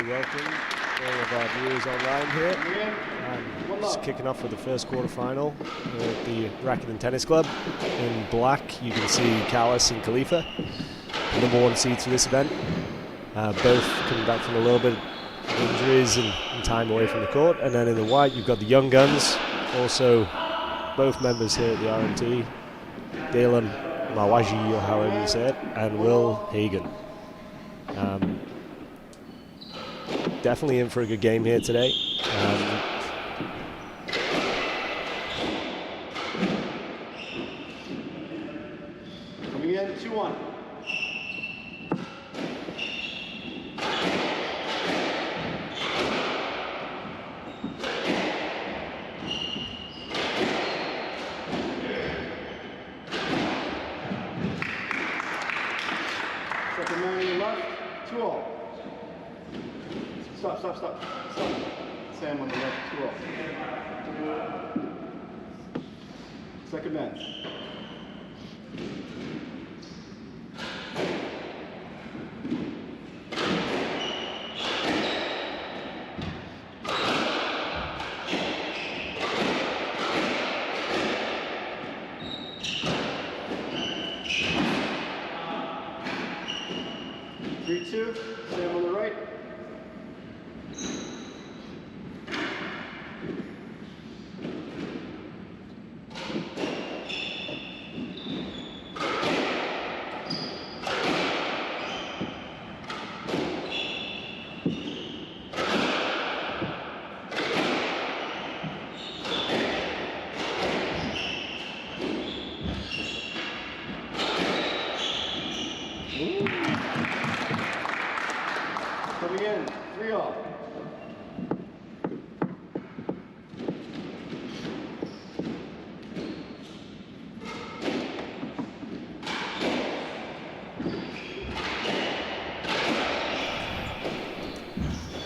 welcome all of our viewers online here. Just kicking off with the first quarterfinal at the Rakuten Tennis Club. In black, you can see Callis and Khalifa, the number one seeds for this event. Both coming back from a little bit of injuries and time away from the court. And then in the white, you've got the young guns, also both members here at the R&T, Dalen Mawaji, or however you say it, and Will Hagen. Definitely in for a good game here today. Coming in, 2-1. Second man on your left, 2-all. Stop. Sam on the left, 2-all. Second man. Sam on the right. Coming in, 3-all.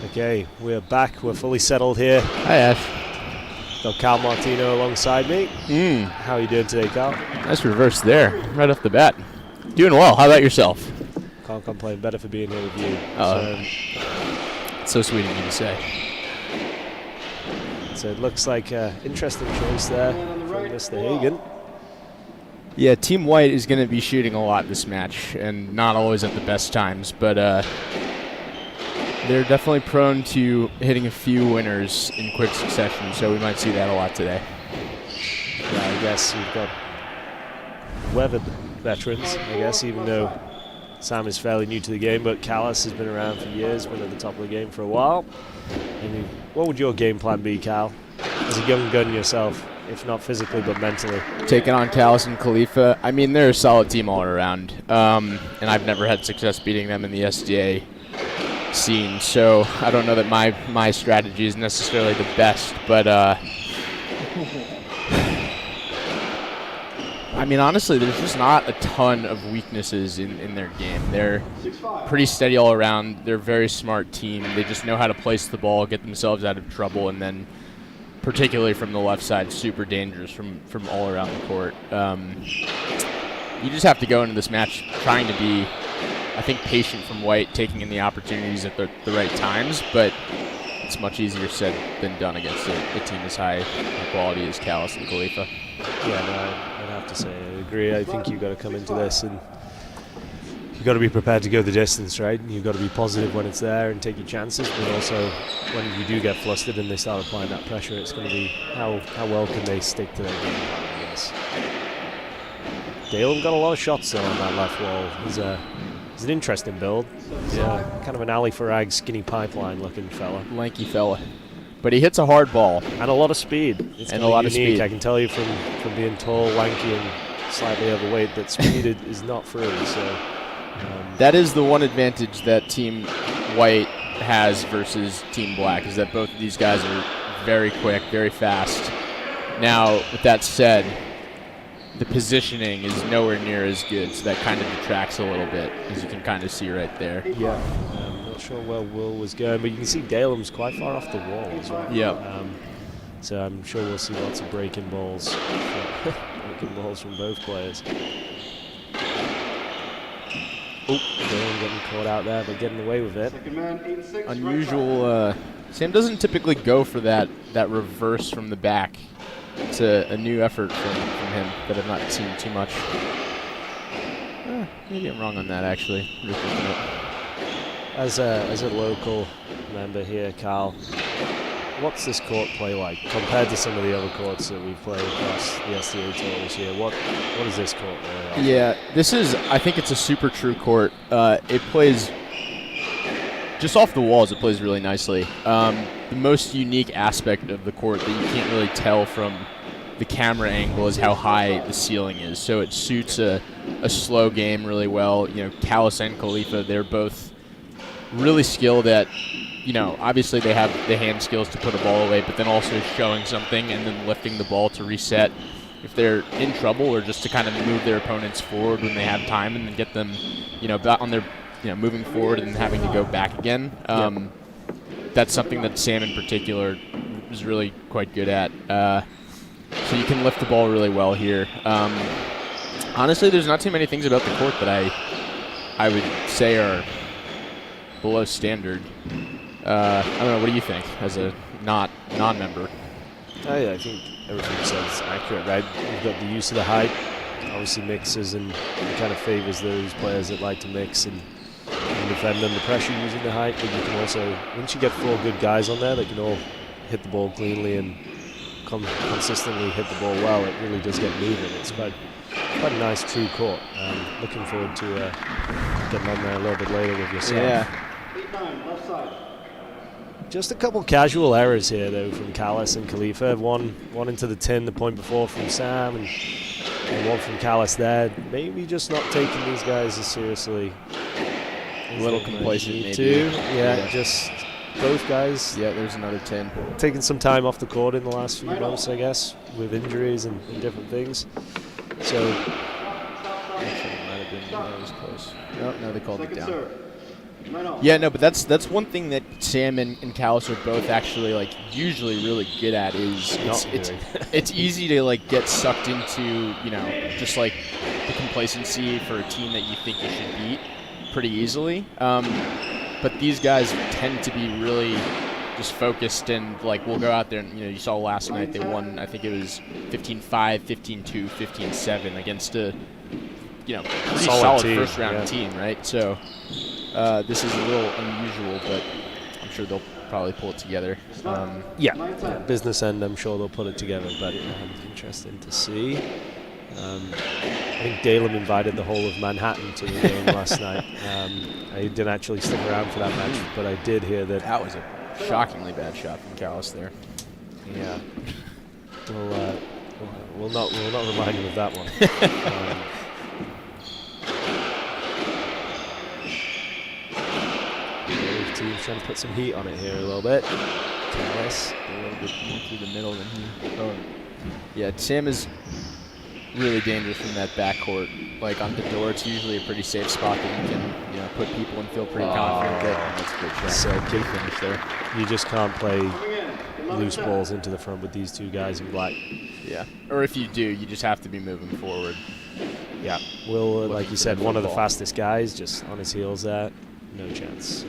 Okay, we're back. We're fully settled here. Hi, Ash. Got Cal Martino alongside me. How are you doing today, Cal? Nice reverse there, right off the bat. Doing well. How about yourself? Can't complain. Better for being here with you. It's so sweet of you to say. So it looks like an interesting choice there from Mr. Hagen. Yeah, Team White is going to be shooting a lot this match, and not always at the best times, but they're definitely prone to hitting a few winners in quick succession, so we might see that a lot today. Yeah, I guess we've got weathered veterans, I guess, even though Sam is fairly new to the game, but Callis has been around for years, been at the top of the game for a while. What would your game plan be, Cal, as a young gun yourself, if not physically but mentally? Taking on Callis and Khalifa, I mean, they're a solid team all around, and I've never had success beating them in the SDA scene, so I don't know that my strategy is necessarily the best, but I mean, honestly, there's just not a ton of weaknesses in their game. They're pretty steady all around. They're a very smart team. They just know how to place the ball, get themselves out of trouble, and then particularly from the left side, super dangerous from all around the court. You just have to go into this match trying to be, I think, patient from White, taking in the opportunities at the right times, but it's much easier said than done against a team as high quality as Callis and Khalifa. Yeah, no, I'd have to say I agree. I think you've got to come into this and you've got to be prepared to go the distance, right? You've got to be positive when it's there and take your chances, but also when you do get flustered and they start applying that pressure, it's going to be how well can they stick to their game plan, I guess. Dalen got a lot of shots though on that left wall. He's an interesting build. Yeah, kind of an alley for ag, skinny pipeline looking fella. Lanky fella. But he hits a hard ball. And a lot of speed. It's and a lot unique. of speed. I can tell you from being tall, lanky, and slightly overweight that speed is not free. So that is the one advantage that Team White has versus Team Black, is that both of these guys are very quick, very fast. Now, with that said, the positioning is nowhere near as good, so that kind of detracts a little bit, as you can kind of see right there. Yeah, I'm not sure where Will was going, but you can see Dalem's quite far off the wall as well. Yeah. So I'm sure we'll see lots of breaking balls, from both players. Oh, Dillon getting caught out there, but getting away with it. Second man, 8 and 6. Unusual. Sam doesn't typically go for that reverse from the back. It's a new effort from him that I've not seen too much. Maybe I'm wrong on that, actually. As a local member here, Carl, what's this court play like compared to some of the other courts that we've played across the SDA tour this year? What is this court really like? Yeah, I think it's a super true court. It plays just off the walls. It plays really nicely. The most unique aspect of the court that you can't really tell from the camera angle is how high the ceiling is. So it suits a slow game really well. You know, Callis and Khalifa, they're both really skilled at, you know, obviously they have the hand skills to put a ball away, but then also showing something and then lifting the ball to reset if they're in trouble, or just to kind of move their opponents forward when they have time and then get them, you know, back on their, you know, moving forward and having to go back again. That's something that Sam in particular is really quite good at. So you can lift the ball really well here. Honestly, there's not too many things about the court that I would say are below standard. I don't know. What do you think as a non-member? I think everything you said is accurate, right? You've got the use of the height, obviously mixes and kind of favors those players that like to mix and defend under pressure using the height. But you can also, once you get 4 good guys on there that can all hit the ball cleanly and consistently hit the ball well, it really does get moving. It's quite a nice true court. Looking forward to getting on there a little bit later with yourself. Yeah. 8-9, left side. Just a couple casual errors here, though, from Callis and Khalifa. One into the tin the point before from Sam, and one from Callis there. Maybe just not taking these guys as seriously. A little complacent, maybe. Yeah, just both guys. Yeah, there's another 10. Taking some time off the court in the last few months, I guess, with injuries and different things. So, Actually, it might have been that was close. No, they called it Second down. serve. Yeah, no, but that's one thing that Sam and Callis are both actually like usually really good at is it's easy to like get sucked into, you know, just like the complacency for a team that you think you should beat pretty easily. But these guys tend to be really just focused and like we'll go out there and, you know, you saw last night they won, I think it was 15-5, 15-2, 15-7 against a, you know, pretty solid first round team, right? So this is a little unusual, but I'm sure they'll probably pull it together. Business end, I'm sure they'll put it together, but interesting to see. I think Dalem invited the whole of Manhattan to the game last night. I didn't actually stick around for that match, but I did hear that. That was a shockingly bad shot from Callis there. Yeah. We'll not remind him of that one. Team's trying to put some heat on it here a little bit. Callis a little bit more through the middle than he. Oh. Yeah, Sam is really dangerous from that backcourt. Like on the door, it's usually a pretty safe spot that you can, you know, put people and feel pretty confident that that's a good shot. So good finish there. You just can't play loose balls into the front with these two guys in black. Yeah. Or if you do, you just have to be moving forward. Yeah. Will, like you said, one of the fastest guys, just on his heels there. No chance.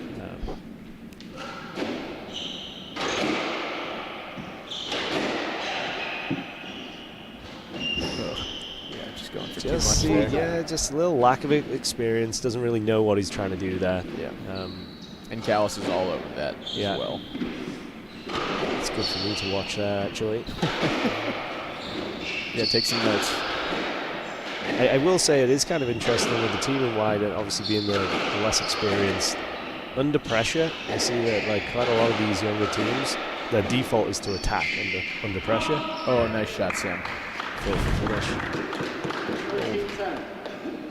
Just going for just too much there. Yeah, just a little lack of experience. Doesn't really know what he's trying to do there. Yeah. And Callis is all over that as well. It's good for me to watch there, actually. Yeah, take some notes. I will say it is kind of interesting with the team in wide, and obviously being the less experienced. Under pressure, I see that like quite a lot of these younger teams, their default is to attack under pressure. Oh, nice shot, Sam.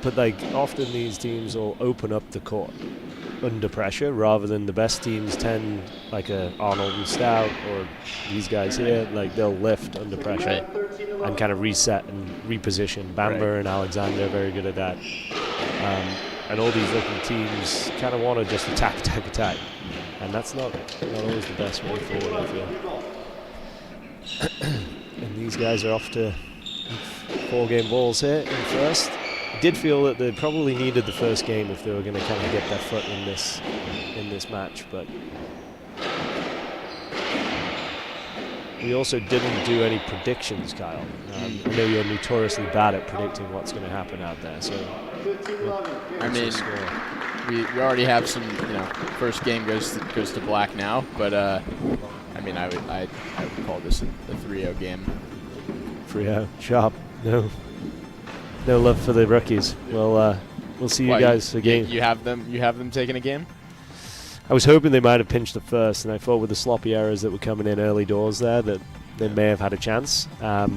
But like often these teams will open up the court under pressure rather than the best teams tend, like a Arnold and Stout or these guys here, like they'll lift under pressure and kind of reset and reposition. Bamber and Alexander are very good at that. And all these looking teams kind of want to just attack. And that's not always the best way forward, I feel. And these guys are off to 4-game balls here in first. did feel that they probably needed the first game if they were going to kind of get their foot in this match, but we also didn't do any predictions, Kyle. I know you're notoriously bad at predicting what's going to happen out there, so I mean, we already have some, first game goes to black now, but I mean, I would call this a 3-0 game. 3-0, sharp. No love for the rookies. Well, we'll see you guys again. You have them taking a game? I was hoping they might have pinched it first, and I thought with the sloppy errors that were coming in early doors there that they may have had a chance. I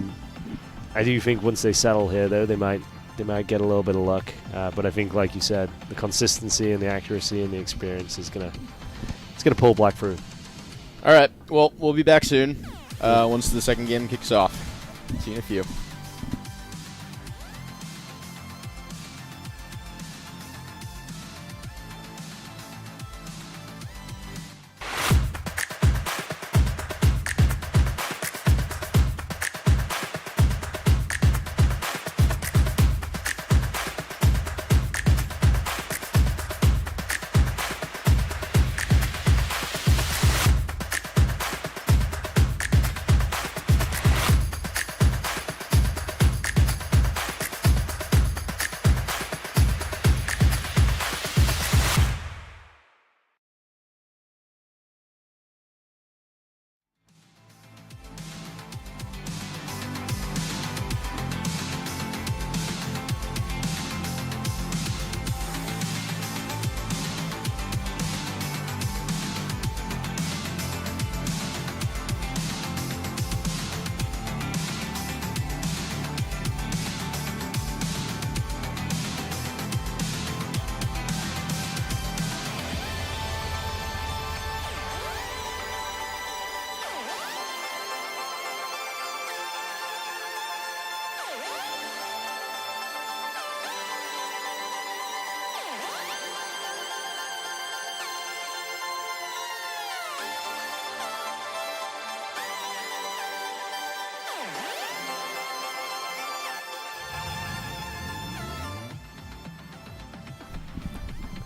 do think once they settle here, though, they might get a little bit of luck. But I think, like you said, the consistency and the accuracy and the experience is gonna pull black through. All right. Well, we'll be back soon once the second game kicks off. See you in a few.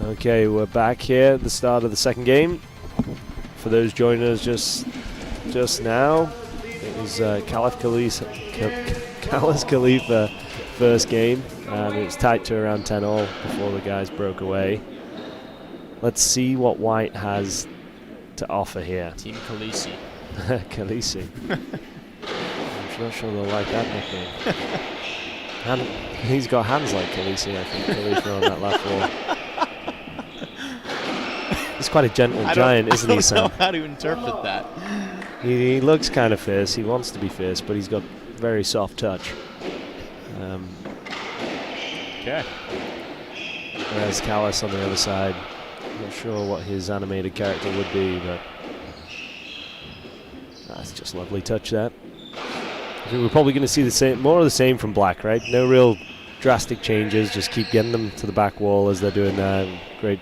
Okay, we're back here at the start of the second game. For those joining us just now, it was Caliph Khalifa first game, and it was tight to around 10-all before the guys broke away. Let's see what White has to offer here. Team Khaleesi. Khaleesi. I'm not sure they'll like that nickname. And he's got hands like Khaleesi, I think, Khalifa on that left wall. He's quite a gentle giant, isn't he, Sam? I don't know how to interpret that. He looks kind of fierce. He wants to be fierce, but he's got very soft touch. Okay. There's Callus on the other side. Not sure what his animated character would be, but that's just lovely touch, that. I think we're probably going to see more of the same from Black, right? No real drastic changes. Just keep getting them to the back wall as they're doing that. Great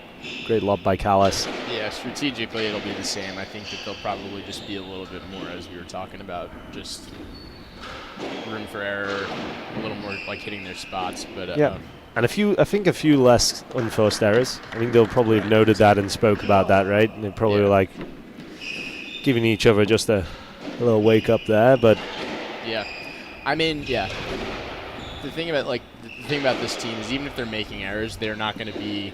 lob by Callus. Yeah, strategically it'll be the same. I think that they'll probably just be a little bit more, as we were talking about, just room for error, a little more like hitting their spots. But yeah, and I think a few less unforced errors. I think they'll probably have noted that and spoke about that, right? And they probably were like giving each other just a little wake up there, but yeah, I mean, yeah. The thing about this team is even if they're making errors, they're not going to be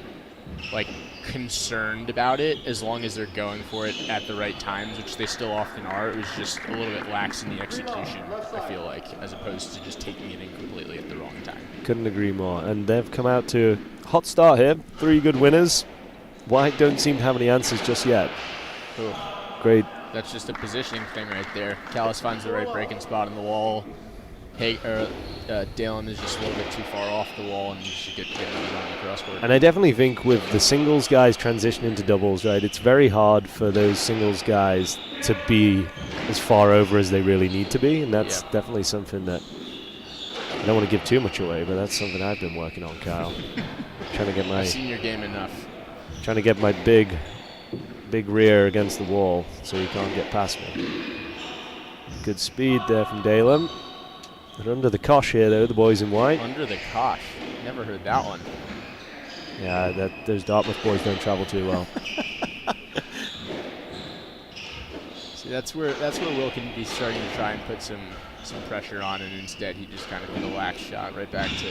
like concerned about it as long as they're going for it at the right times, which they still often are. It was just a little bit lax in the execution, I feel like, as opposed to just taking it in completely at the wrong time. Couldn't agree more. And they've come out to a hot start here. 3 good winners. White don't seem to have any answers just yet. Ooh. Great. That's just a positioning thing right there. Callus finds the right breaking spot in the wall. Dalen is just a little bit too far off the wall, and you should get another on the crosscourt. And I definitely think with the singles guys transition into doubles, right, it's very hard for those singles guys to be as far over as they really need to be, and that's definitely something that I don't want to give too much away, but that's something I've been working on, Kyle. Trying to get my I've seen your game enough. Trying to get my big rear against the wall so you can't get past me. Good speed there from Dalen. They're under the cosh here, though, the boys in white. Under the cosh. Never heard that one. Yeah, those Dartmouth boys don't travel too well. See, that's where Will can be starting to try and put some pressure on, and instead he just kind of hit a lax shot right back to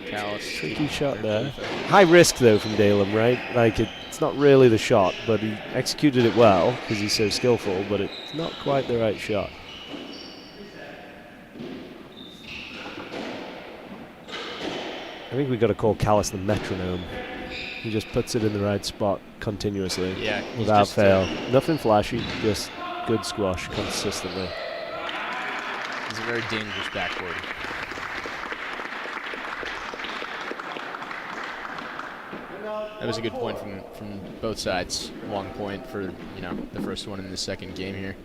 Callis. Tricky shot there. High risk though from Dalem, right? Like it's not really the shot, but he executed it well because he's so skillful, but it's not quite the right shot. I think we've got to call Callis the metronome. He just puts it in the right spot continuously, without fail. Nothing flashy, just good squash consistently. He's a very dangerous backboard. That was a good point from both sides. Long point for the first one in the second game here.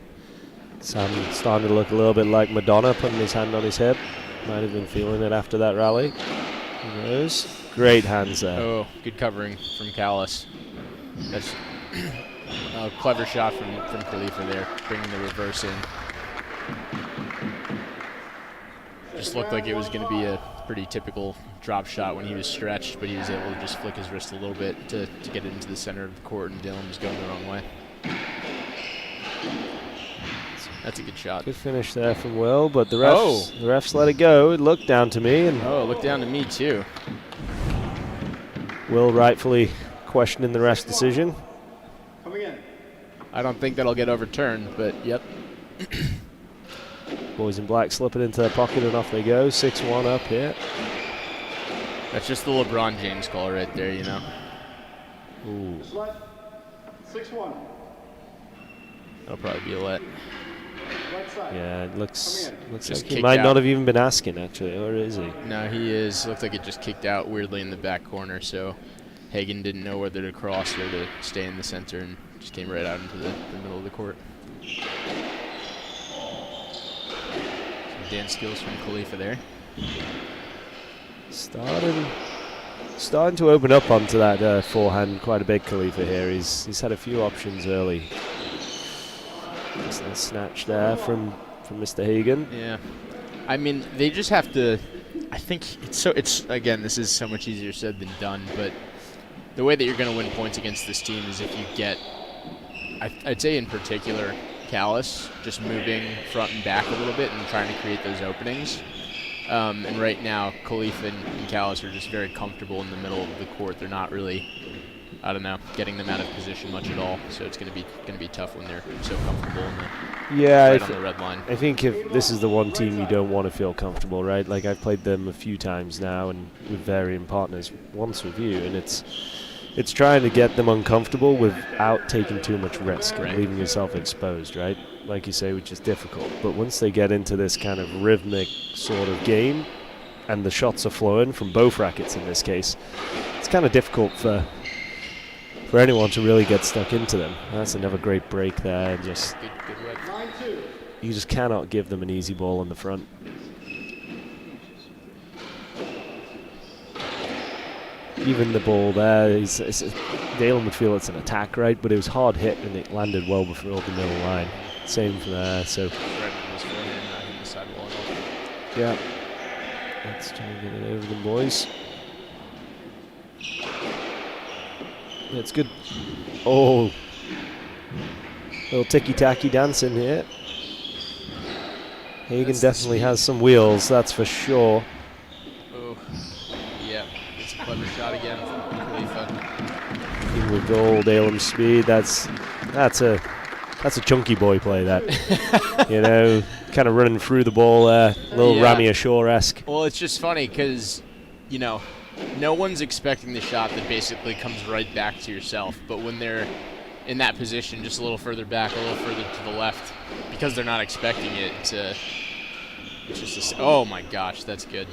Sam starting to look a little bit like Madonna, putting his hand on his hip. Might have been feeling it after that rally. Who knows? Great hands there. Oh, good covering from Callis. That's a clever shot from Khalifa there, bringing the reverse in. Just looked like it was going to be a pretty typical drop shot when he was stretched, but he was able to just flick his wrist a little bit to get it into the center of the court, and Dylan was going the wrong way. That's a good shot. Good finish there from Will, but the refs let it go. It looked down to me. And it looked down to me too. Will rightfully questioning the ref's decision. Coming in. I don't think that'll get overturned, but yep. Boys in black slipping into their pocket and off they go. 6-1 up here. That's just the LeBron James call right there, Ooh. 6-1. That'll probably be a let. Right side. Yeah, it looks Just like he kicked might out. not have even been asking, actually, or is he? No, he is. Looks like it just kicked out weirdly in the back corner, so Hagen didn't know whether to cross or to stay in the center and just came right out into the middle of the court. Some dance skills from Khalifa there. Starting to open up onto that forehand quite a bit, Khalifa here. He's had a few options early. Nice little snatch there from Mr. Hagen. Yeah, I mean they just have to. I think it's again, this is so much easier said than done, but the way that you're going to win points against this team is if you get, I'd say in particular, Callis just moving front and back a little bit and trying to create those openings. And right now, Khalifa and Callis are just very comfortable in the middle of the court. They're not really, I don't know, getting them out of position much at all. So it's going to be tough when they're so comfortable in the right on the red line. I think if this is the one team you don't want to feel comfortable, right? Like I've played them a few times now, and with varying partners, once with you, and it's trying to get them uncomfortable without taking too much risk and leaving yourself exposed, right? Like you say, which is difficult. But once they get into this kind of rhythmic sort of game, and the shots are flowing from both rackets in this case, it's kind of difficult for anyone to really get stuck into them. That's another great break there. Just Good you just cannot give them an easy ball on the front. Even the ball there, Dalen would feel it's an attack, right? But it was hard hit and it landed well before the middle line. Same for there, so. Yeah. Let's try and get it over them, boys. It's good. Oh. Little ticky-tacky dancing here. Hagen definitely has some wheels, that's for sure. Oh, yeah. It's a clever shot again from Khalifa. Even with goal, Dalem's speed, that's a chunky boy play, that. Kind of running through the ball there, a little Rami Ashore-esque. Well, it's just funny because, no one's expecting the shot that basically comes right back to yourself. But when they're in that position, just a little further back, a little further to the left, because they're not expecting it, it's just oh my gosh, that's good.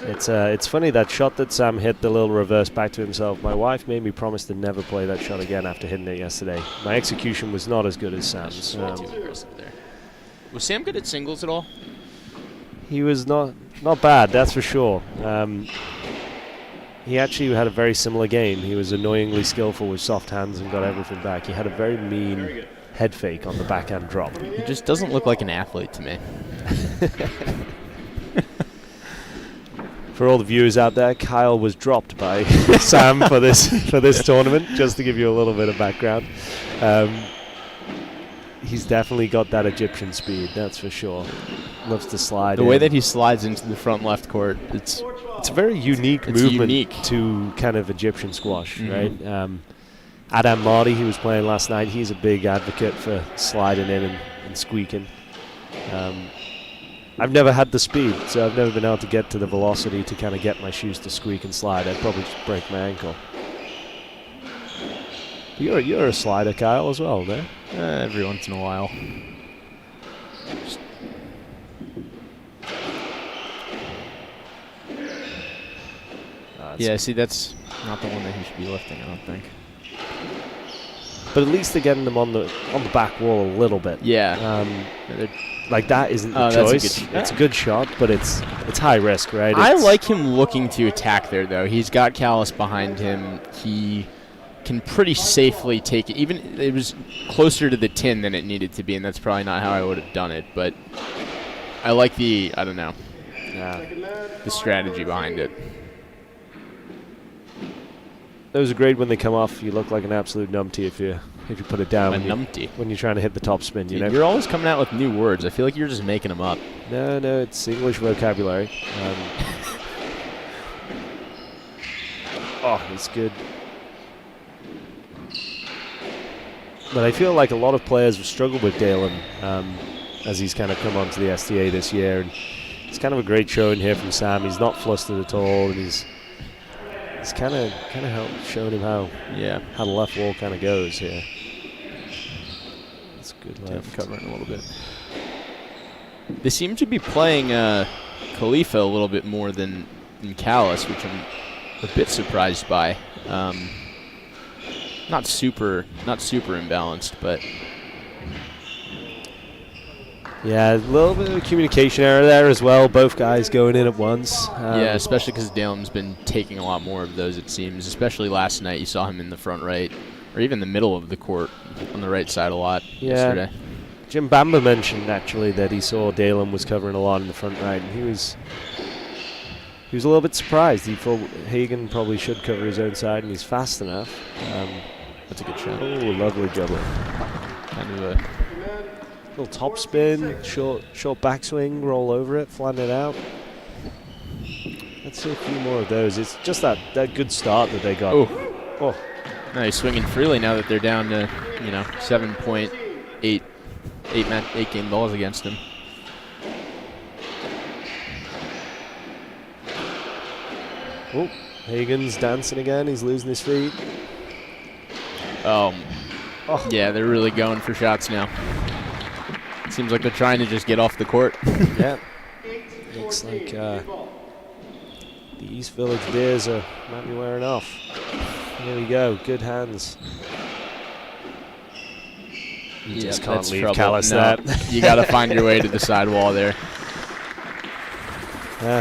It's funny, that shot that Sam hit, the little reverse back to himself. My wife made me promise to never play that shot again after hitting it yesterday. My execution was not as good as Sam's. Too aggressive there. Was Sam good at singles at all? He was not bad, that's for sure. He actually had a very similar game. He was annoyingly skillful with soft hands and got everything back. He had a very mean head fake on the backhand drop. He just doesn't look like an athlete to me. For all the viewers out there, Kyle was dropped by Sam for this tournament, just to give you a little bit of background. He's definitely got that Egyptian speed, that's for sure. Loves to slide. The way that he slides into the front left court, it's a very unique movement to kind of Egyptian squash, right? Adam Marty, who was playing last night, he's a big advocate for sliding in and squeaking. I've never had the speed, so I've never been able to get to the velocity to kind of get my shoes to squeak and slide. I'd probably just break my ankle. You're a slider, Kyle, as well, there. Every once in a while. Yeah, see, that's not the one that he should be lifting, I don't think. But at least they're getting them on the back wall a little bit. Yeah. Like that isn't the choice. It's a good shot, but it's high risk, right? I like him looking to attack there, though. He's got Callis behind him. He can pretty safely take it. Even it was closer to the tin than it needed to be, and that's probably not how I would have done it. But I like the strategy behind it. Those are great when they come off. You look like an absolute numpty if you put it down. When you're trying to hit the top spin, you know. You're always coming out with new words. I feel like you're just making them up. No, it's English vocabulary. It's good. But I feel like a lot of players have struggled with Dalen as he's kind of come onto the STA this year, and it's kind of a great showing here from Sam. He's not flustered at all, and he's kind of showing him how the left wall kind of goes here. That's good left. Covering a little bit. They seem to be playing Khalifa a little bit more than Callis, which I'm a bit surprised by. Not super imbalanced, but yeah, a little bit of a communication error there as well. Both guys going in at once. Yeah, especially because Dalem's been taking a lot more of those, it seems. Especially last night, you saw him in the front right, or even the middle of the court on the right side a lot yesterday. Jim Bamba mentioned actually that he saw Dalem was covering a lot in the front right, and he was a little bit surprised. He thought Hagen probably should cover his own side, and he's fast enough. That's a good shot. Oh, lovely juggle. Kind of a little top spin, short backswing, roll over it, flatten it out. Let's see a few more of those. It's just that good start that they got. Oh. No, he's swinging freely now that they're down to 7.8 game balls against him. Oh, Hagen's dancing again. He's losing his feet. Yeah, they're really going for shots now. Seems like they're trying to just get off the court. Yeah. Looks like the East Village Bears might be wearing off. Here we go. Good hands. You just can't leave Callis that. You got to find your way to the sidewall there.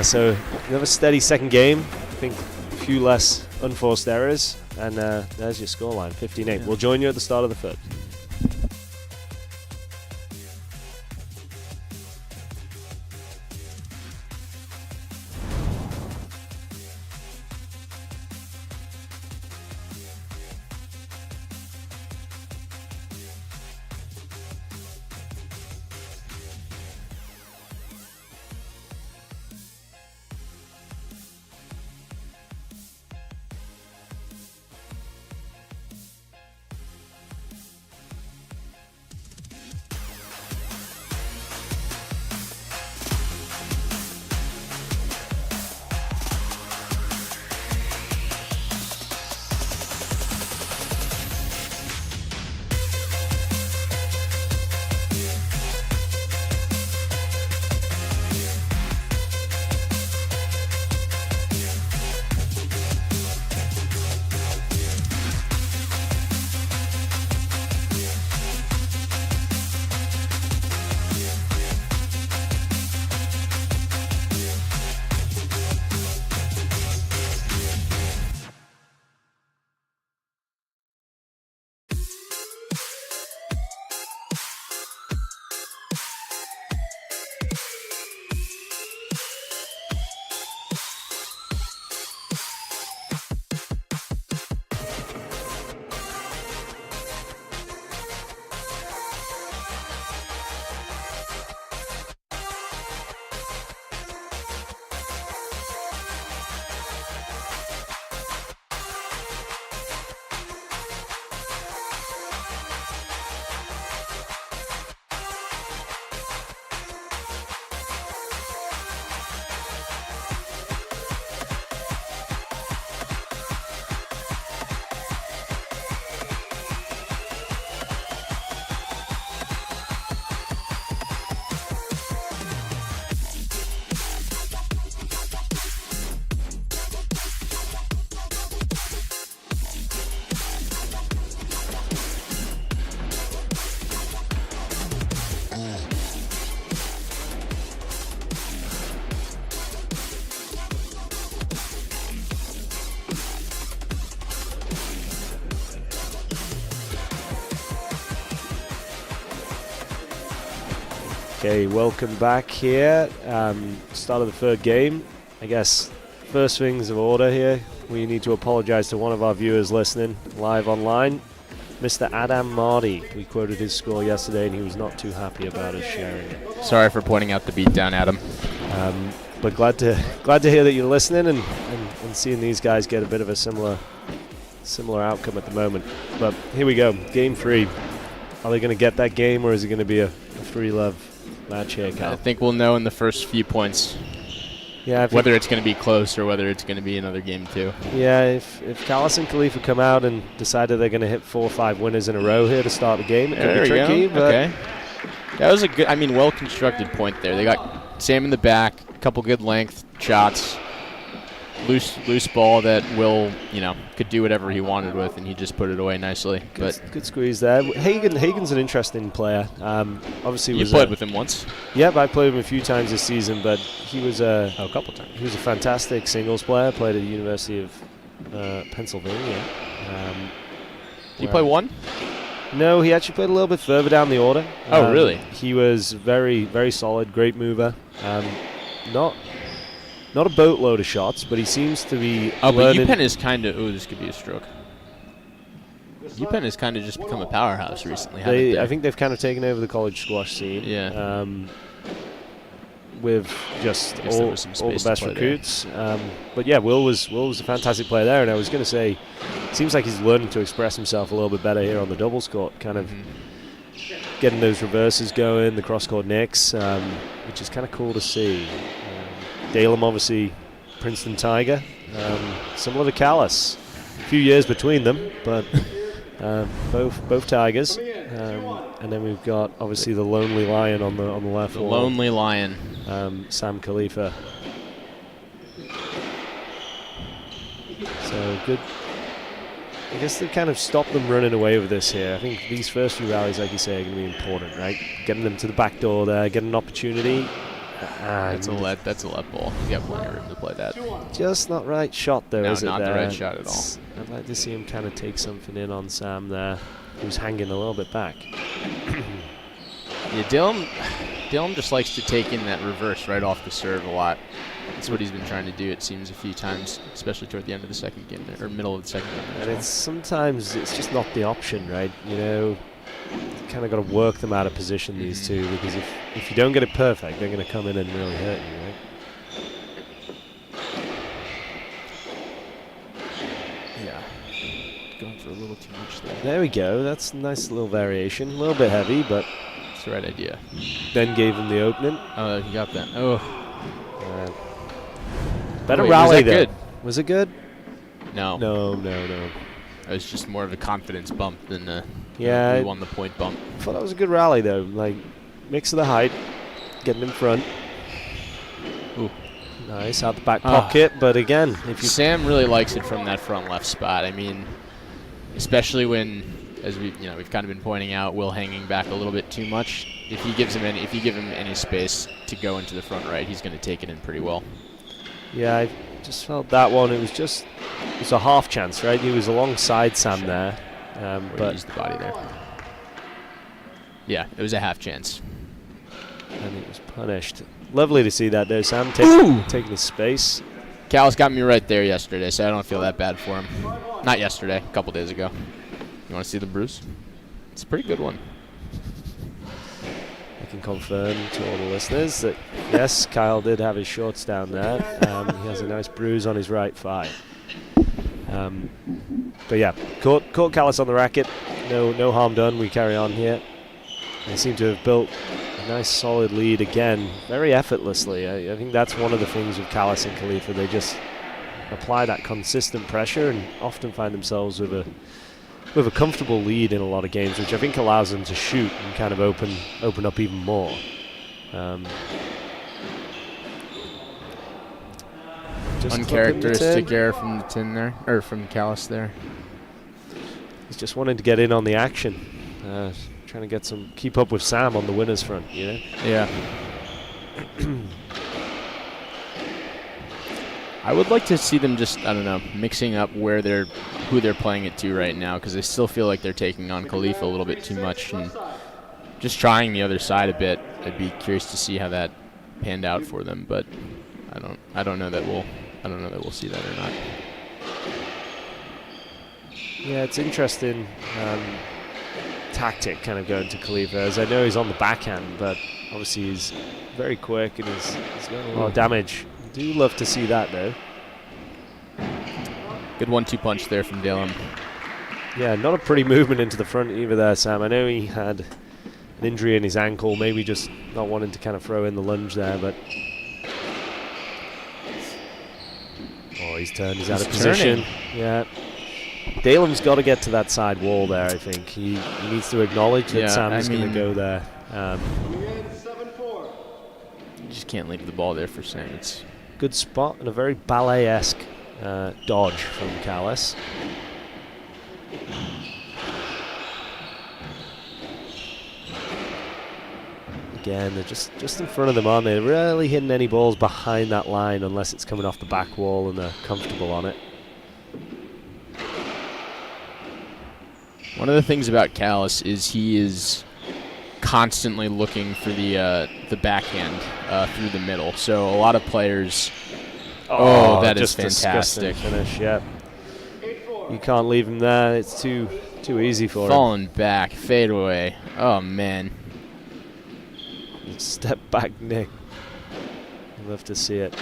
So another steady second game. I think a few less unforced errors. And there's your scoreline, 15-8. Yeah. We'll join you at the start of the third. Okay, welcome back here. Start of the third game. I guess first things of order here. We need to apologize to one of our viewers listening live online, Mr. Adam Marty. We quoted his score yesterday, and he was not too happy about us sharing it. Sorry for pointing out the beatdown, Adam. But glad to hear that you're listening and seeing these guys get a bit of a similar outcome at the moment. But here we go, game 3. Are they going to get that game, or is it going to be a 3-love match here, Kyle? I think we'll know in the first few points. Yeah, whether it's going to be close or whether it's going to be another game 2. Yeah, if Callis and Khalifa come out and decided they're going to hit 4 or 5 winners in a row here to start the game, it could be tricky. But okay. That was a good, well-constructed point there. They got Sam in the back, a couple good length shots, loose ball that Will, could do whatever he wanted with, and he just put it away nicely. Good squeeze there. Hagen's an interesting player. Obviously, you played with him once. Yep, I played with him a few times this season, but he was a couple times. He was a fantastic singles player. Played at the University of Pennsylvania. Did you play one? No, he actually played a little bit further down the order. Oh, really? He was very, very solid, great mover. Not a boatload of shots, but he seems to be but UPenn is kind of... Oh, this could be a stroke. UPenn has kind of just become a powerhouse recently, haven't they? I think they've kind of taken over the college squash scene. Yeah. With just all the best recruits. But yeah, Will was a fantastic player there, and I was going to say, it seems like he's learning to express himself a little bit better here on the doubles court, kind of getting those reverses going, the cross-court nicks, which is kind of cool to see. Dalem, obviously, Princeton Tiger, similar to Callis. A few years between them, but both Tigers. And then we've got, obviously, the Lonely Lion on the left wall. The Lonely Lion. Sam Khalifa. So good. I guess they've kind of stopped them running away with this here. I think these first few rallies, like you say, are going to be important, right? Getting them to the back door there, getting an opportunity. That's a let ball. You got plenty of room to play that. Just not right shot, though, is it? No, not the right shot at all. I'd like to see him kind of take something in on Sam there, who's hanging a little bit back. Yeah, Dylan just likes to take in that reverse right off the serve a lot. That's what he's been trying to do, it seems, a few times, especially toward the end of the second game, or middle of the second game. And sometimes it's just not the option, right? You kind of got to work them out of position, these two, because if you don't get it perfect, they're going to come in and really hurt you, right? Yeah. Going for a little too much there. There we go. That's a nice little variation. A little bit heavy, but it's the right idea. Then gave him the opening. Oh, he got that. Oh. Better rally there. Good? Was it good? No. No. It was just more of a confidence bump than we won the point bump. I thought that was a good rally, though. Like, mix of the height, getting in front. Ooh. Nice, out the back pocket, but again, Sam really likes it from that front left spot. I mean, especially when, as we've kind of been pointing out, Will hanging back a little bit too much. If you give him any space to go into the front right, he's going to take it in pretty well. Yeah, I just felt that one. It was a half chance, right? He was alongside Sam there, but used the body there. Yeah, it was a half chance. And he was punished. Lovely to see that, though. Sam taking his space. Callis got me right there yesterday, so I don't feel that bad for him. Not yesterday, a couple days ago. You want to see the bruise? It's a pretty good one. I can confirm to all the listeners that, yes, Kyle did have his shorts down there. He has a nice bruise on his right thigh. But yeah, caught Callis on the racket. No harm done. We carry on here. They seem to have built a nice solid lead again, very effortlessly. I think that's one of the things with Callis and Khalifa. They just apply that consistent pressure and often find themselves with a comfortable lead in a lot of games, which I think allows them to shoot and kind of open up even more. Uncharacteristic error from the tin there, or from Callis there. He's just wanting to get in on the action, trying to keep up with Sam on the winners front, Yeah. I would like to see them just, I don't know, mixing up who they're playing it to right now, because I still feel like they're taking on Khalifa a little bit too much, and just trying the other side a bit. I'd be curious to see how that panned out for them, but I don't know that we'll see that or not. Yeah, it's interesting tactic kind of going to Khalifa, as I know he's on the backhand, but obviously he's very quick and he's got a lot of damage. I do love to see that though. Good 1-2 punch there from Dalem. Yeah, not a pretty movement into the front either there, Sam. I know he had an injury in his ankle, maybe just not wanting to kind of throw in the lunge there, but he's turned, he's out of position. Yeah. Dalem's got to get to that side wall there, I think. He needs to acknowledge that Sam's going to go there. You just can't leave the ball there for Sam. It's good spot and a very ballet-esque dodge from Callis. Again, they're just in front of them, aren't they? They're rarely hitting any balls behind that line unless it's coming off the back wall and they're comfortable on it. One of the things about Callis is he is constantly looking for the backhand through the middle. So a lot of players. Oh, that is fantastic finish. Yeah, you can't leave him there. It's too easy for him. Falling back, fade away. Oh man. Step back, Nick. I'd love to see it.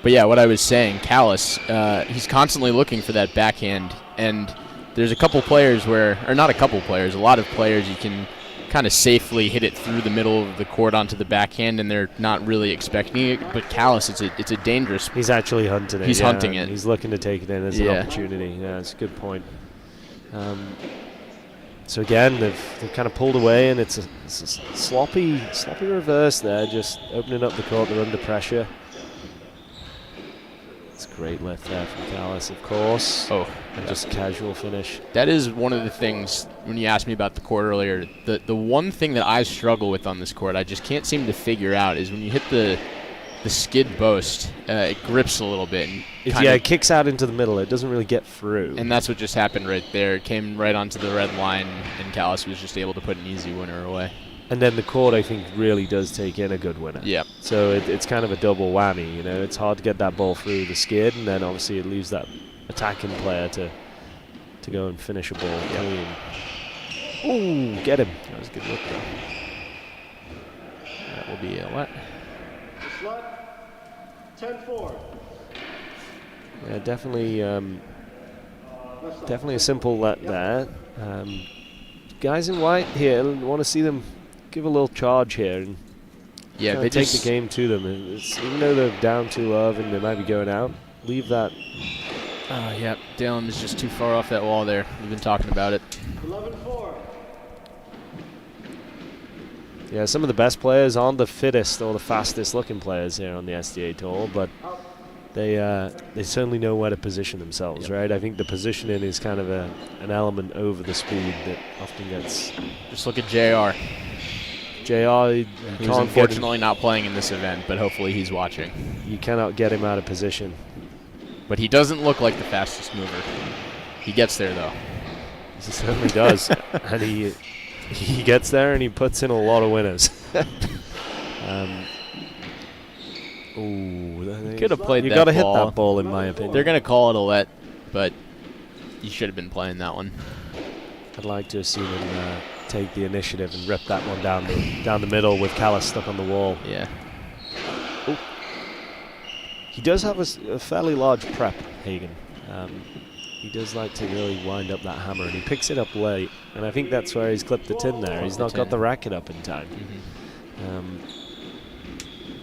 But yeah, what I was saying, Callis, he's constantly looking for that backhand, and there's a couple players a lot of players you can kind of safely hit it through the middle of the court onto the backhand, and they're not really expecting it. But Callis, it's a dangerous. He's actually hunting it. He's hunting it. He's looking to take it in as an opportunity. Yeah, that's a good point. So again, they've kind of pulled away, and it's a sloppy reverse there, just opening up the court. They're under pressure. It's a great lift there from Callis, of course. Oh, and just a casual finish. That is one of the things, when you asked me about the court earlier, the one thing that I struggle with on this court, I just can't seem to figure out, is when you hit the skid boast, it grips a little bit. And it kicks out into the middle. It doesn't really get through. And that's what just happened right there. It came right onto the red line, and Callis was just able to put an easy winner away. And then the court, I think, really does take in a good winner. Yeah. So it's kind of a double whammy. You know, it's hard to get that ball through the skid, and then obviously it leaves that attacking player to go and finish a ball clean. Ooh, get him. That was a good look, though. That will be a what? 10-4. Yeah, definitely a simple let there. Guys in white here, want to see them give a little charge here and they take the game to them. Even though they're down 2-0 and they might be going out, leave that. Yeah, Dalem is just too far off that wall there. We've been talking about it. 11-4. Yeah, some of the best players aren't the fittest or the fastest looking players here on the SDA Tour, but they certainly know where to position themselves, right? I think the positioning is kind of an element over the speed that often gets. Just look at JR. JR, who's unfortunately not playing in this event, but hopefully he's watching. You cannot get him out of position. But he doesn't look like the fastest mover. He gets there, though. He certainly does. And he gets there and he puts in a lot of winners. Could have played that ball. You got to hit that ball, in my opinion. They're going to call it a let, but you should have been playing that one. I'd like to have seen him take the initiative and rip that one down the middle with Callis stuck on the wall. Yeah. Ooh. He does have a fairly large prep, Hagen. He does like to really wind up that hammer, and he picks it up late. And I think that's where he's clipped the tin there. He's not got the racket up in time.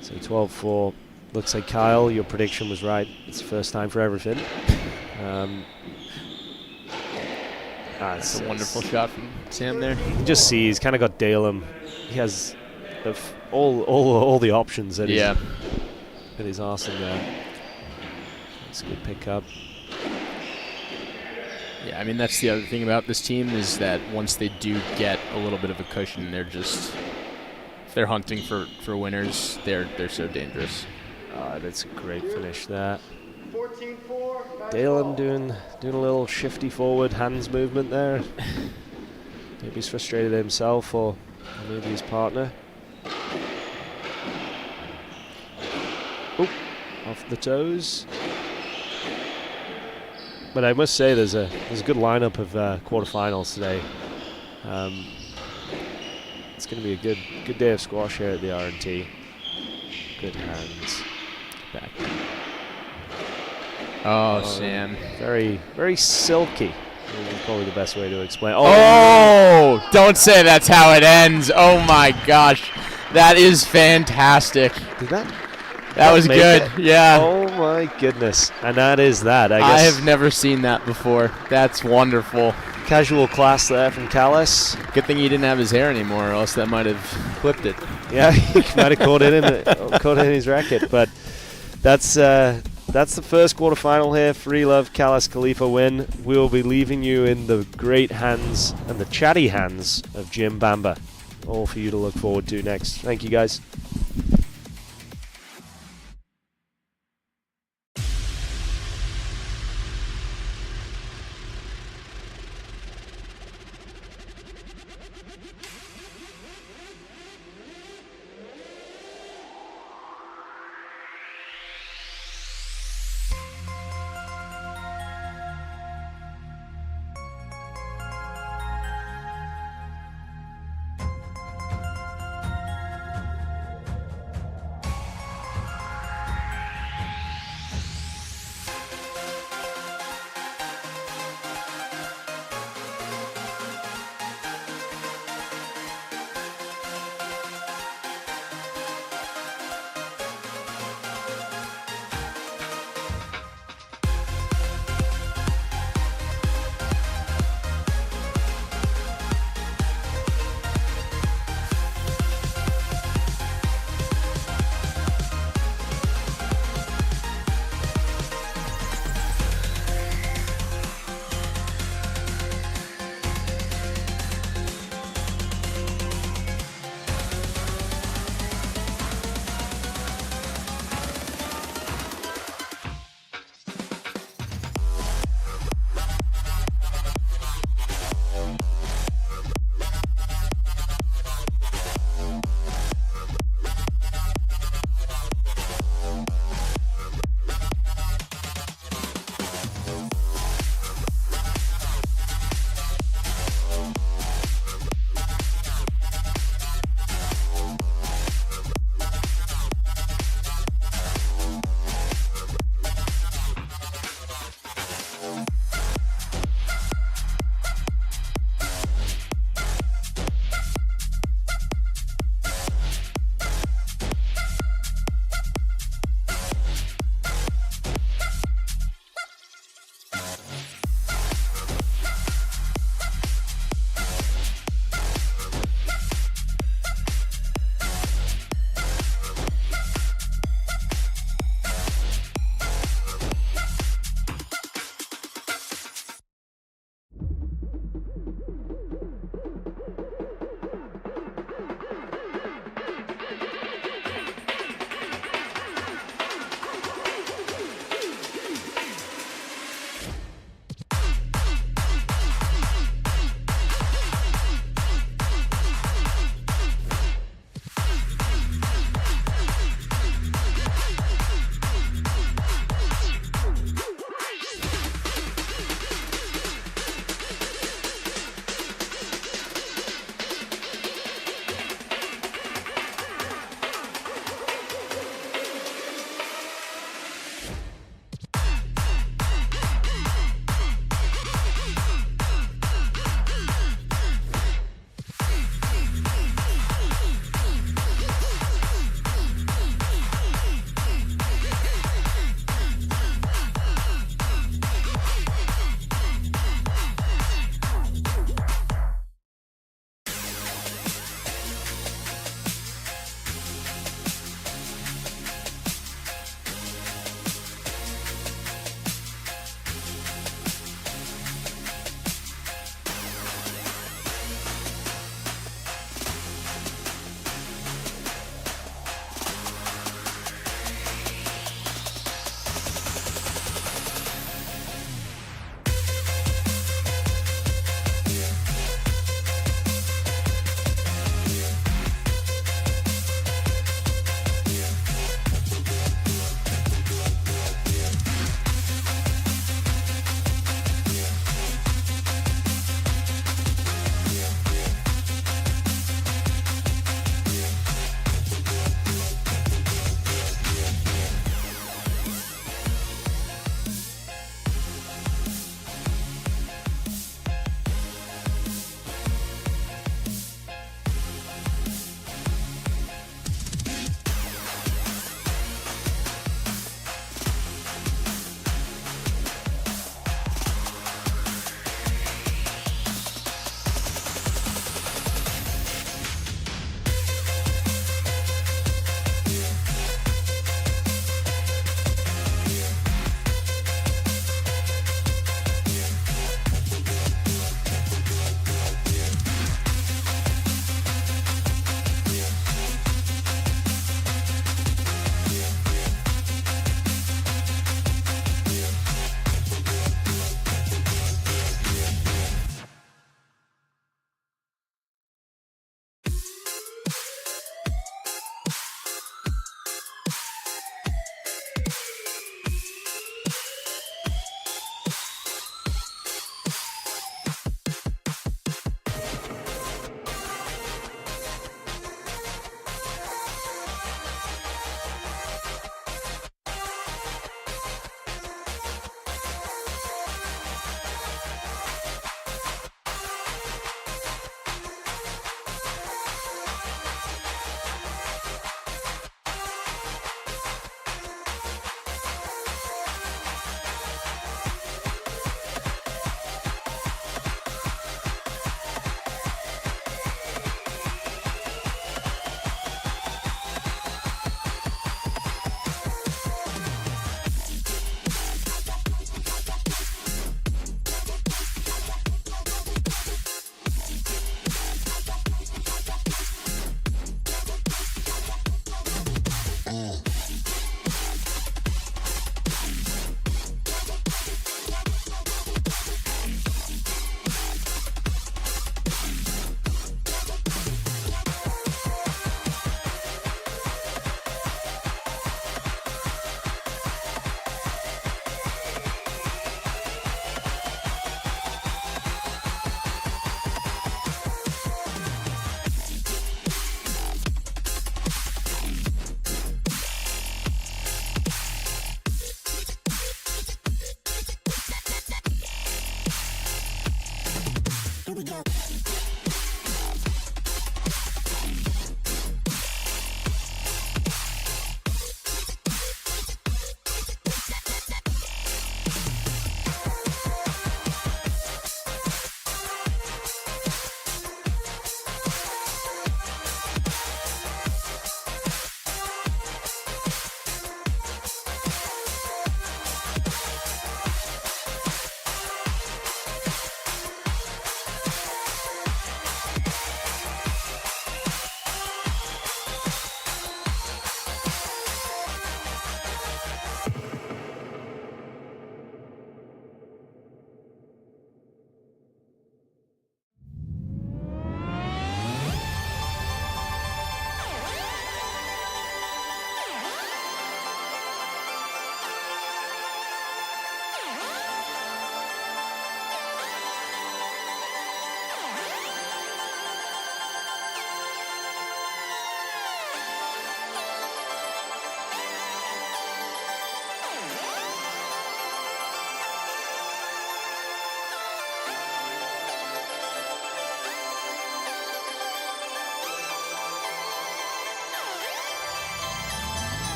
So 12-4. Looks like, Kyle, your prediction was right. It's the first time for everything. It's a wonderful shot from Sam there. You can just see he's kind of got Dalem. He has all the options at his arsenal there. It's a good pickup. Yeah, I mean, that's the other thing about this team is that once they do get a little bit of a cushion, if they're hunting for winners, they're so dangerous. That's a great finish there. 14-4. Dalen doing a little shifty forward hands movement there. Maybe he's frustrated himself or maybe his partner. Oop, off the toes. But I must say there's a good lineup of quarterfinals today. It's going to be a good day of squash here at the R&T. Good hands. Back. Oh, Sam. Very, very silky. Is probably the best way to explain. Oh, don't say that's how it ends. Oh my gosh. That is fantastic. Did that? That was good. It? Yeah. Oh my goodness. And that is that. I I guess have never seen that before. That's wonderful. casual class there from Callis. Good thing he didn't have his hair anymore, or else that might have clipped it. Yeah, he might have caught it in his racket. But that's the first quarterfinal here. Free Love Callis Khalifa win. We will be leaving you in the great hands and the chatty hands of Jim Bamba. All for you to look forward to next. Thank you, guys.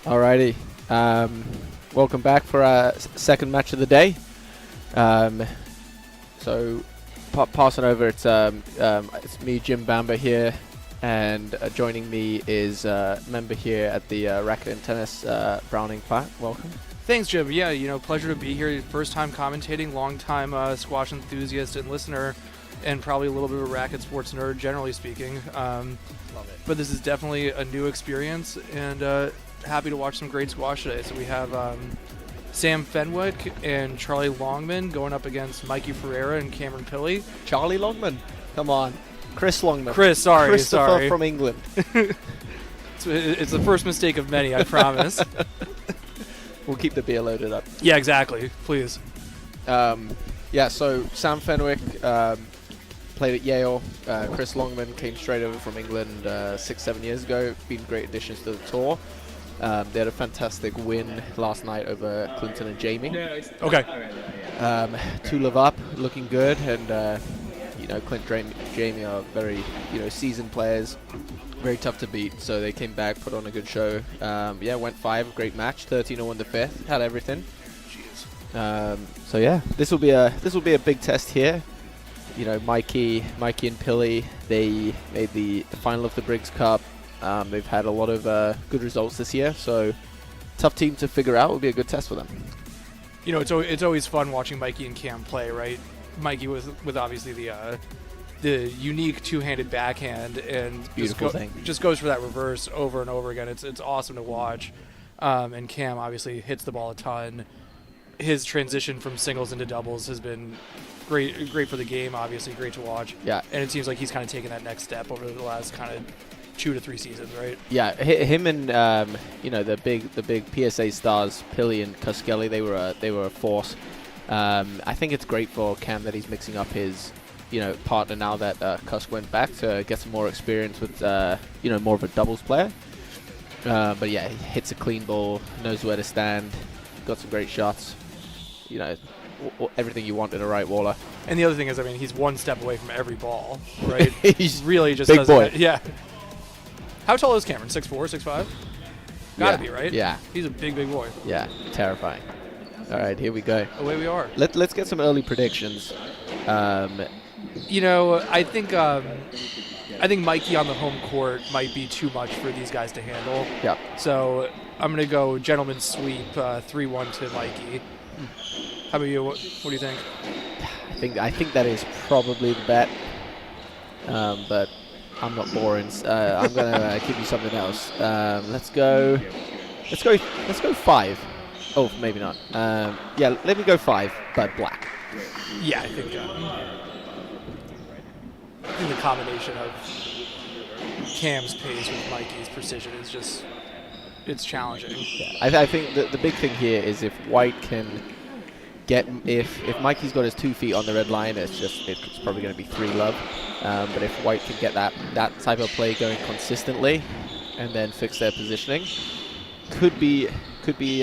Alrighty. Welcome back for our second match of the day. So, passing over, it's me, Jim Bamba here, and joining me is a member here at the Racket and Tennis, Browning Platt. Welcome. Thanks, Jim. Yeah, pleasure to be here. First time commentating, long time squash enthusiast and listener, and probably a little bit of a racket sports nerd, generally speaking. Love it. But this is definitely a new experience, and happy to watch some great squash today. So we have Sam Fenwick and Charlie Longman going up against Mikey Ferreira and Cameron Pilley. Charlie Longman. Come on. Chris Longman. Christopher sorry. From England. It's the first mistake of many, I promise. We'll keep the beer loaded up. Yeah, exactly. Please. So Sam Fenwick played at Yale. Chris Longman came straight over from England 6-7 years ago. Been great additions to the tour. They had a fantastic win last night over Clinton and Jamie. Okay. 2-love up, looking good, and Clint, Jamie are very seasoned players, very tough to beat. So they came back, put on a good show. Went 5, great match, 13-0 the fifth, had everything. Jeez. This will be a big test here. Mikey and Pilley, they made the final of the Briggs Cup. They've had a lot of good results this year, so tough team to figure out. Will be a good test for them. It's always fun watching Mikey and Cam play, right? Mikey with obviously the unique two-handed backhand, and just goes for that reverse over and over again. It's awesome to watch. And Cam obviously hits the ball a ton. His transition from singles into doubles has been great for the game. Obviously, great to watch. Yeah, and it seems like he's kind of taken that next step over the last kind of 2 to 3 seasons, right? Yeah, him and the big PSA stars Pilley and Cuskelly, they were a force. I think it's great for Cam that he's mixing up his partner now that Cusk went back to get some more experience with more of a doubles player. But yeah, he hits a clean ball, knows where to stand, got some great shots. Everything you want in a right waller. And the other thing is, he's one step away from every ball, right? He's really just big boy. Yeah. How tall is Cameron? 6'4", 6'5"? Gotta be, right? Yeah. He's a big boy. Yeah, terrifying. All right, here we go. Away we are. Let's get some early predictions. I think Mikey on the home court might be too much for these guys to handle. Yeah. So I'm gonna go gentleman's sweep, 3-1 to Mikey. How about you? What do you think? I think that is probably the bet. But I'm not boring. I'm gonna give you something else. Let's go 5. Oh, maybe not. Let me go 5, but black. Yeah, I think the combination of Cam's pace with Mikey's precision is it's challenging. Yeah, I think the big thing here is if White can get if Mikey's got his 2 feet on the red line, it's probably going to be 3-love. But if White can get that type of play going consistently, and then fix their positioning, could be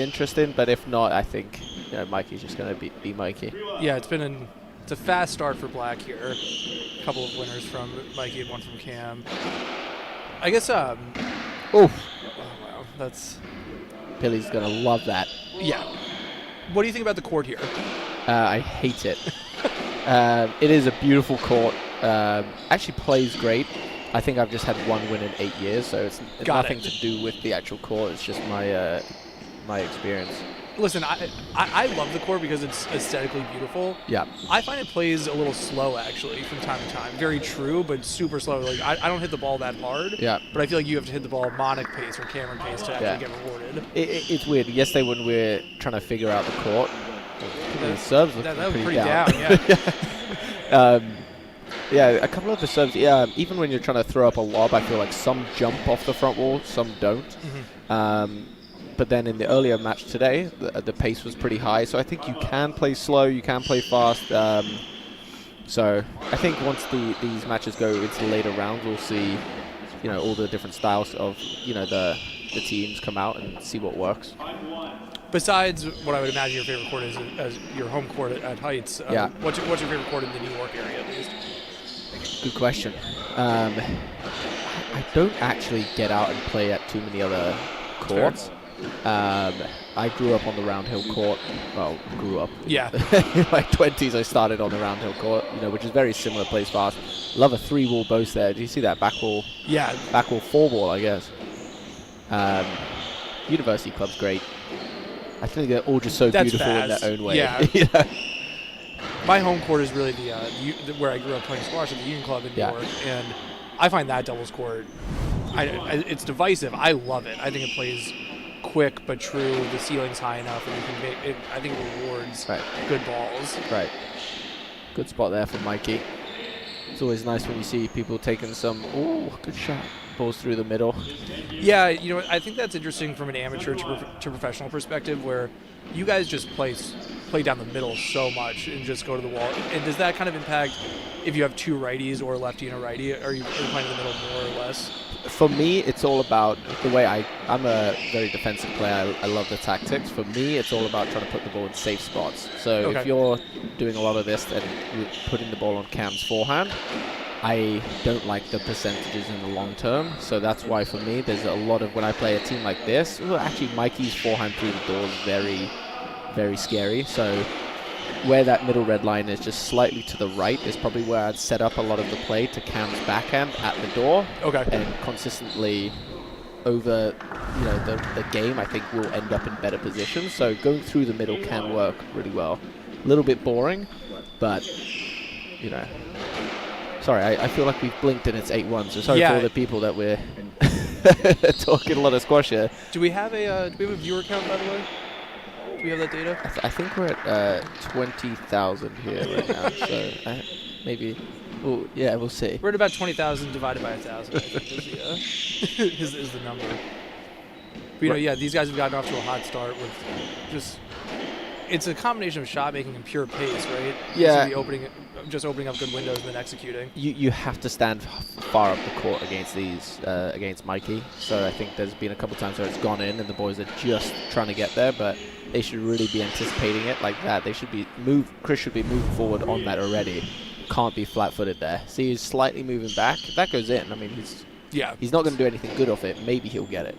interesting. But if not, I think Mikey's just going to be Mikey. Yeah, it's a fast start for Black here. A couple of winners from Mikey and one from Cam. I guess. Oh wow, that's. Pilley's going to love that. Yeah. What do you think about the court here? I hate it. It is a beautiful court. Actually plays great. I think I've just had 1 win in 8 years, so it's nothing to do with the actual court. It's just my experience. Listen, I love the court because it's aesthetically beautiful. Yeah. I find it plays a little slow, actually, from time to time. Very true, but super slow. Like I don't hit the ball that hard. Yeah. But I feel like you have to hit the ball Monic pace or Cameron pace to actually get rewarded. It's weird. Yesterday when we were trying to figure out the court, the serves looked that was pretty down. Yeah. A couple of the serves. Yeah, even when you're trying to throw up a lob, I feel like some jump off the front wall, some don't. Mm-hmm. But then in the earlier match today, the pace was pretty high. So I think you can play slow, you can play fast. So I think once these matches go into the later rounds, we'll see, all the different styles of, the teams come out and see what works. Besides what I would imagine your favorite court is as your home court at Heights, what's your favorite court in the New York area at least? Good question. I don't actually get out and play at too many other courts. I grew up on the round hill court. Well, grew up. Yeah. In my 20s, I started on the round hill court, which is very similar, plays fast. Love a 3-wall boast there. Do you see that back wall? Yeah. Back wall 4-wall, I guess. University Club's great. I think they're all just so beautiful in their own way. Yeah. My home court is really where I grew up playing squash at the Union Club in New York, and I find that doubles court, it's divisive. I love it. I think it plays quick but true. The ceiling's high enough, and you can make it. I think it rewards good balls. Right. Good spot there for Mikey. It's always nice when you see people taking some, good shot, balls through the middle. Yeah, I think that's interesting from an amateur to professional perspective, where you guys just play down the middle so much and just go to the wall. And does that kind of impact if you have two righties or a lefty and a righty? Are you playing in the middle more or less? For me, it's all about the way I'm a very defensive player. I love the tactics. For me, it's all about trying to put the ball in safe spots. So if you're doing a lot of this and you're putting the ball on Cam's forehand, I don't like the percentages in the long term. So that's why for me, there's a lot of, when I play a team like this, actually Mikey's forehand through the door is very, very scary. So where that middle red line is just slightly to the right is probably where I'd set up a lot of the play to Cam's backhand at the door. Okay. And consistently over the game, I think we'll end up in better positions. So going through the middle can work really well. A little bit boring, but sorry, I feel like we've blinked and it's 8-1. So sorry for all the people that we're talking a lot of squash here. Do we have a viewer count, by the way? Do we have that data? I think we're at 20,000 here right now. So maybe, we'll see. We're at about 20,000 divided by 1,000. I think is the number. But, these guys have gotten off to a hot start with just. It's a combination of shot making and pure pace, right? Yeah. Just opening up good windows and then executing. You have to stand far up the court against against Mikey. So I think there's been a couple times where it's gone in and the boys are just trying to get there, but they should really be anticipating it like that. They should be Chris should be moving forward on that already. Can't be flat-footed there. See, he's slightly moving back. If that goes in, I mean, he's not going to do anything good off it. Maybe he'll get it,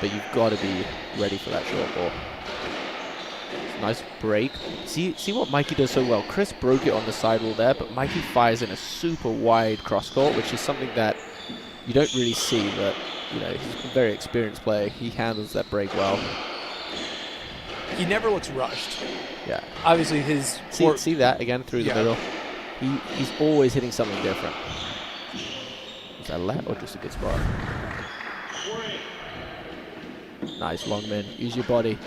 but you've got to be ready for that short ball. Nice break. See what Mikey does so well. Chris broke it on the sidewall there, but Mikey fires in a super wide cross court, which is something that you don't really see, but he's a very experienced player. He handles that break well. He never looks rushed. Yeah. Obviously his... See that again through the middle? He's always hitting something different. Is that a left or just a good spot? Nice, Longman. Use your body.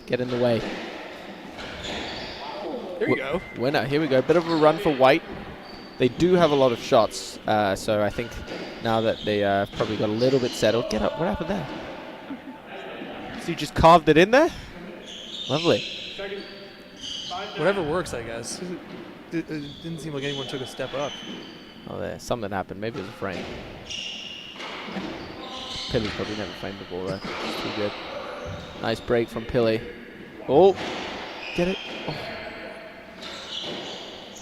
Get in the way. There you go. Winner. Here we go. Bit of a run for White. They do have a lot of shots, so I think now that they probably got a little bit settled. Get up. What happened there? So you just carved it in there? Lovely. Whatever works, I guess. It didn't seem like anyone took a step up. Oh, there. Something happened. Maybe it was a frame. Pilly probably never framed the ball there. It's too good. Nice break from Pilly. Oh, get it. Oh.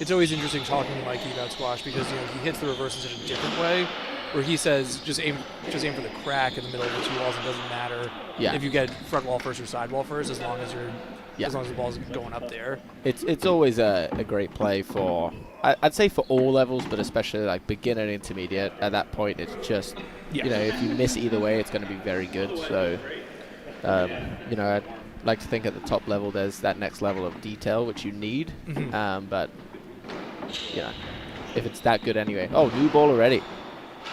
It's always interesting talking to Mikey about squash because he hits the reverses in a different way, where he says just aim for the crack in the middle of the two walls. It doesn't matter if you get front wall first or side wall first, as long as the ball's going up there. It's always a great play for I'd say for all levels, but especially like beginner and intermediate. At that point, it's just if you miss either way, it's going to be very good. So. I'd like to think at the top level there's that next level of detail which you need, but if it's that good anyway. Oh, new ball already.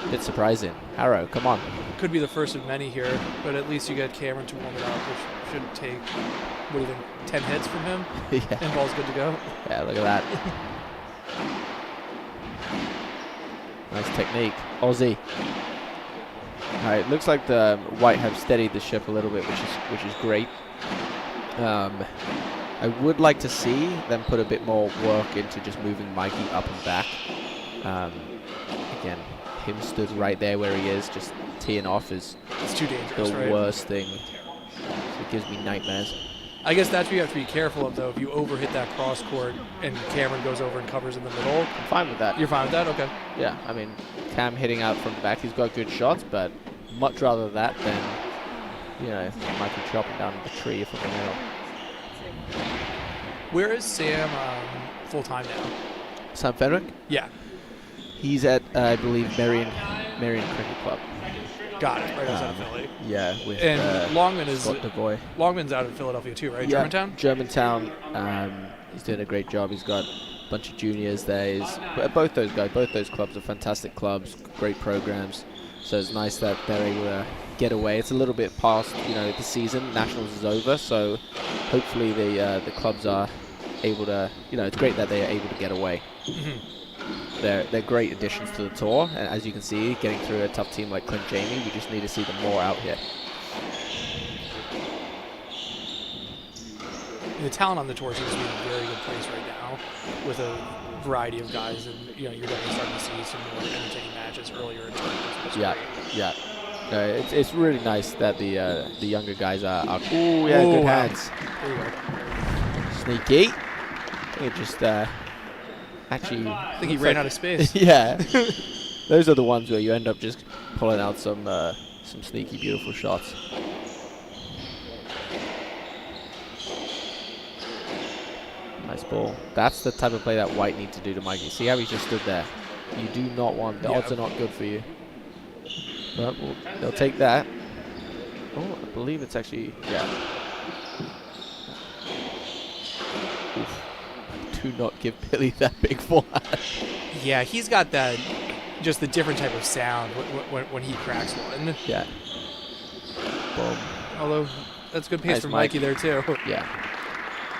Bit surprising. Harrow, come on. Could be the first of many here, but at least you get Cameron to warm it up, which should take, 10 hits from him? And ball's good to go? Yeah, look at that. Nice technique. Aussie. All right, looks like the White have steadied the ship a little bit, which is great. I would like to see them put a bit more work into just moving Mikey up and back. Again, him stood right there where he is, just teeing off is it's too dangerous, the worst thing. So it gives me nightmares. I guess that's what you have to be careful of, though. If you overhit that cross court and Cameron goes over and covers in the middle. I'm fine with that. You're fine with that? Okay. Yeah, I mean, Cam hitting out from the back, he's got good shots, but much rather that than, you know, might be chopping down the tree from the middle. Where is Sam full time now? Sam Fenwick? Yeah. He's at, I believe, Marion Cricket Club. Got it. Right outside of Philly. Yeah, with And Longman is Scott DeVoy. Longman's out in Philadelphia too, right? Yeah, Germantown. He's doing a great job. He's got a bunch of juniors there. Both those clubs are fantastic clubs, great programs. So it's nice that they're able to get away. It's a little bit past, you know, the season. Nationals is over, so hopefully the clubs are able to, you know, it's great that they are able to get away. They're great additions to the tour, and as you can see, getting through a tough team like Clint Jamie, we just need to see them more out here. The talent on the tour seems to be in a very good place right now, with a variety of guys, and you know, you're definitely starting to see some more entertaining matches earlier in tournaments. Yeah. It's really nice that the younger guys are ooh, yeah, good hands. There you go. Sneaky. I think it just actually. I think he ran out of space. Yeah. Those are the ones where you end up just pulling out some sneaky, beautiful shots. Nice ball. That's the type of play that White needs to do to Mikey. See how he just stood there? You do not want. The odds are not good for you. But they'll take that. Oh, I believe it's actually, yeah. Oof. Do not give Billy that big forehand. Yeah, he's got that, just the different type of sound when he cracks one. Yeah. Boom. Although, that's good pace Nice, from Mikey there too. Yeah.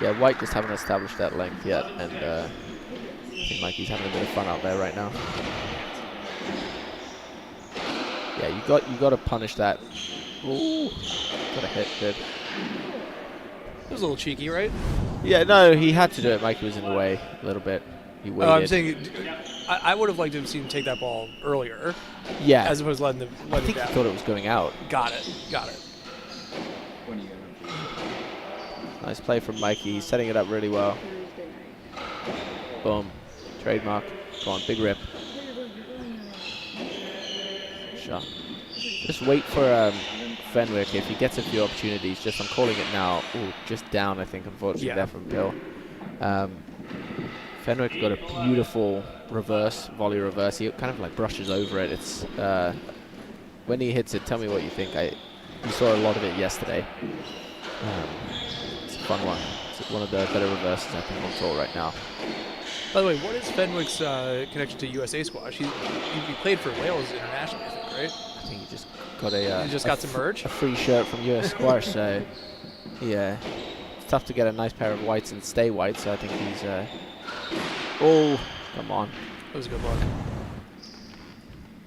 Yeah, White just haven't established that length yet, and I think Mikey's having a bit of fun out there right now. Yeah, you got to punish that. Ooh, got a hit, good. It was a little cheeky, right? Yeah, no, he had to do it. Mikey was in the way a little bit. He waited. I'm saying, I would have liked to have seen him take that ball earlier. Yeah. As opposed to letting I it think down. he thought it was going out. Got it. Nice play from Mikey. He's setting it up really well. Boom. Trademark. Go on, big rip. Shot. Just wait for Fenwick. If he gets a few opportunities, I'm calling it now. Ooh, just down, I think, unfortunately, there from Bill. Fenwick got a beautiful volley reverse. He kind of like brushes over it. It's when he hits it, tell me what you think. You saw a lot of it yesterday. It's a fun one. It's one of the better reverses I think on tour right now. By the way, what is Fenwick's connection to USA Squash? He played for Wales internationally, I think, right? I think he just got a. He just got some merch. A free shirt from US Squash, so yeah, it's tough to get a nice pair of whites and stay white. So I think he's. Oh, come on. That was a good look.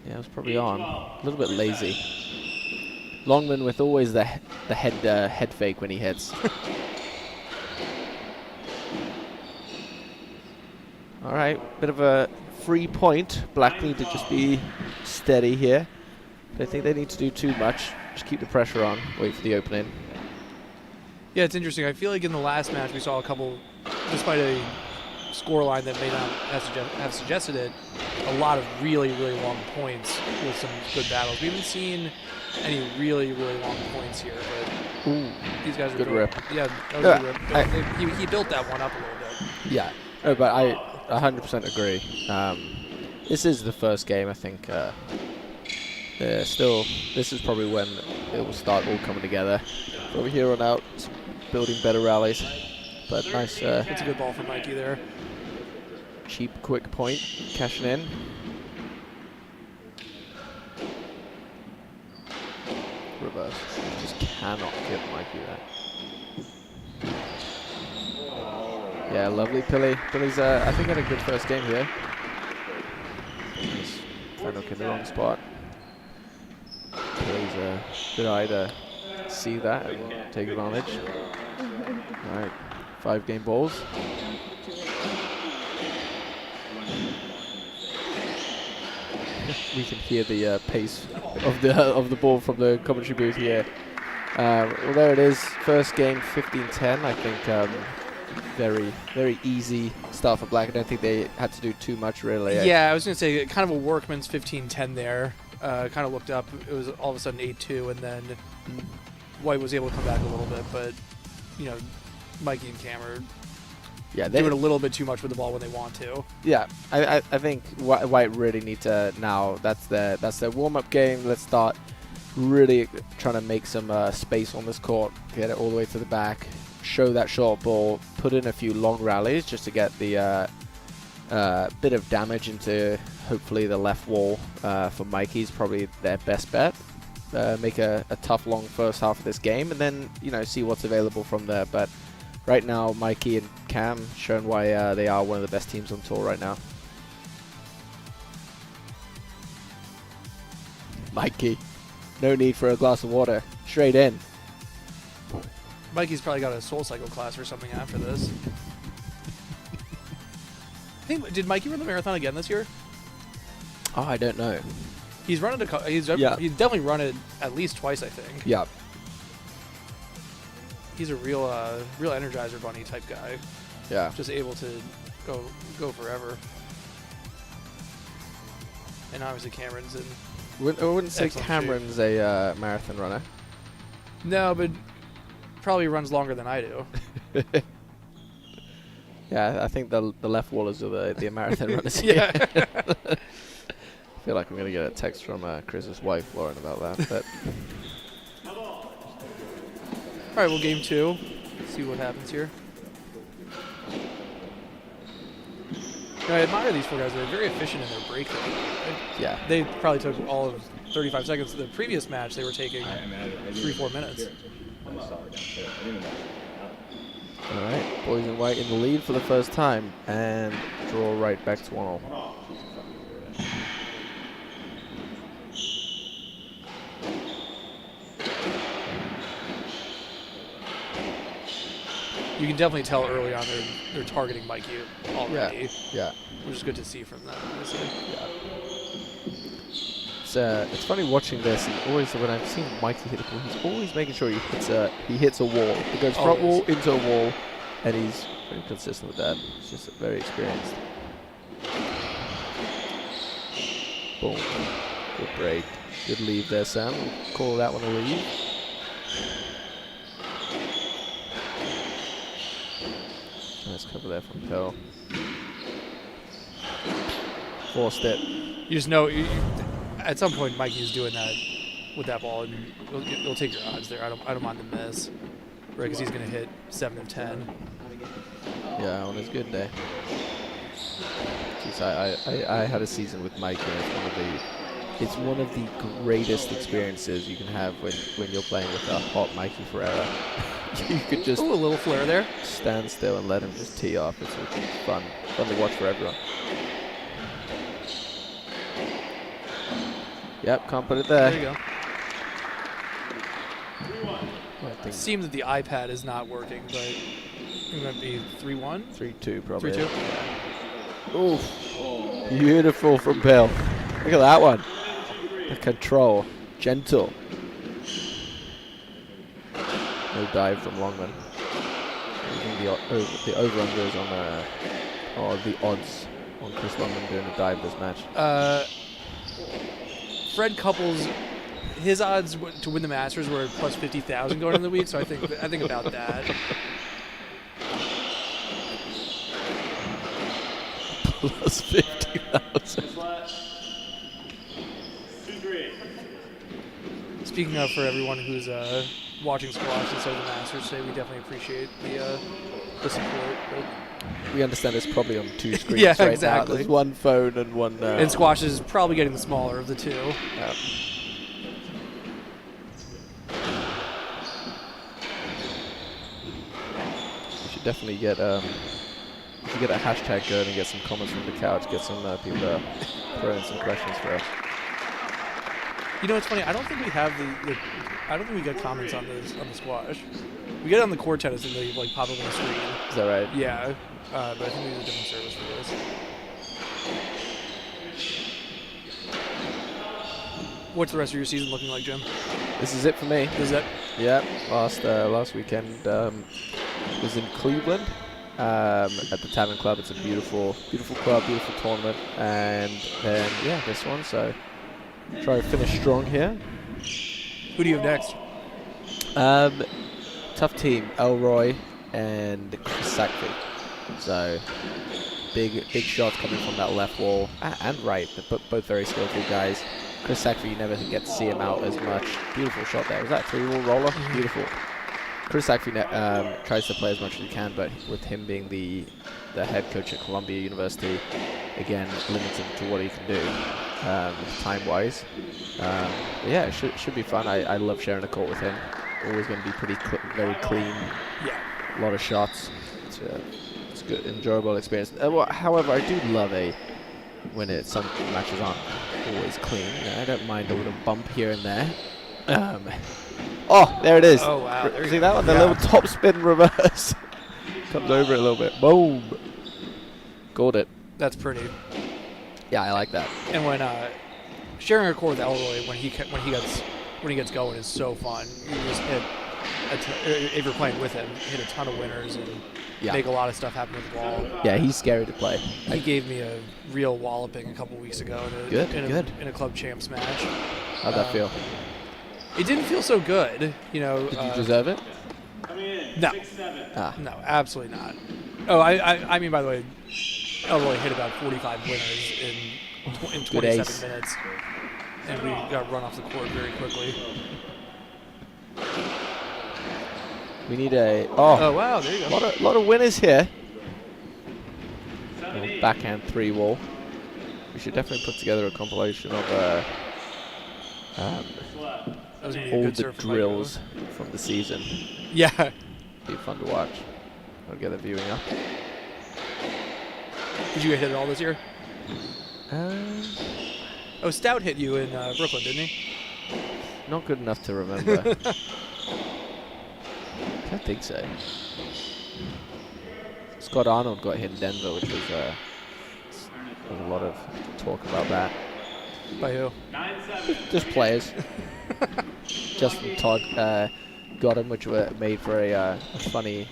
Yeah, it was probably on. A little bit lazy. Longman with always the head fake when he hits. All right, bit of a free point. Black need to just be steady here. But I think they need to do too much. Just keep the pressure on. Wait for the opening. Yeah, it's interesting. I feel like in the last match we saw a couple, despite a scoreline that may not have suggested it, a lot of really, really long points with some good battles. We haven't seen any really, really long points here, but these guys are good rip. Yeah, that was a good rip. He built that one up a little bit. Yeah, no, but I 100% agree. This is the first game, I think. This is probably when it will start all coming together. Over here on out, building better rallies. But nice. It's a good ball from Mikey there. Cheap, quick point, cashing in. Reverse. Just cannot give Mikey that. Yeah, lovely Pilly. Pilly's, I think, had a good first game here. He's Fenwick in the wrong spot. Pilly's a good eye to see that and take advantage. All right, 5 game balls. We can hear the pace of the ball from the commentary booth here. Well, there it is. First game, 15-10. I think very, very easy start for Black. I don't think they had to do too much, really. Yeah, I was going to say kind of a workman's 15-10 there. Kind of looked up. It was all of a sudden 8-2, and then White was able to come back a little bit, but you know, Mikey and Cam are they doing a little bit too much with the ball when they want to. Yeah, I think White really need to now. That's their warm-up game. Let's start really trying to make some space on this court, get it all the way to the back, show that short ball, put in a few long rallies just to get the bit of damage into hopefully the left wall for Mikey's probably their best bet. Make a tough long first half of this game, and then see what's available from there. But right now, Mikey and Cam showing why they are one of the best teams on tour right now. Mikey, no need for a glass of water. Straight in. Mikey's probably got a Soul Cycle class or something after this. Did Mikey run the marathon again this year? Oh, I don't know. He's he's definitely run it at least twice, I think. Yeah. He's a real Energizer Bunny type guy. Yeah. Just able to go forever. And obviously Cameron's in. I wouldn't say excellent Cameron's a marathon runner. No, but probably runs longer than I do. Yeah, I think the left wallers are the marathon runners. Yeah. I feel like I'm going to get a text from Chris's wife, Lauren, about that. But All right, well, game 2. See what happens here. I admire these 4 guys. They're very efficient in their break. yeah, They probably took all of 35 seconds. The previous match, they were taking 3-4 minutes. all right. Boys in white in the lead for the first time, and draw right back to 1-0. You can definitely tell early on they're targeting Mikey already. Yeah. Which is good to see from them. Yeah. It's funny watching this. And always when I've seen Mikey hit the ball, he's always making sure he hits a wall. He goes front wall into a wall, and he's very consistent with that. He's just very experienced. Boom. Good break. Good lead there, Sam. Call that one a lead. Nice cover there from Pearl. Forced it. You just know at some point Mikey's doing that with that ball, and you'll take your odds there. I don't mind the miss, right? Because he's gonna hit 7 of 10. Yeah, on his good day. Jeez, I had a season with Mike, and it's one of the greatest experiences you can have when you're playing with a hot Mikey Ferreira. You could just a little flare there. Stand still and let him just tee off. It's fun to watch for everyone. Yep, can't put it there. There you go. I It seems that the iPad is not working, but it's going to be 3-1? 3-2 probably. 3-2? Yeah. Oof. Beautiful from Bill. Look at that one. The control. Gentle. No dive from Longman. I think the over-under is on the odds on Chris Longman doing a dive this match. Fred Couples, his odds to win the Masters were plus 50,000 going into the week, so I think about that. Plus 50,000. Speaking of, for everyone who's watching squash instead of the Masters today, we definitely appreciate the support. We understand it's probably on 2 screens Yeah, right exactly. now. There's one phone and one... and squash is probably getting the smaller of the two. Yeah. We should definitely get a hashtag going and get some comments from the couch, get some people to throw in some questions for us. You know, it's funny. I don't think we have I don't think we get comments on the squash. We get it on the court tennis and they like pop up on the screen. Is that right? Yeah, but I think we use a different service for this. What's the rest of your season looking like, Jim? This is it for me. Is that? Yeah. Last weekend was in Cleveland at the Tavern Club. It's a beautiful club, beautiful tournament, and then this one. So try to finish strong here. Who do you have next? Tough team, Elroy and Chris Sackby. So big shots coming from that left wall and right, but both very skillful guys. Chris Sackby, you never get to see him out as much. Beautiful shot there. Was that a 3-wall roller? Beautiful. Chris Sackby tries to play as much as he can, but with him being the head coach at Columbia University, again, limited to what he can do time-wise. Yeah, it should be fun. I love sharing a court with him. Always going to be very clean. Yeah. A lot of shots. It's a good, enjoyable experience. However, I do love when some matches aren't always clean. I don't mind a little bump here and there. Oh, there it is. Oh, wow. See that one? The little top spin reverse. Comes over it a little bit. Boom. Got it. That's pretty. Yeah, I like that. And when sharing a court with Elroy when he gets going is so fun. You just hit if you're playing with him, hit a ton of winners and make a lot of stuff happen with the ball. Yeah, he's scary to play. He gave me a real walloping a couple weeks ago in a club champs match. How'd that feel? It didn't feel so good, you know. Did you deserve it? No. No, absolutely not. Oh, I mean, by the way, Elroy hit about 45 winners in 27 minutes, and we got run off the court very quickly. We need a oh wow, there you go. Lot of winners here. Backhand 3-wall. We should definitely put together a compilation of all the drills from the season. Yeah. Be fun to watch. I'll get the viewing up. Did you get hit at all this year? Oh, Stout hit you in Brooklyn, didn't he? Not good enough to remember. I don't think so. Scott Arnold got hit in Denver, which was a lot of talk about that. By who? Just players. Justin Todd got him, which were made for a funny,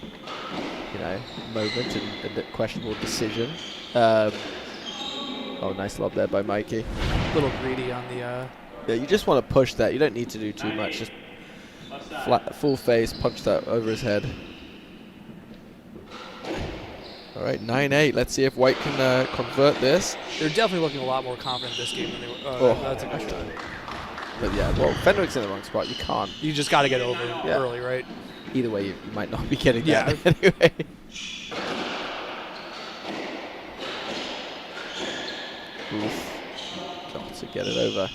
moment and a questionable decision. Oh, nice lob there by Mikey. A little greedy on the. Yeah, you just want to push that. You don't need to do too much. Just flat, full face, punch that over his head. All right, 9-8. Let's see if White can convert this. They're definitely looking a lot more confident this game than they were. That's a good shot. But yeah, well, Fenwick's in the wrong spot. You can't. You just got to get over early, right? Either way, you might not be getting that anyway. Oof. Got to get it over.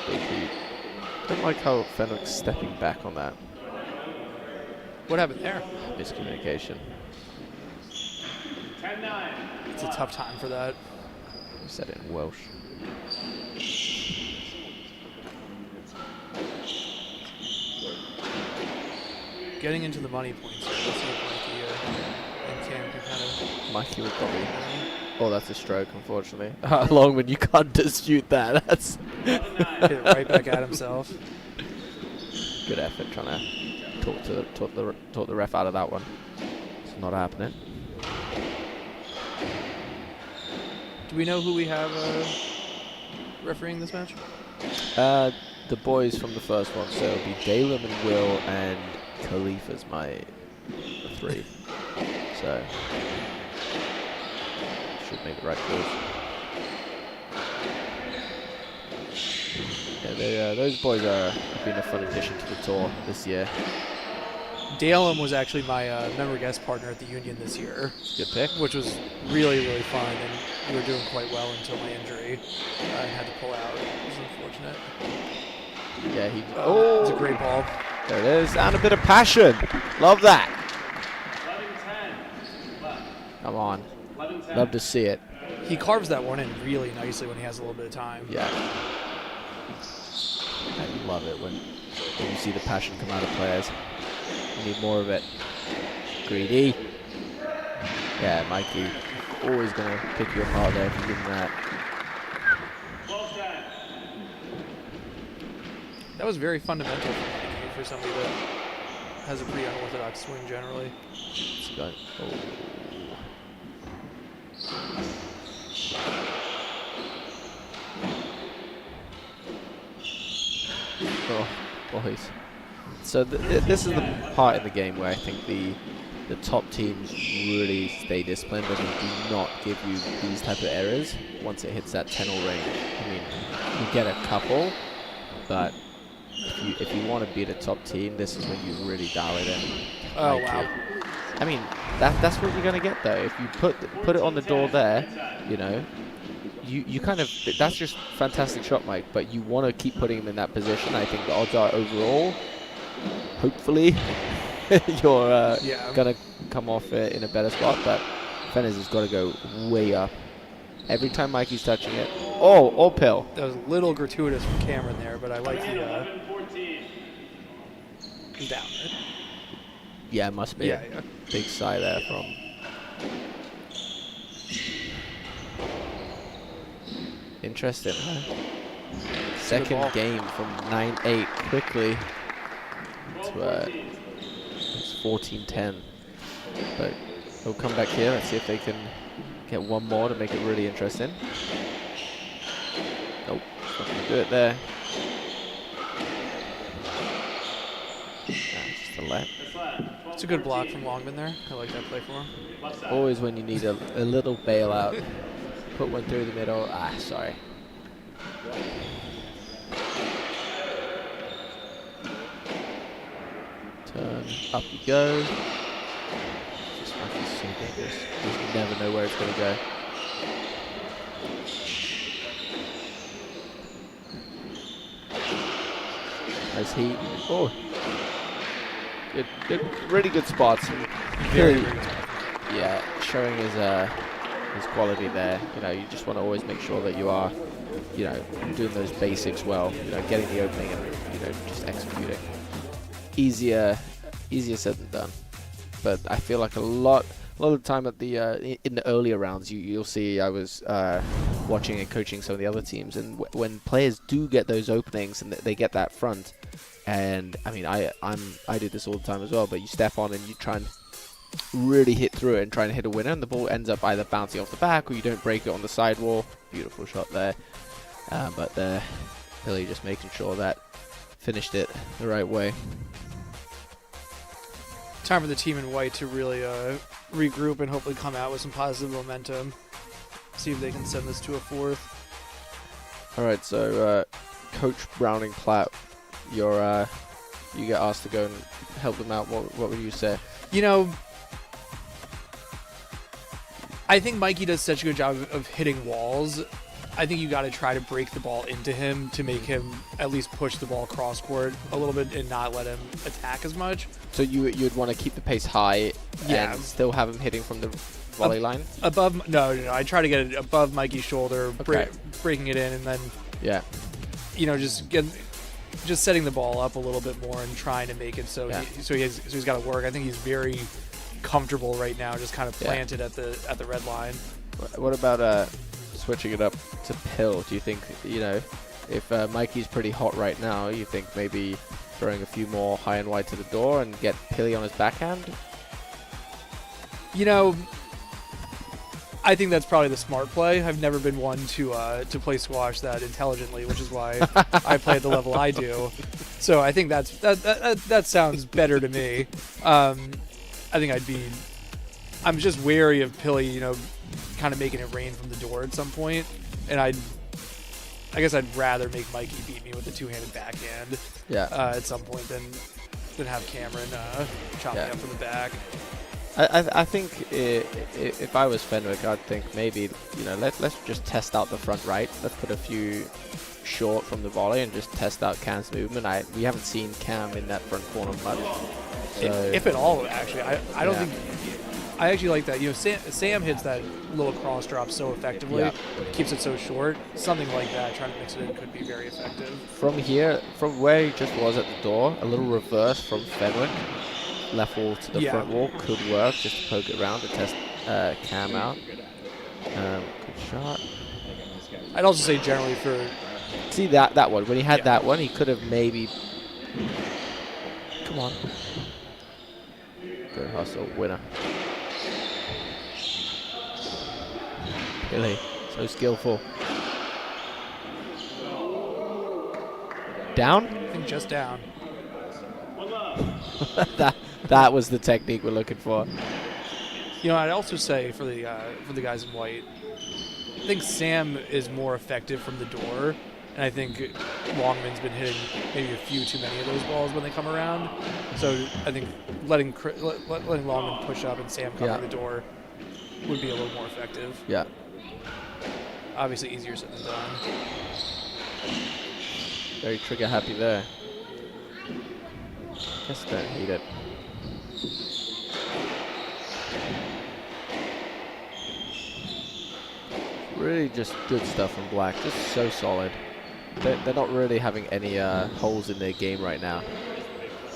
Big heat. Don't like how Fenwick's stepping back on that. What happened there? Miscommunication. 10-9. It's a tough time for that. You said it in Welsh. Getting into the money points. Let's see if Mikey and Cam can kind of. Mikey would probably. Oh, that's a stroke, unfortunately. Longman, you can't dispute that. That's. Hit it right back at himself. Good effort trying to talk the ref out of that one. It's not happening. Do we know who we have refereeing this match? The boys from the first one, so it'll be Dalem and Will and Khalifa's my 3. So should make the right calls. Yeah, those boys have been a fun addition to the tour this year. Dalem was actually my member guest partner at the Union this year. Good pick. Which was really, really fun, and we were doing quite well until my injury. I had to pull out. It was unfortunate. Yeah, it's a great ball. There it is, and a bit of passion. Love that. 11-10. Come on. 11-10. Love to see it. He carves that one in really nicely when he has a little bit of time. Yeah. I love it when you see the passion come out of players. You need more of it. Greedy. Yeah, Mikey. Always going to pick you apart there if you give him that. 12-10. That was very fundamental for somebody that has a pretty unorthodox swing generally. Oh, boys. So this is the part in the game where I think the top teams really stay disciplined and do not give you these type of errors once it hits that 10-0 range. I mean, you get a couple, but if you want to beat a top team, this is when you really dial it in. Oh, wow. I mean, that's what you're gonna get though. If you put it on the door there, you know, you kind of, that's just fantastic shot, Mike. But you want to keep putting him in that position. I think the odds are overall, hopefully, you're gonna come off in a better spot. But Fenners has got to go way up. Every time Mikey's touching it. Oh, or pill. That was a little gratuitous from Cameron there, but I like the down there. Yeah, it must be. Yeah. Big sigh there from. Interesting, huh? Second game from 9-8 quickly to 14-10. But they'll come back here. Let's see if they can get one more to make it really interesting. Nope, not going to do it there. Just a let. It's a good block from Longman there. I like that play for him. Always when you need a little bailout. Put one through the middle. Ah, sorry. Turn, up you go. This might be so dangerous. You just never know where it's going to go. Nice heat. Oh. Good, really good spots. Very yeah, showing his quality there. You know, you just want to always make sure that you are, you know, doing those basics well. You know, getting the opening and, you know, just executing. Easier said than done. But I feel like a lot of the time at the in the earlier rounds, you'll see I was watching and coaching some of the other teams, and when players do get those openings and they get that front. And I mean, I do this all the time as well. But you step on and you try and really hit through it and try and hit a winner, and the ball ends up either bouncing off the back or you don't break it on the sidewall. Beautiful shot there. But Billy just making sure that finished it the right way. Time for the team in white to really regroup and hopefully come out with some positive momentum. See if they can send this to a fourth. All right, so Coach Browning Platt. You get asked to go and help them out. What would you say? You know, I think Mikey does such a good job of hitting walls. I think you got to try to break the ball into him to make him at least push the ball cross court a little bit and not let him attack as much. So you'd want to keep the pace high and still have him hitting from the volley line? Above? No. I try to get it above Mikey's shoulder, breaking it in, and then you know, just setting the ball up a little bit more and trying to make it so he's got to work. I think he's very comfortable right now, just kind of planted at the red line. What about switching it up to Pill? Do you think, you know, if Mikey's pretty hot right now, you think maybe throwing a few more high and wide to the door and get Pilly on his backhand? You know, I think that's probably the smart play. I've never been one to play squash that intelligently, which is why I play at the level I do. So I think that sounds better to me. I think I'm just wary of Pilly, you know, kind of making it rain from the door at some point, and I guess I'd rather make Mikey beat me with the two-handed backhand at some point than have Cameron chop me up from the back. I think if I was Fenwick, I'd think maybe, you know, let's just test out the front right. Let's put a few short from the volley and just test out Cam's movement. We haven't seen Cam in that front corner much. So if at all, actually. I don't think... I actually like that. You know, Sam hits that little cross drop so effectively, keeps it so short. Something like that, trying to mix it in, could be very effective. From here, from where he just was at the door, a little reverse from Fenwick. Left wall to the front wall could work, just to poke it around to test Cam out. Good shot. I'd also say generally for... See that one. When he had that one, he could have maybe... Come on. Good hustle. Winner. Really, so skillful. Down? I think just down. that was the technique we're looking for. You know, I'd also say for the guys in white, I think Sam is more effective from the door, and I think Longman's been hitting maybe a few too many of those balls when they come around. So I think letting Longman push up and Sam cover the door would be a little more effective. Yeah. Obviously easier said than done. Very trigger happy there. Just don't need it. Really just good stuff from Black. Just so solid. They're not really having any holes in their game right now.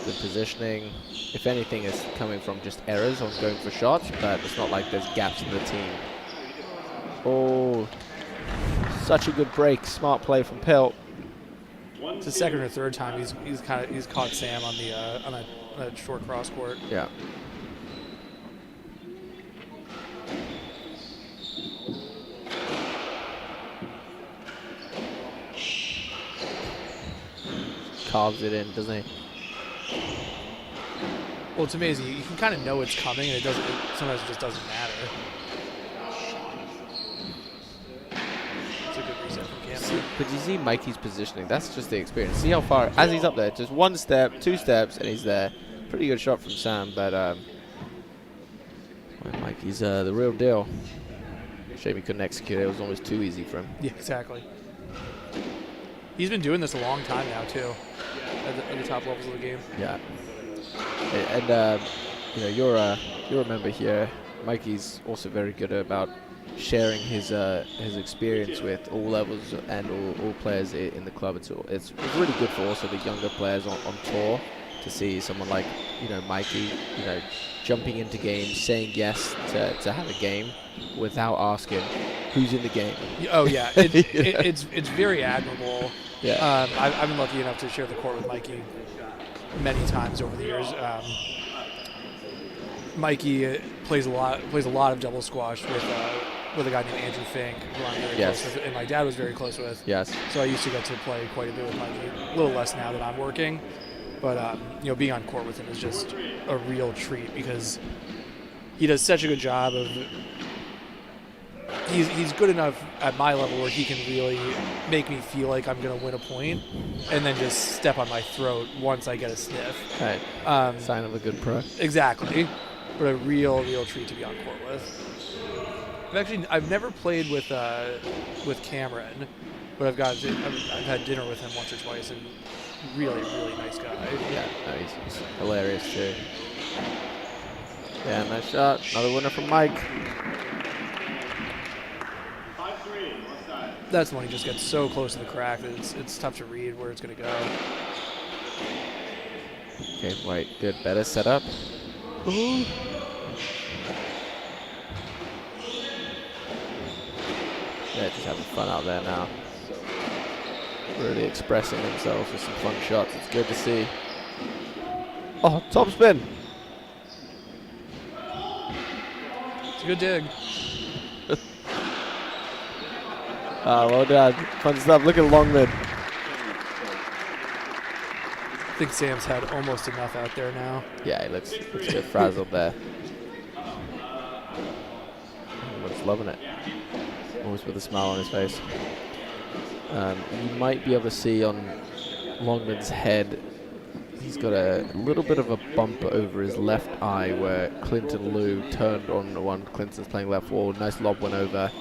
Good positioning. If anything, is coming from just errors on going for shots, but it's not like there's gaps in the team. Oh, such a good break. Smart play from Pilt. It's the second or third time he's caught Sam on the on a short cross court. Yeah. Carves it in, doesn't he? Well, it's amazing. You can kind of know it's coming, and sometimes it just doesn't matter. It's a good reset from Cam. But you see Mikey's positioning. That's just the experience. See how far, as he's up there, just one step, 2 steps, and he's there. Pretty good shot from Sam, but well, Mikey's the real deal. Shame he couldn't execute it. It was almost too easy for him. Yeah, exactly. He's been doing this a long time now, too, at the top levels of the game. Yeah. And you know, you're a member here. Mikey's also very good about sharing his experience with all levels and all players in the club. It's really good for also the younger players on tour to see someone like, you know, Mikey, you know, jumping into games, saying yes to have a game without asking who's in the game. Oh yeah, it's very admirable. Yeah. I've been lucky enough to share the court with Mikey many times over the years. Mikey plays a lot of double squash with a guy named Andrew Fink, who I'm very close with, and my dad was very close with. Yes. So I used to get to play quite a bit with Mikey. A little less now that I'm working, but you know, being on court with him is just a real treat because he does such a good job of. He's good enough at my level where he can really make me feel like I'm going to win a point and then just step on my throat once I get a sniff. Right. Sign of a good pro. Exactly. But a real treat to be on court with. I've never played with Cameron, but I've had dinner with him once or twice, and really nice guy. Yeah, no, he's hilarious too. Yeah, nice shot. Another winner from Mike. That's the one he just gets so close to the crack that it's tough to read where it's going to go. Okay, White, good. Better setup. Ooh. Yeah, just having fun out there now. Really expressing themselves with some fun shots. It's good to see. Oh, top spin. It's a good dig. Well done. Fun stuff. Look at Longman. I think Sam's had almost enough out there now. Yeah, he looks good frazzled there. Everyone's loving it. Always with a smile on his face. You might be able to see on Longman's head, he's got a little bit of a bump over his left eye where Clinton Liu turned on the one. Clinton's playing left wall. Nice lob went over.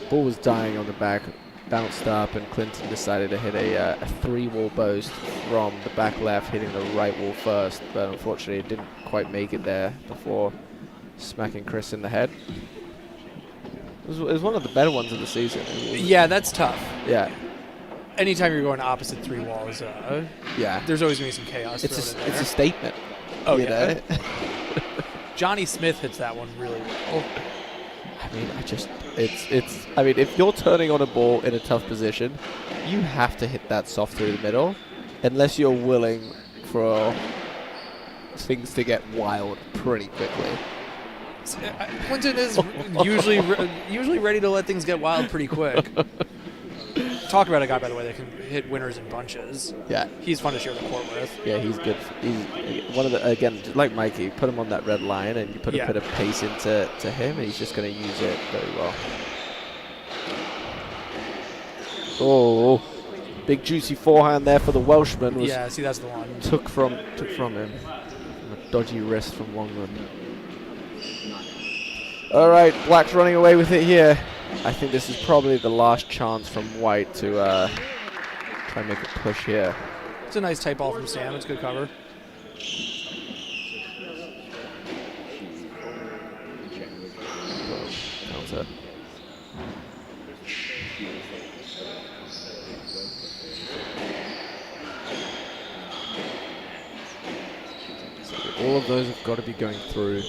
Ball was dying on the back, bounced up, and Clinton decided to hit a 3-wall boast from the back left, hitting the right wall first, but unfortunately it didn't quite make it there before smacking Chris in the head. It was one of the better ones of the season. Yeah, that's tough. Yeah. Anytime you're going opposite 3 walls, yeah, there's always going to be some chaos. It's a statement. Oh, yeah. Johnny Smith hits that one really well. I mean, I mean, if you're turning on a ball in a tough position, you have to hit that soft through the middle, unless you're willing for things to get wild pretty quickly. Clinton is usually ready to let things get wild pretty quick. talk about a guy, by the way, that can hit winners in bunches. Yeah. He's fun to share the court with. Yeah, he's good. He's one of the, again, just like Mikey, put him on that red line and you put a bit of pace into him and he's just going to use it very well. Oh, big juicy forehand there for the Welshman. Was Yeah, see, that's the one. Took from him. From a dodgy wrist from Longman. All right, Black's running away with it here. I think this is probably the last chance from White to try and make a push here. It's a nice tight ball from Sam. It's good cover. Counter. So all of those have got to be going through.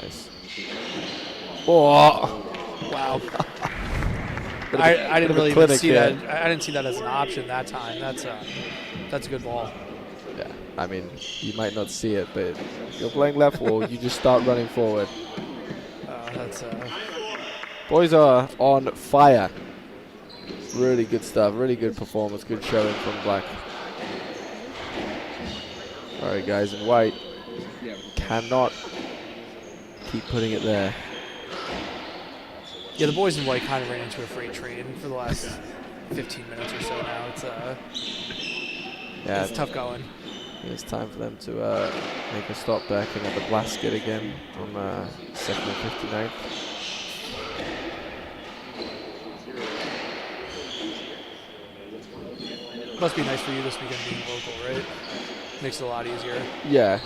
Nice. Oh! Wow. I didn't really even see that. I didn't see that as an option that time. That's a good ball. Yeah, I mean, you might not see it, but if you're playing left wall, you just start running forward. That's Boys are on fire. Really good stuff. Really good performance. Good showing from Black. All right, guys, and White cannot keep putting it there. Yeah, the boys in White kind of ran into a freight train for the last 15 minutes or so now. It's tough going. It's time for them to make a stop back and at the basket again on second and 59th. Must be nice for you this weekend being local, right? Makes it a lot easier. Yeah,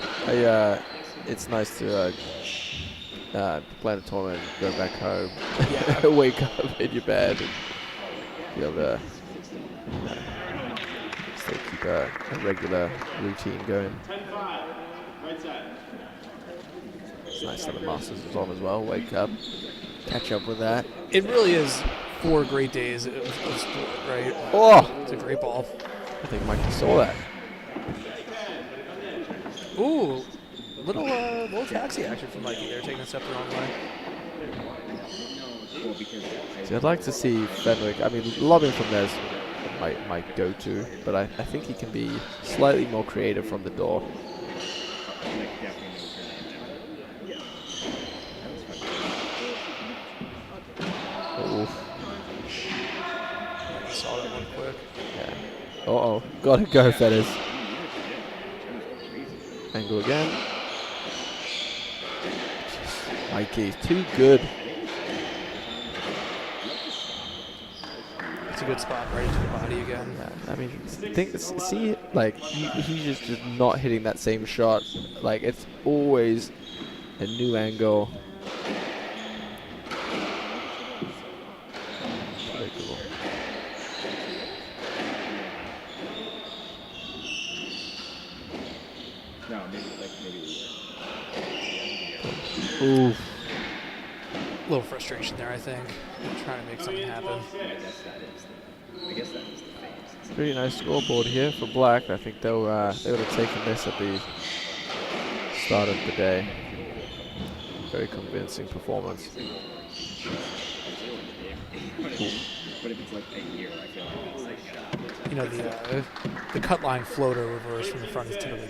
it's nice to play the tournament, go back home, wake up in your bed, and be able to still keep a regular routine going. 10-5, right side. It's nice that the Masters is on as well. Wake up, catch up with that. It really is 4 great days of sport, right? Oh! It's a great ball. I think Mikey saw that. Ooh, little taxi action from Mikey there, taking a step the wrong way. See, I'd like to see Fenwick. I mean, lobbing from there is my go-to, but I think he can be slightly more creative from the door. Saw that one quick. Yeah. Uh-oh. Gotta go, Fetters. Angle again. Mikey, too good. It's a good spot right into the body again. Yeah, I mean, see, like, he's just not hitting that same shot. Like, it's always a new angle. Very cool. Ooh. A little frustration there, I think. Trying to make something happen. Pretty nice scoreboard here for Black. I think they would have taken this at the start of the day. Very convincing performance. You know, the cut line floater reverse from the front is typically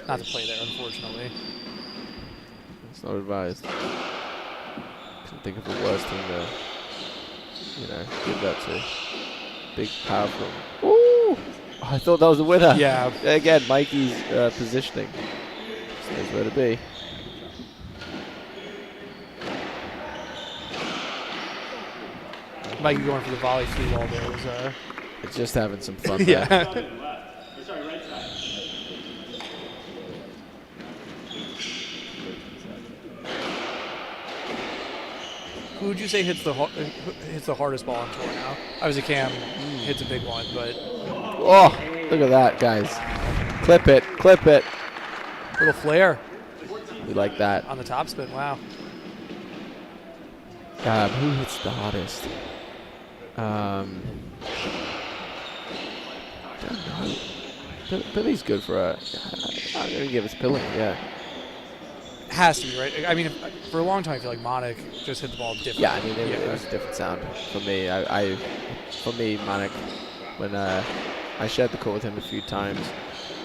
not the play there, unfortunately. It's not advised. Can't think of a worse thing to, give that to. Big power from. Ooh! I thought that was the winner. Yeah. Again, Mikey's positioning. Knows where to be. Mikey going for the volley through wall there was It's just having some fun. yeah. Sorry, right side. Who would you say hits the hardest ball on tour now? Obviously Cam hits a big one, but Oh, look at that, guys. Clip it, clip it. little flare We like that. on the topspin. Wow. Who hits the hardest? Don't know. Billy's good for a. I'm gonna give us Pilling, yeah. Has to be, right? I mean, for a long time, I feel like Monic just hit the ball different. Yeah, I mean, it was a different sound for me. For me, Monic, when I shared the court with him a few times,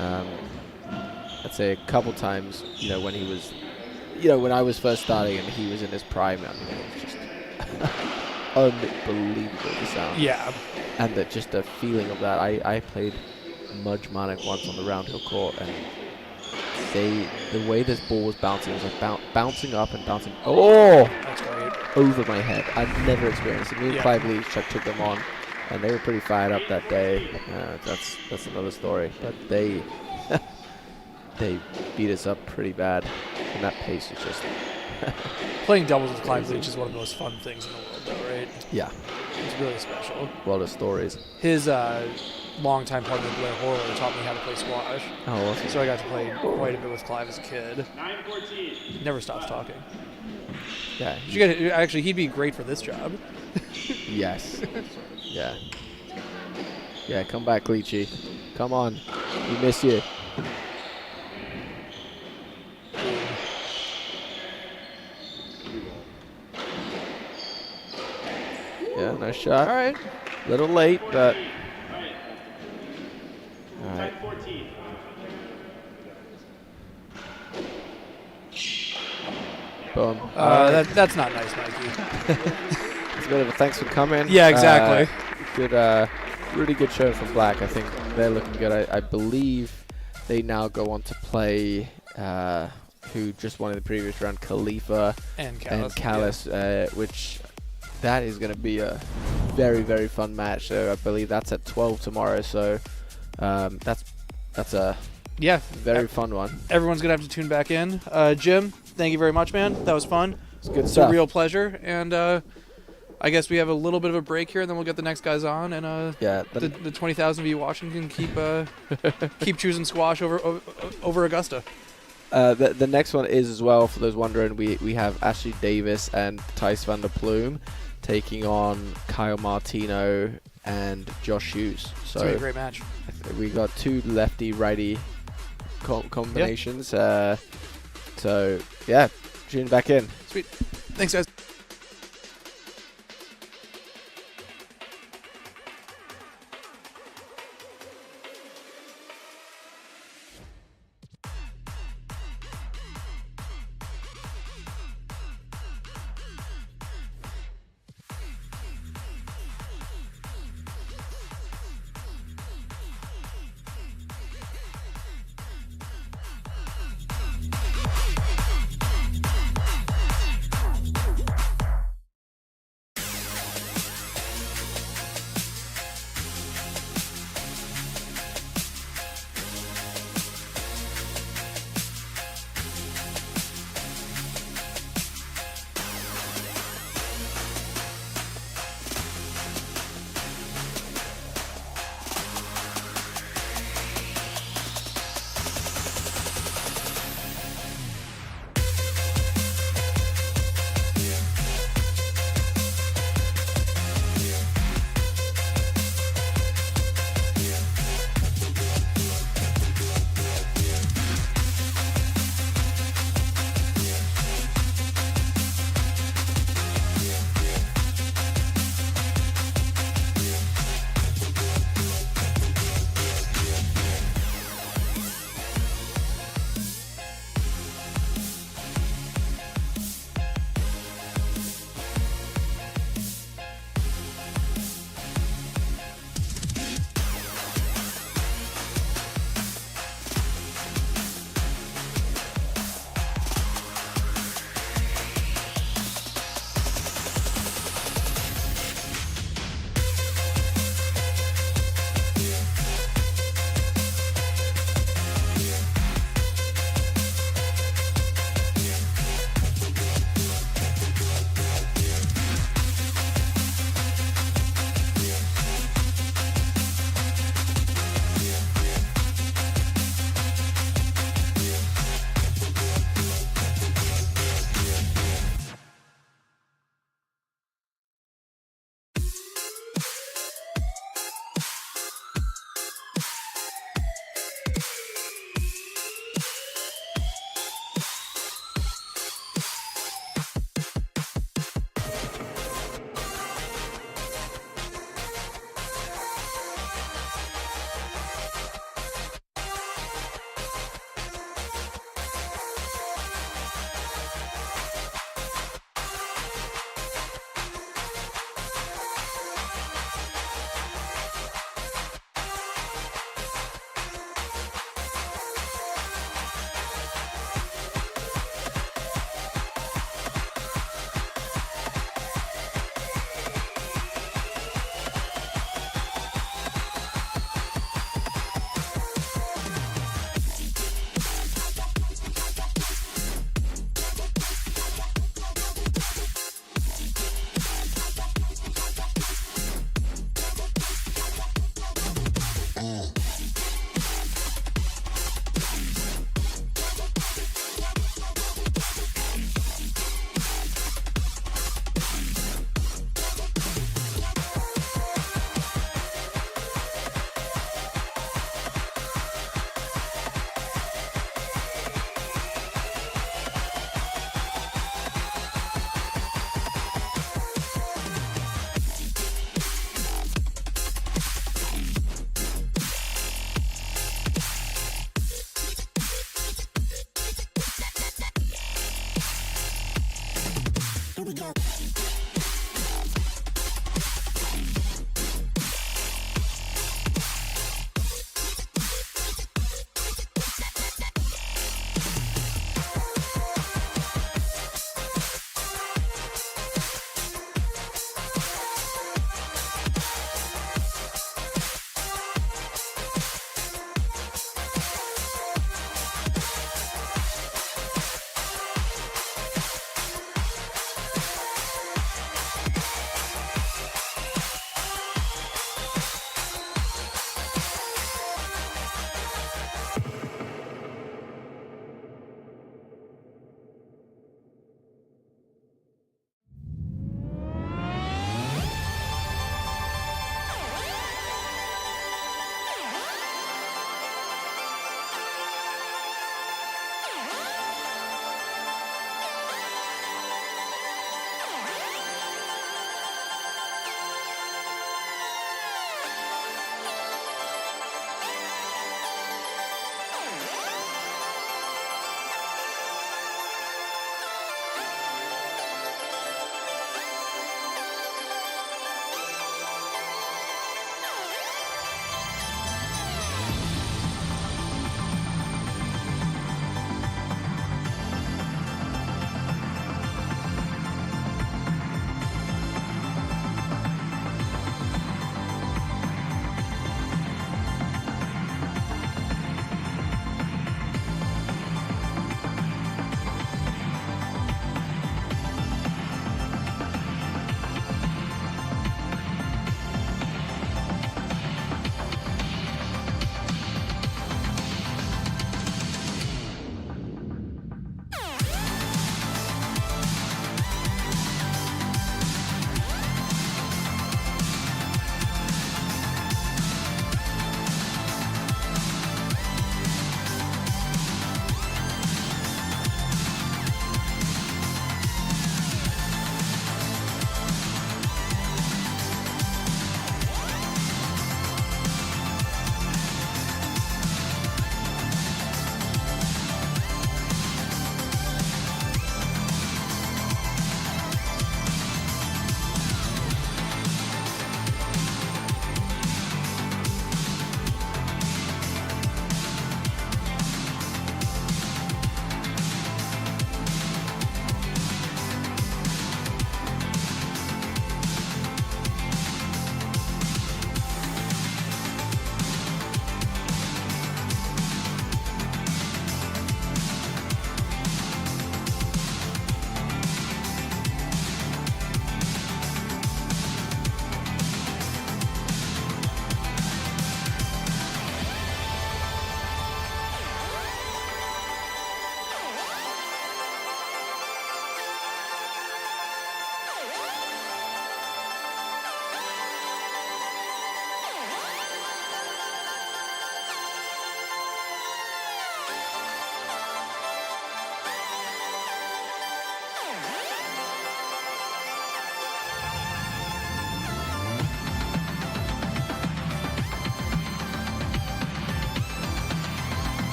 I'd say a couple times, when he was, when I was first starting and he was in his prime, I mean, it was just unbelievable, the sound. Yeah. And just the feeling of that. I played Mudge Monic once on the Round Hill court, and the way this ball was bouncing was like bouncing up and bouncing That's great. over my head. I've never experienced it. Me and Clive Leach took them on, and they were pretty fired up that day. That's another story. But they they beat us up pretty bad, and that pace is just Playing doubles with Clive Leach is one of the most fun things in the world, though, right? yeah. It's really special. What a stories. His longtime partner Blair Horler taught me how to play squash. Oh, awesome. So I got to play quite a bit with Clive as a kid. 9-14. Never stops talking. Yeah. Actually, he'd be great for this job. Yes. Yeah. Yeah, come back, Leachy. Come on. We miss you. Yeah, nice shot. All right. Little late, but all right. 14. Boom. That's not nice, Mikey. It's a bit of a thanks for coming. Yeah, exactly. Good, really good show from Black. I think they're looking good. I believe they now go on to play who just won in the previous round, Khalifa And Callis, which that is going to be a very, very fun match. So I believe that's at 12 tomorrow. So that's a very fun one. Everyone's going to have to tune back in. Jim, thank you very much, man. That was fun. It's good It's stuff. a real pleasure. And I guess we have a little bit of a break here, and then we'll get the next guys on. And the 20,000 of you watching can keep choosing squash over Augusta. The next one is as well, for those wondering, we have Ashley Davis and Thijs van der Pluim taking on Kyle Martino and Josh Hughes. It's going to be a great match. We got two lefty-righty combinations. So, yeah, tune back in. Sweet. Thanks, guys.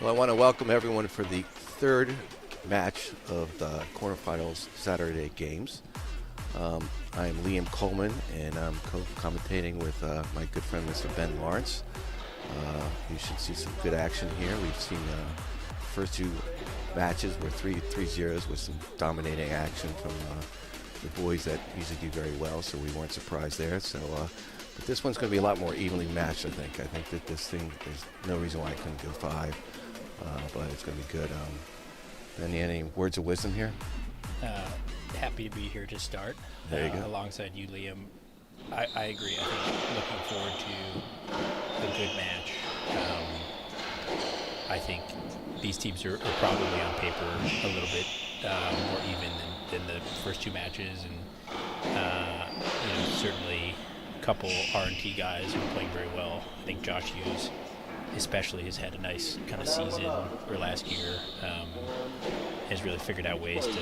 Well, I want to welcome everyone for the third match of the quarterfinals Saturday games. I am Liam Coleman, and I'm co-commentating with my good friend Mr. Ben Lawrence. You should see some good action here. We've seen first two matches were 3-0s with some dominating action from the boys that usually do very well, so we weren't surprised there. So, but this one's going to be a lot more evenly matched, I think. I think that this thing, there's no reason why I couldn't go 5, but it's going to be good. Ben, any words of wisdom here? Happy to be here to start. There you go. Alongside you, Liam. I agree. I think looking forward to a good match. I think these teams are probably on paper a little bit more even than the first two matches, and certainly a couple R&T guys who are playing very well. I think Josh Hughes especially has had a nice kind of season, or last year, has really figured out ways to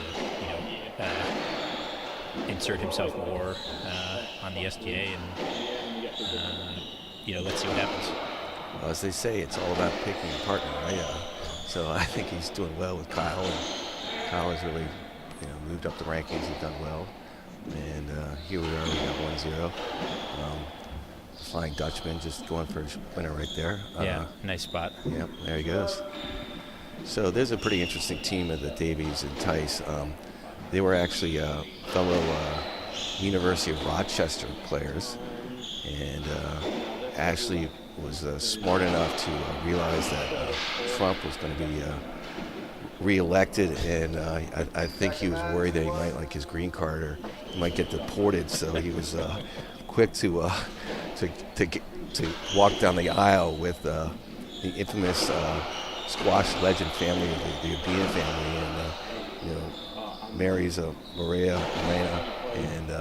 insert himself more on the SDA, and let's see what happens. Well, as they say, it's all about picking a partner, right? So I think he's doing well with Kyle, and Kyle has really moved up the rankings. He's done well, and here we are, we got 1-0. Flying Dutchman just going for his winner right there. Yeah, nice spot. Yep, there he goes. So there's a pretty interesting team of the Davies and Tice. They were actually fellow University of Rochester players, and Ashley was smart enough to realize that Trump was going to be re-elected, and I think he was worried that he might, like his green card, or he might get deported. So he was quick to walk down the aisle with the infamous squash legend family, the Urbina family, and marries Maria Elena, and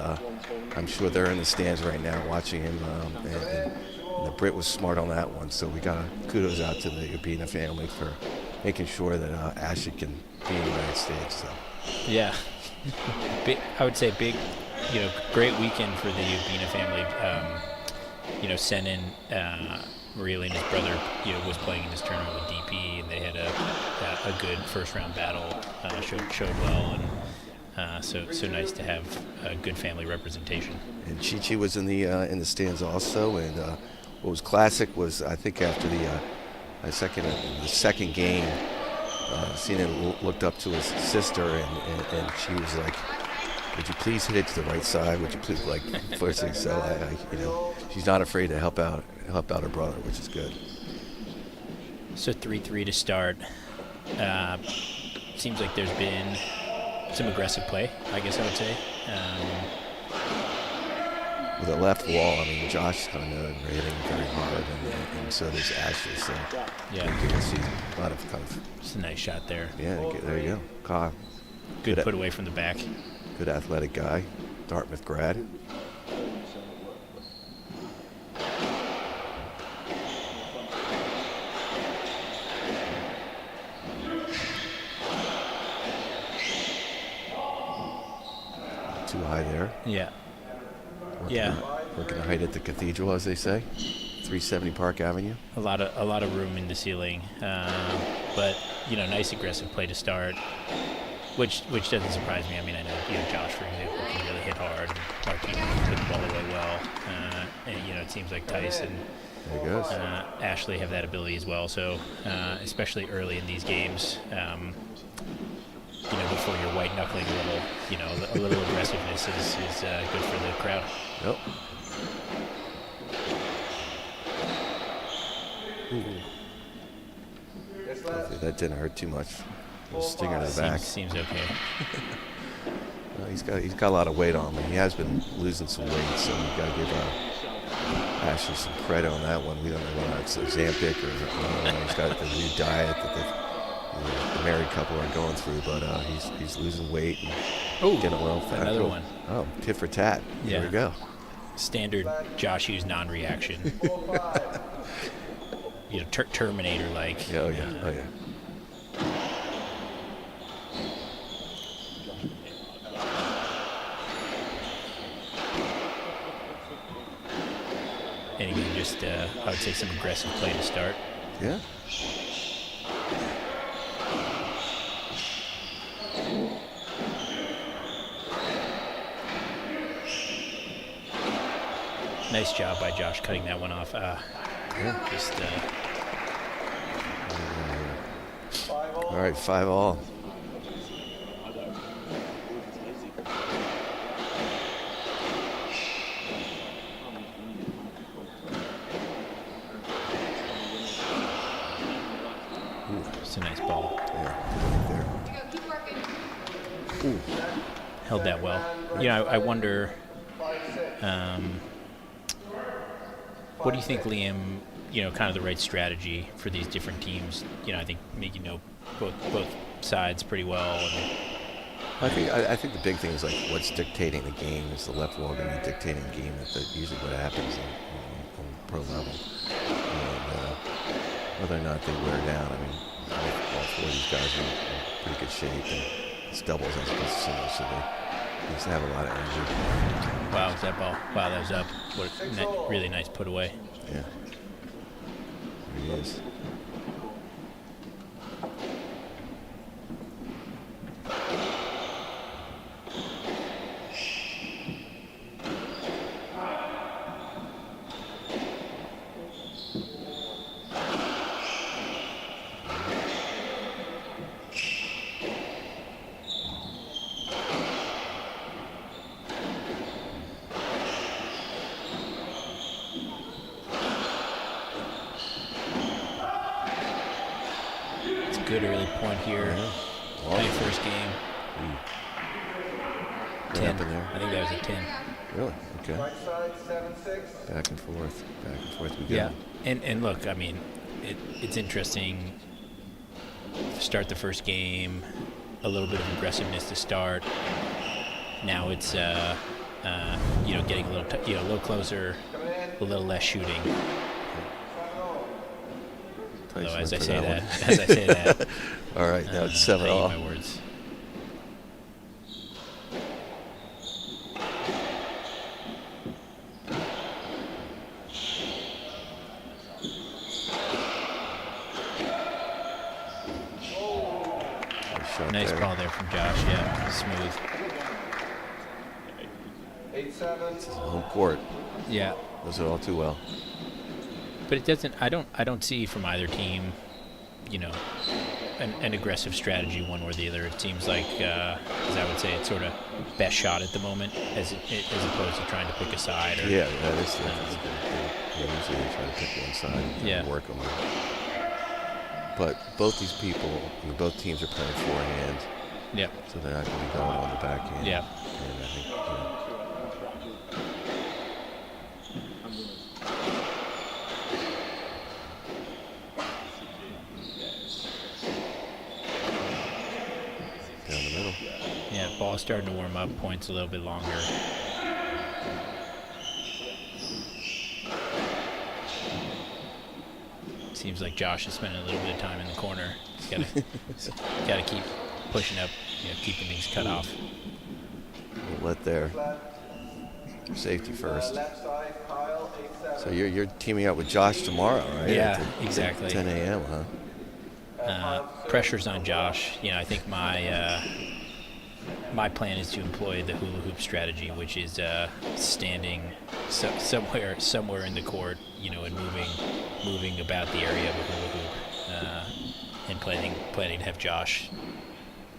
I'm sure they're in the stands right now watching him. And the Brit was smart on that one, so we got kudos out to the Urbina family for making sure that Ashley can be in the United States. So. Yeah, I would say big, great weekend for the Urbina family. Sent in Maria Elena's brother, was playing in this tournament with DP, and they had a good first round battle. Showed well, and so nice to have a good family representation. And Chi-Chi was in the stands also, and what was classic was, I think after the second game, Cena looked up to his sister, and she was like, "Would you please hit it to the right side? Would you please," like, first thing. So she's not afraid to help out her brother, which is good. So 3-3 to start. Seems like there's been some aggressive play, I guess I would say. With a left wall, I mean, Josh kind of hitting very hard, and so does Ashley. So yeah, you can see a lot of kind of. It's a nice shot there. Yeah, there you go. Kyle. Good put away from the back. Good athletic guy, Dartmouth grad. Too high there. Yeah. Working the height at the cathedral, as they say. 370 Park Avenue. A lot of room in the ceiling, but nice aggressive play to start, which doesn't surprise me. I mean, I know Josh, for example, can really hit hard. Marquinhos took the ball away well, and it seems like Tice and there he goes. Ashley have that ability as well. So especially early in these games. Before you're white knuckling a little aggressiveness is good for the crowd. Yep. Hopefully that didn't hurt too much. A stinger to the back. Seems okay. He's got a lot of weight on him. He has been losing some weight, so we've got to give Ashley some credit on that one. We don't know whether it's Ozempic or he's got the new diet that the married couple are going through, but he's losing weight and getting well fat. Another one. Oh, tit for tat. Yeah. There we go. Standard Josh Hughes non-reaction. Terminator-like. Oh yeah. And again, just I would say some aggressive play to start. Yeah. Nice job by Josh cutting that one off. Just All right, 5-all. it's a nice ball. Yeah, Ooh. Held that well. You know, I wonder, what do you think, Liam, you know, kind of the right strategy for these different teams? You know, I think making both sides pretty well. And I think the big thing is like what's dictating the game. Is the left wall going to be dictating the game? That's usually what happens on pro level. And whether or not they wear down, I mean, all four of these guys are in pretty good shape, and it's doubles as opposed to singles, so they used to have a lot of energy. wow, was that ball? Wow, that was up. What a really nice put away. Yeah. There he is. Good early point here. Yeah. Tight first game. What 10. happened there? I think that was a 10. Really? Okay. Back and forth we go. Yeah. And look, I mean, it's interesting. Start the first game, a little bit of aggressiveness to start. Now it's you know, getting a little closer, a little less shooting. Although as I say that, all right, now it's I 7-all. eat my words. Nice ball there from Josh. Yeah, smooth. 8-7. It's home court. Yeah. Does it all too well. But it doesn't. I don't see from either team, you know, an aggressive strategy one or the other. It seems like, as I would say, it's sort of best shot at the moment, as opposed to trying to pick a side. Or, Yeah, that is the usually they try to pick one side and work them. But both these people, both teams are playing forehand. Yep. So they're not going to be going on the backhand. Yeah. And I think, down the middle. Yeah, ball's starting to warm up. Points a little bit longer. Seems like Josh is spending a little bit of time in the corner. He's got to keep pushing up, you know, keeping things cut off. Let there. Safety first. So you're teaming up with Josh tomorrow, right? Yeah, exactly. 10 a.m., huh? Pressure's on Josh. You know, I think my plan is to employ the hula hoop strategy, which is standing somewhere in the court, you know, and moving about the area of a hula hoop, and planning to have Josh,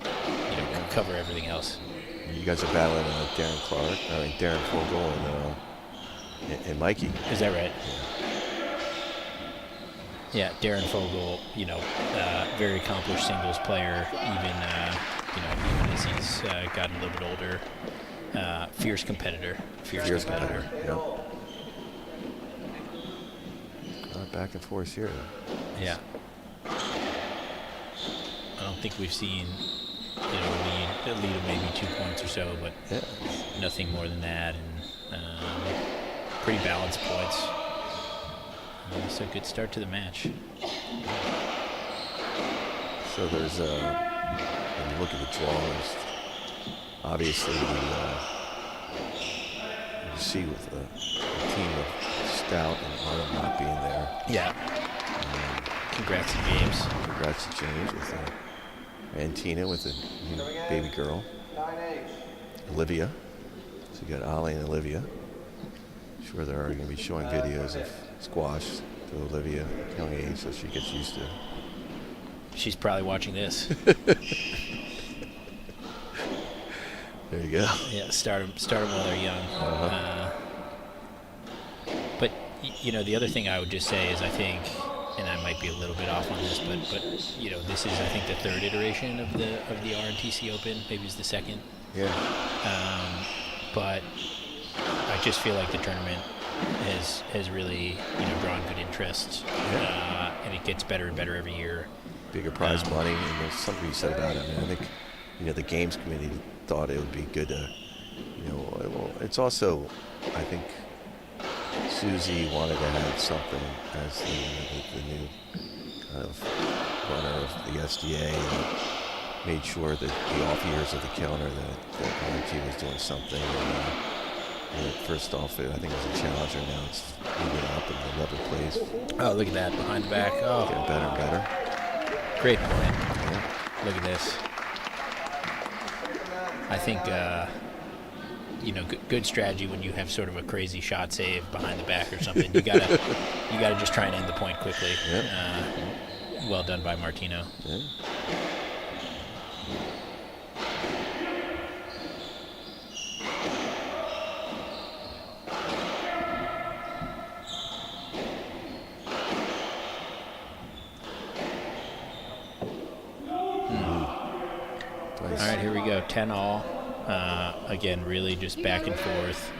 you know, cover everything else. You guys are battling Darren Fogel and Mikey. Is that right? Yeah, Darren Fogel, you know, very accomplished singles player, even as he's gotten a little bit older. Fierce competitor. Fierce competitor. Yeah. Back and forth here. Yeah. I don't think we've seen, you know, a lead of maybe 2 points or so, but nothing more than that, and pretty balanced points. So good start to the match. So there's when you look at the draws, obviously you see with the team of Stout and Arnold not being there. Yeah. Congrats to James. Congrats to James with and Tina with the new baby girl. Olivia. So you got Ollie and Olivia. sure they're already going to be showing videos of squash to Olivia at a young age, so she gets used to it. She's probably watching this. There you go. Yeah, start them while they're young. But the other thing I would just say is I think, and I might be a little bit off on this, but this is I think the third iteration of the R&TC Open. Maybe it's the second. Yeah. But I just feel like the tournament has really drawn good interest, and it gets better and better every year. Bigger prize money, and there's something you said about it. I mean, I think the games committee thought it would be good to, well, it's also, I think Susie wanted to have something as the new kind of runner of the SDA, and made sure that the off years of the calendar that R&T was doing something. And first off, I think it was a challenger. Now it's moving up in the level plays. Oh, look at that behind the back. Oh, getting better and better. Great point. Yeah. Look at this. I think good strategy when you have sort of a crazy shot save behind the back or something. You gotta just try and end the point quickly. Yep. Well done by Martino. Yeah. All right, here we go. 10-all. Again, really just back and forth.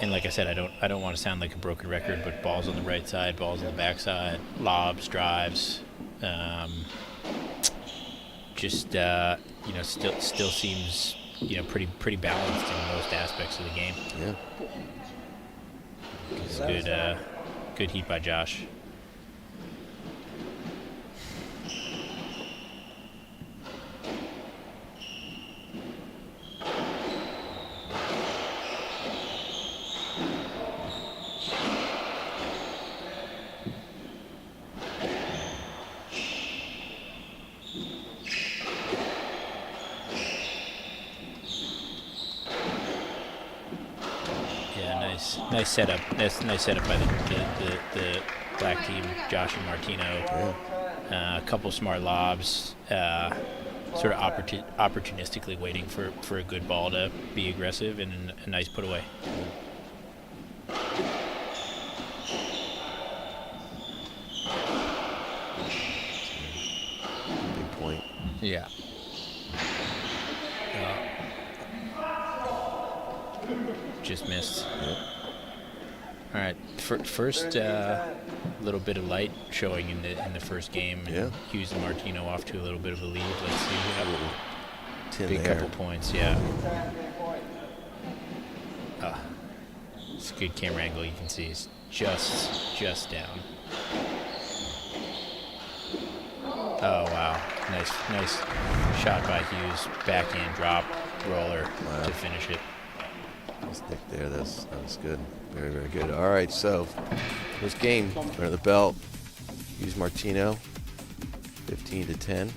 And like I said, I don't want to sound like a broken record, but balls on the right side, balls on the back side, lobs, drives. Still seems pretty balanced in most aspects of the game. Yeah. It's good heat by Josh. Nice setup. That's nice setup by the black team, Josh and Martino. Yeah. A couple smart lobs, sort of opportunistically waiting for a good ball to be aggressive, and a nice put away. Big point. Yeah. Just missed. Yep. All right. First little bit of light showing in the first game. And Yeah. Hughes and Martino off to a little bit of a lead. Let's see. A little tin Big there. couple points. Yeah. It's a good camera angle. You can see it's just down. Oh wow. Nice shot by Hughes. Backhand drop roller to finish it. Nice nick there. That was good. Very, very good. All right, so this game, under the belt, Hughes Martino, 15-10.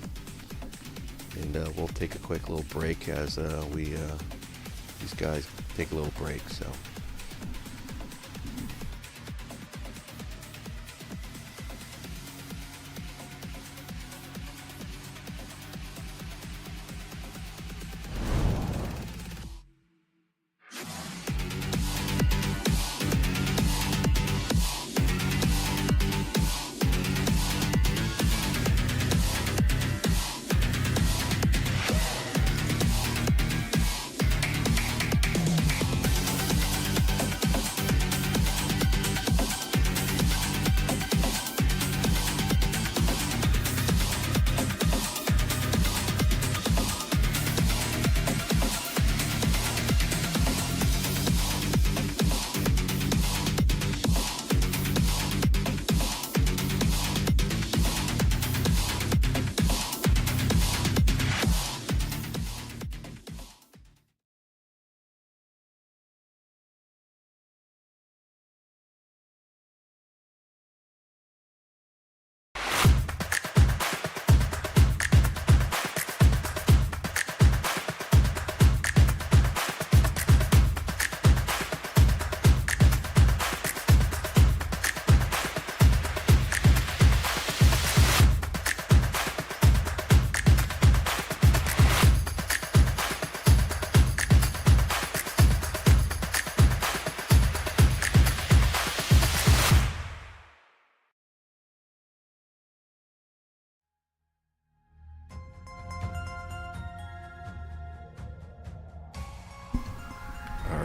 And we'll take a quick little break as these guys take a little break. So.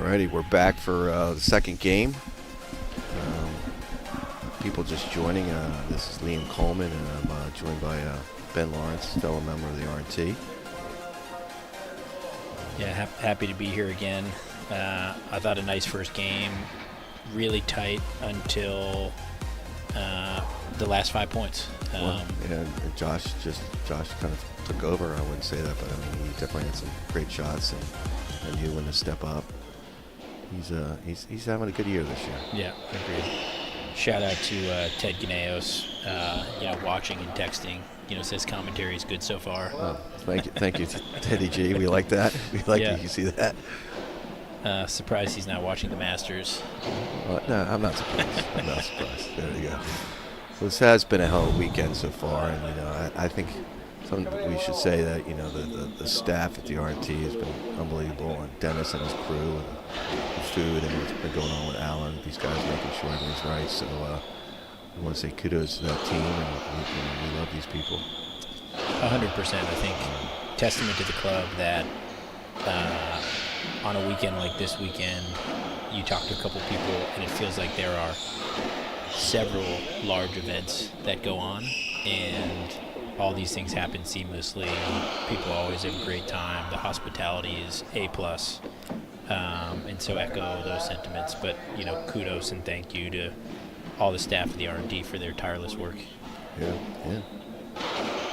Alrighty, we're back for the second game. People just joining. This is Liam Coleman, and I'm joined by Ben Lawrence, fellow member of the R&T. Yeah, happy to be here again. I thought a nice first game, really tight until the last 5 points. Josh kind of took over. I wouldn't say that, but I mean, he definitely had some great shots and knew when to step up. He's having a good year this year. Yeah, agreed. Shout out to Ted Ganeos, watching and texting. Says commentary is good so far. Oh, thank you, Teddy G. We like that. We like that. You see that. Surprised he's not watching the Masters. No, I'm not surprised. There you go. So this has been a hell of a weekend so far, and I think we should say that the staff at the R&T has been unbelievable, and Dennis and his crew, and the food, and what's been going on with Alan. These guys making sure everything's right. So I want to say kudos to that team, and we love these people. 100%. I think testament to the club that on a weekend like this weekend, you talk to a couple people, and it feels like there are several large events that go on, and all these things happen seamlessly. People always have a great time. The hospitality is A+. And so echo those sentiments. But, kudos and thank you to all the staff of the R&D for their tireless work. Yeah.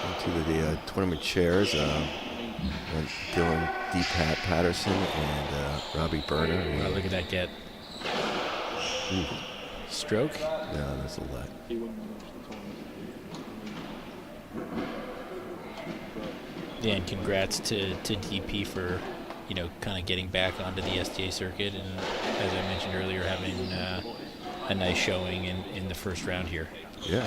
Into the tournament chairs, went Dylan D. Patterson and Robbie Berner. Oh, look at that get. Ooh. Stroke? No, that's a lot. Yeah, and congrats to DP for, kind of getting back onto the STA circuit, and as I mentioned earlier, having a nice showing in the first round here. Yeah,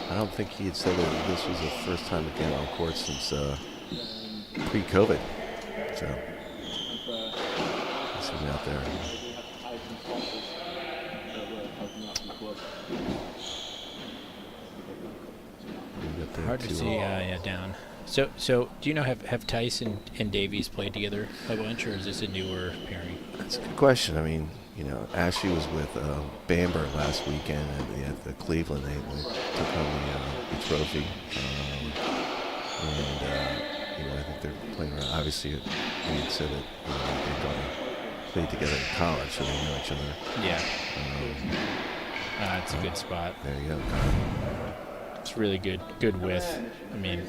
I don't think he had said that this was the first time again on court since pre-COVID. So, let's see him out there. Hard to see, down. So do you know, have Tyson and Davies played together a bunch, or is this a newer pairing? That's a good question. I mean, Ashley was with Bamber last weekend at the Cleveland. They took home the trophy. I think they're playing around. Obviously, we had said that they're going to play together in college, so they know each other. Yeah. It's a good spot. There you go. It's really good width. I mean,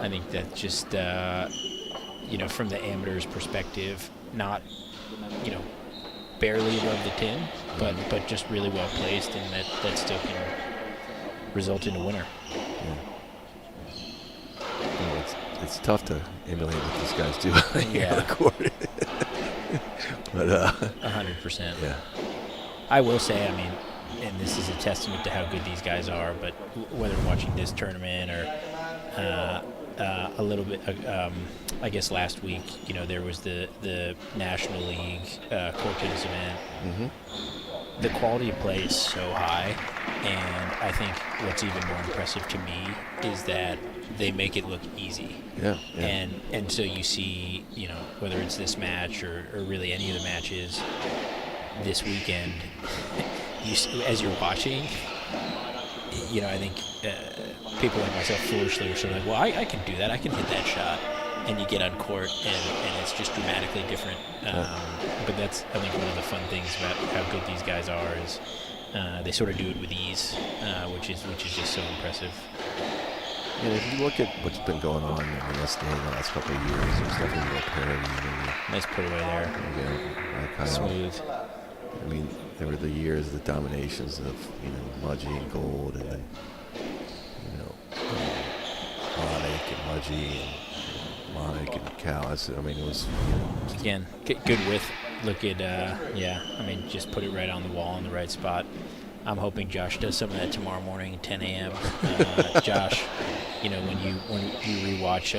I think that just, from the amateur's perspective, not, barely above the 10, but just really well placed, and that still can result in a winner. Yeah. It's tough to emulate what these guys do on the court. But 100%. Yeah. I will say, I mean, and this is a testament to how good these guys are, but whether watching this tournament or a little bit, I guess last week, there was the National League court tennis event. Mm-hmm. The quality of play is so high, and I think what's even more impressive to me is that they make it look easy. Yeah. And so you see, whether it's this match or really any of the matches this weekend, as you're watching, I think people like myself foolishly are sort of like, well, I can do that. I can hit that shot. And you get on court, and it's just dramatically different. But that's, I think, one of the fun things about how good these guys are is they sort of do it with ease, which is just so impressive. And if you look at what's been going on in the SDA the last couple of years, there's definitely more parity. Nice put away there. Yeah, smooth. I mean, there were the years, the dominations of Mudgee and Gold, and then Monik and Mudgee and Monik and Callis. I mean, it was again good width. Look at just put it right on the wall in the right spot. I'm hoping Josh does some of that tomorrow morning at 10 a.m. Josh, when you rewatch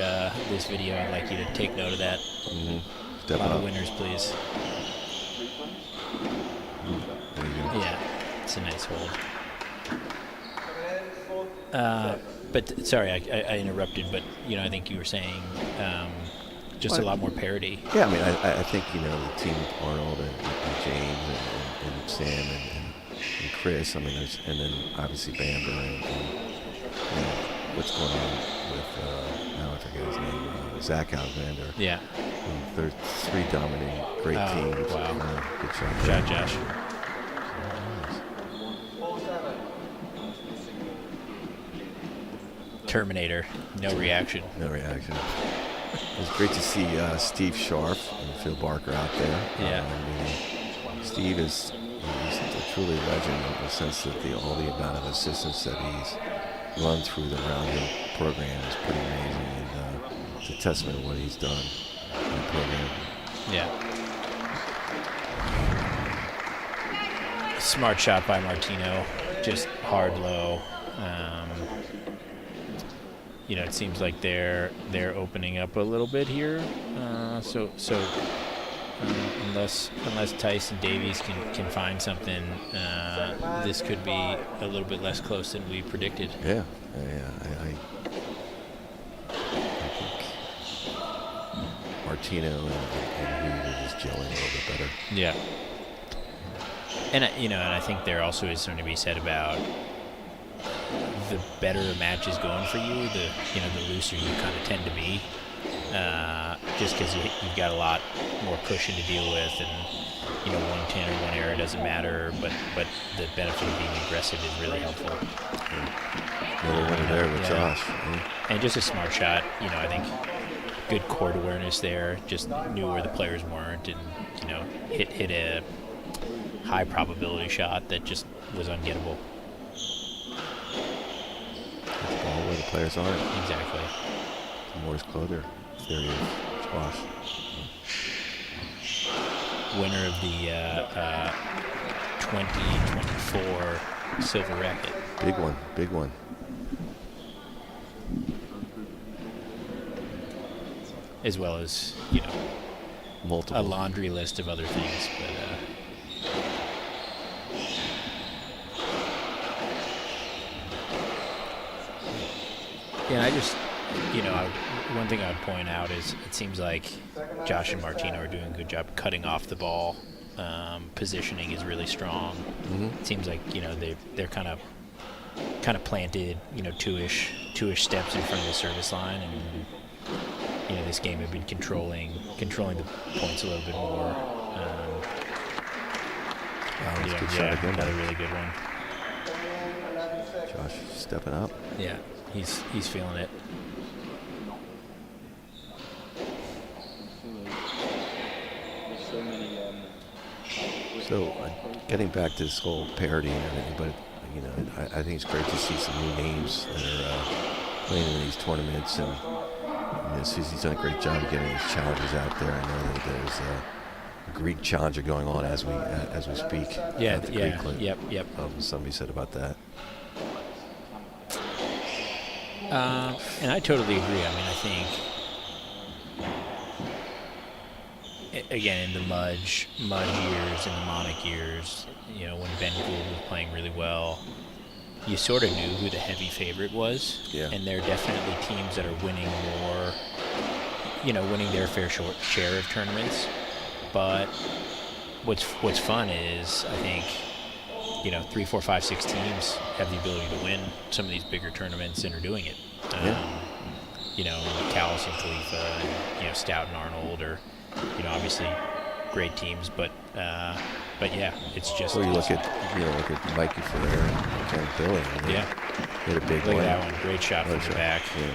this video, I'd like you to take note of that. Mm-hmm. A lot of winners, please. There you go. Yeah, it's a nice hold. But sorry, I interrupted. But I think you were saying just a lot more parity. Yeah, I mean, I think, the team with Arnold and James and Sam and Chris, I mean, and then obviously Bamber and what's going on with, now I forget his name, Zach Alexander. Yeah. They're 3 dominating great teams. Wow. Good job. Josh. Terminator, no reaction. No reaction. It was great to see Steve Scharf and Phil Barker out there. Yeah. Steve is truly a legend in the sense that all the amount of assistants that he's run through the Roundhill program is pretty amazing, and it's a testament to what he's done in the program. Yeah. Smart shot by Martino, just hard low. It seems like they're opening up a little bit here. Unless Tyson Davies can find something, this could be a little bit less close than we predicted. Yeah. I think Martino and Hughes are just gelling a little bit better. Yeah. And I think there also is something to be said about the better a match is going for you, the looser you kind of tend to be, just because you've got a lot more cushion to deal with, and 110 or 1 error doesn't matter, but the benefit of being aggressive is really helpful. Another one there with Josh. And just a smart shot, I think good court awareness there, just knew where the players weren't, and hit a high probability shot that just was ungettable. The ball where the players aren't. Exactly. Morris Clother. There he is. Squash. Winner of the 2024 Silver Racket. Big one. As well as, multiple. a laundry list of other things. But yeah, I just, one thing I would point out is it seems like Josh and Martino are doing a good job cutting off the ball. Positioning is really strong. Mm-hmm. It seems like they're kind of planted, two-ish steps in front of the service line, and this game had been controlling the points a little bit more. Good shot again. Another really good one. Josh stepping up. Yeah, he's feeling it. So, getting back to this whole parity and everything, but I think it's great to see some new names that are playing in these tournaments, and Susie's done a great job of getting these challenges out there. I know that there's a Greek challenger going on as we speak. Yeah, yep. Somebody said about that. And I totally agree. I mean, I think again in the Mudge years and the Monic years, when Ben Gould was playing really well, you sort of knew who the heavy favorite was. Yeah. And there are definitely teams that are winning more, winning their fair share of tournaments. But what's fun is, I think, 3, 4, 5, 6 teams have the ability to win some of these bigger tournaments and are doing it. Callis and Khalifa and, Stout and Arnold are, obviously great teams, but yeah, it's just. Well, look at Mikey Ferrer and Ken Billy. Hit a big Look one. at that one, great shot from the back. Yeah.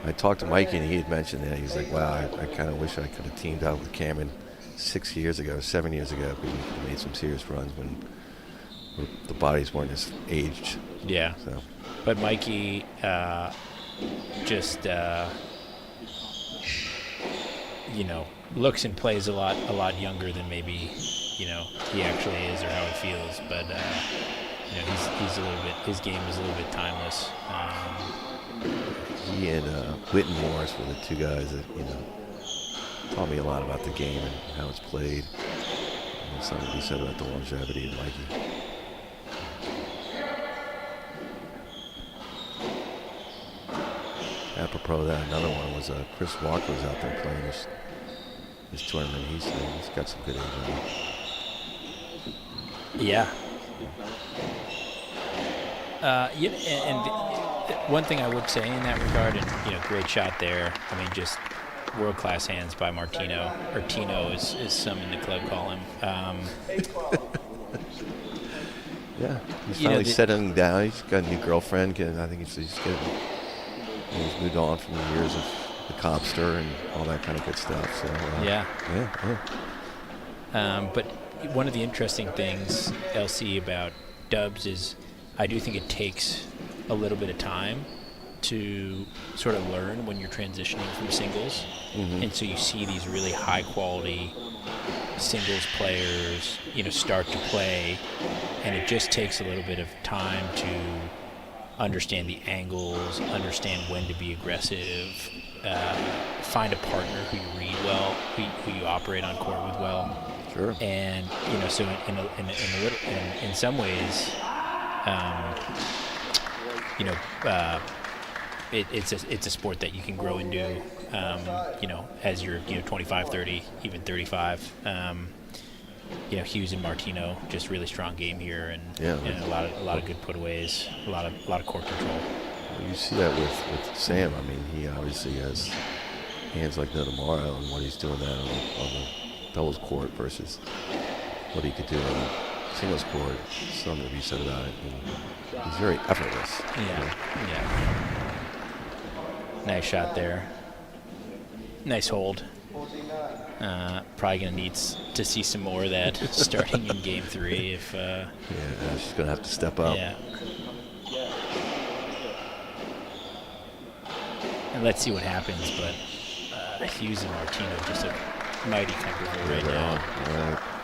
I talked to Mikey, and he had mentioned that. He's like, wow, I kind of wish I could have teamed up with Cameron 7 years ago. We could have made some serious runs when the bodies weren't as aged. Yeah. So. But Mikey looks and plays a lot younger than maybe, he actually is or how he feels. But, he's a little bit, his game is a little bit timeless. He and Whitten Morris were the two guys that, taught me a lot about the game and how it's played. And something to be said about the longevity of Mikey. apropos of that, another one was Chris Walker was out there playing this tournament. He's got some good age on him. Yeah. One thing I would say in that regard, and great shot there. I mean, just world-class hands by Martino, or Tino, as some in the club call him. Yeah, he's finally settling down. He's got a new girlfriend. I think he's moved on from the years of the Cobster and all that kind of good stuff. So yeah. Yeah. But one of the interesting things, LC, about dubs is I do think it takes a little bit of time to sort of learn when you're transitioning from singles. Mm-hmm. And so you see these really high quality singles players, start to play, and it just takes a little bit of time to understand the angles, understand when to be aggressive, find a partner who you read well, who you operate on court with well. Sure. And so in some ways, it's a sport that you can grow into, as you're 25, 30, even 35. Hughes and Martino, just really strong game here, and a lot of good putaways, a lot of court control. Well, you see that with Sam. I mean, he obviously has hands like no tomorrow, and what he's doing that on the doubles court versus what he could do on the singles court. Something to be said about it. And he's very effortless. Yeah. Nice shot there. Nice hold. Probably going to need to see some more of that starting in Game 3. If she's going to have to step up. Yeah. And let's see what happens, but Hughes and Martino just a mighty comfortable right now.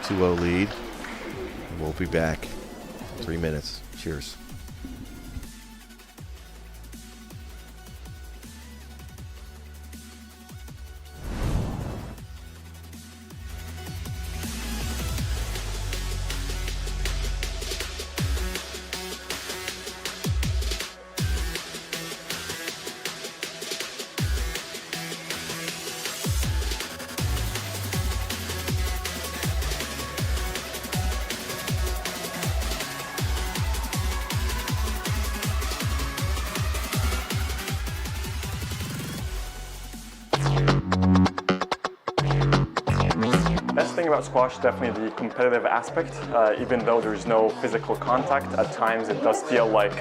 2-0 lead. We'll be back. 3 minutes. Cheers. Best thing about squash is definitely the competitive aspect. Even though there's no physical contact, at times it does feel like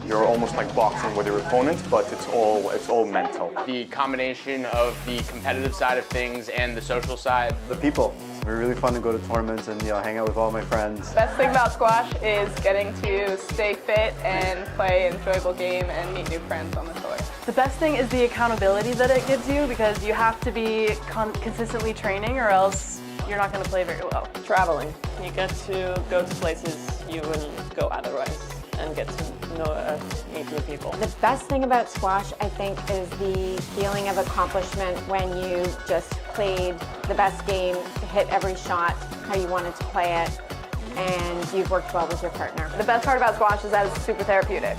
you're almost like boxing with your opponent, but it's all mental. The combination of the competitive side of things and the social side. The people. It's really fun to go to tournaments and hang out with all my friends. Best thing about squash is getting to stay fit and play an enjoyable game and meet new friends on the tour. The best thing is the accountability that it gives you, because you have to be consistently training or else you're not going to play very well. Traveling. You get to go to places you wouldn't go otherwise and get to meet new people. The best thing about squash, I think, is the feeling of accomplishment when you just played the best game, hit every shot how you wanted to play it, and you've worked well with your partner. The best part about squash is that it's super therapeutic.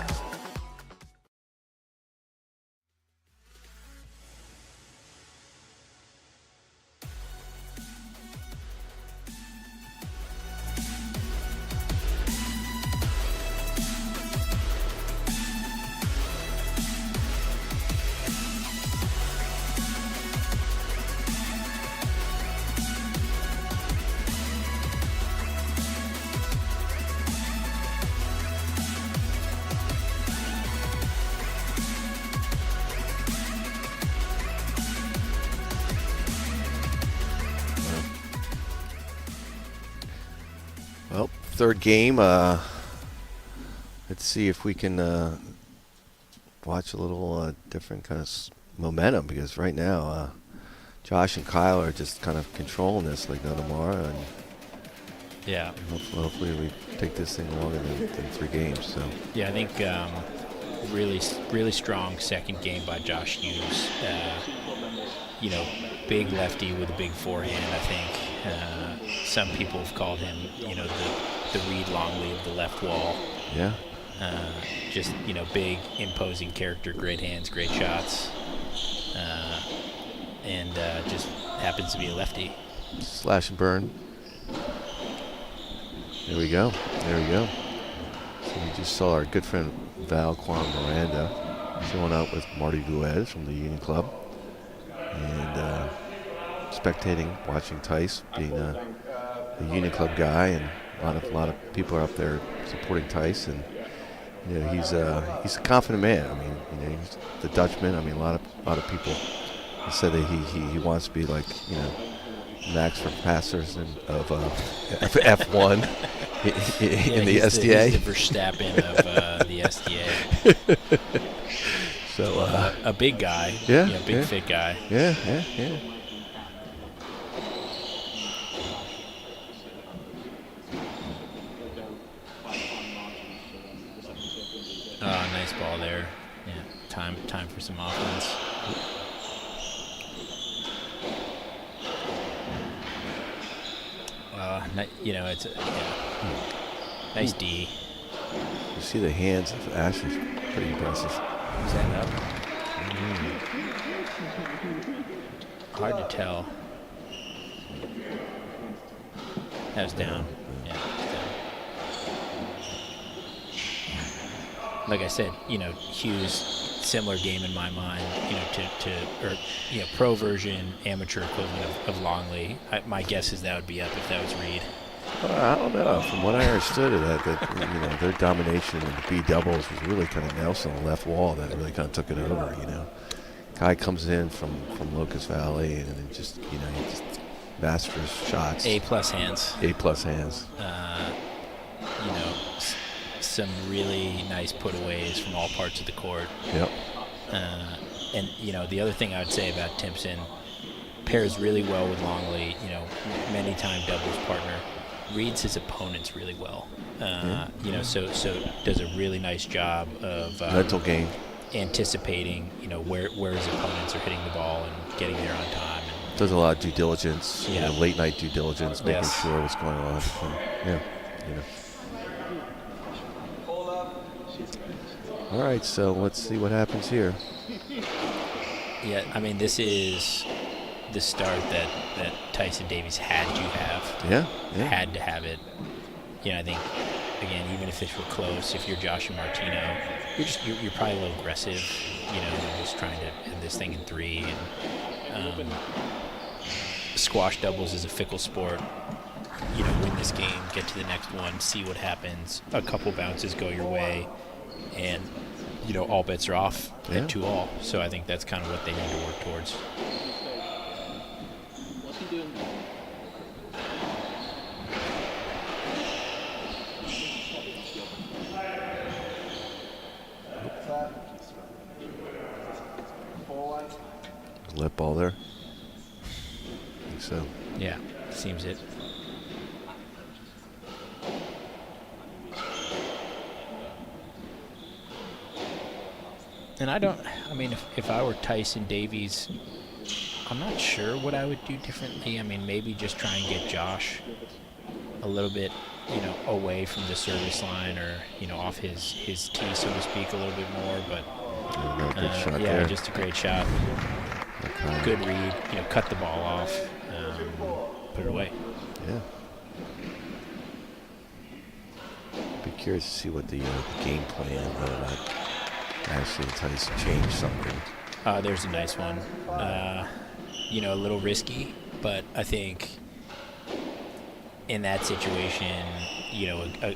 Well, third game. Let's see if we can watch a little different kind of momentum, because right now Josh and Kyle are just kind of controlling this like no tomorrow, and yeah, hopefully we take this thing longer than 3 games. So yeah, I think really strong second game by Josh Hughes. Big lefty with a big forehand. I think Yeah. Some people have called him, the Reed Longley of the left wall. Yeah. Just, big, imposing character, great hands, great shots, and just happens to be a lefty. Slash and burn. There we go. There we go. So we just saw our good friend Val Quan Miranda showing up with Marty Guez from the Union Club. And spectating, watching Tice, being a Union Club guy, and a lot of people are up there supporting Tice, and he's a confident man. I mean, he's the Dutchman. I mean, a lot of people said that he wants to be like Max Verstappen of F1 in the SDA. He's the Verstappen of the SDA. So a big guy, big fit guy. Yeah. Nice ball there. Yeah, time for some offense. It's nice D. You see the hands of Ashley, pretty impressive. Is that up? Hard to tell. That was down. Yeah, like I said, Hughes, similar game in my mind, pro version, amateur equivalent of Longley. My guess is that would be up if that was Reed. I don't know. From what I understood of that their domination in the B doubles was really kind of Nelson on the left wall that really kind of took it over. Guy comes in from Locust Valley and then just he just masters shots. A+ hands. Some really nice putaways from all parts of the court. Yep. And the other thing I would say about Timpson, pairs really well with Longley. Many time doubles partner. Reads his opponents really well. So does a really nice job of mental game, anticipating where his opponents are hitting the ball and getting there on time. And does a lot of due diligence, late night due diligence, making sure what's going on. All right, so let's see what happens here. Yeah, I mean, this is the start that Tyson Davies had to have. Yeah. Had to have it. I think, again, even if it were close, if you're Joshua Martino, you're probably a little aggressive, just trying to end this thing in 3. And squash doubles is a fickle sport. Win this game, get to the next one, see what happens. A couple bounces go your way, and all bets are off at 2-all. So I think that's kind of what they need to work towards. What's he doing? Left ball there. I think so. Yeah, seems it. And if I were Tyson Davies, I'm not sure what I would do differently. I mean, maybe just try and get Josh a little bit, away from the service line or, off his tee, so to speak, a little bit more. But, good shot there. Just a great shot. Okay. Good read, cut the ball off, put it away. Yeah. Be curious to see what the game plan, Ashley and Tyson change something. There's a nice one. A little risky, but I think in that situation,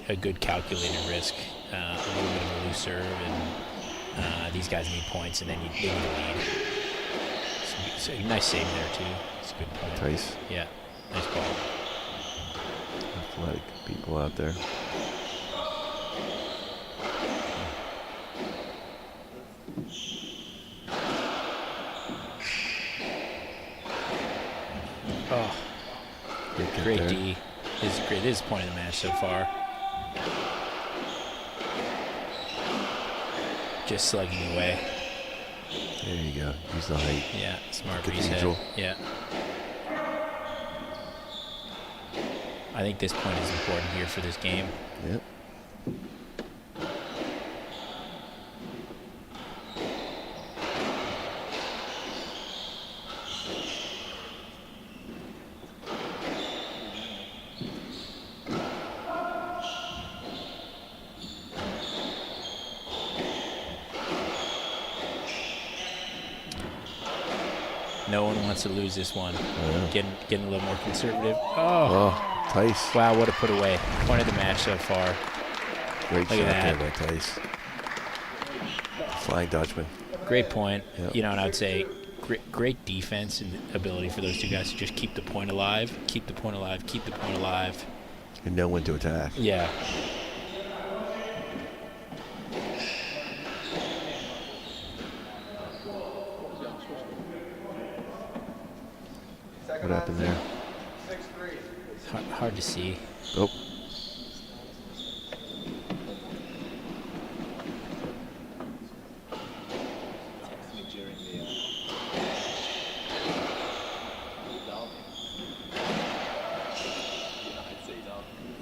a good calculated risk, a little bit of a loose serve, and these guys need points, and then they need a lead. So nice save there, too. It's a good play. Tice. Yeah, nice ball. Athletic people out there. Oh, great D. This is great. This is the point of the match so far. Just slugging away. There you go. Use the height. Yeah, smart reset. Yeah. I think this point is important here for this game. Yep. No one wants to lose this one. Yeah. Getting a little more conservative. Oh, Tice. Wow, what a put away. Point of the match so far. Great Look shot at there that. by Tice. Flying Dutchman. Great point. Yep. And I would say great defense and ability for those two guys to just keep the point alive, keep the point alive, keep the point alive. And know when to attack. Yeah. What happened there? Hard to see. Oh.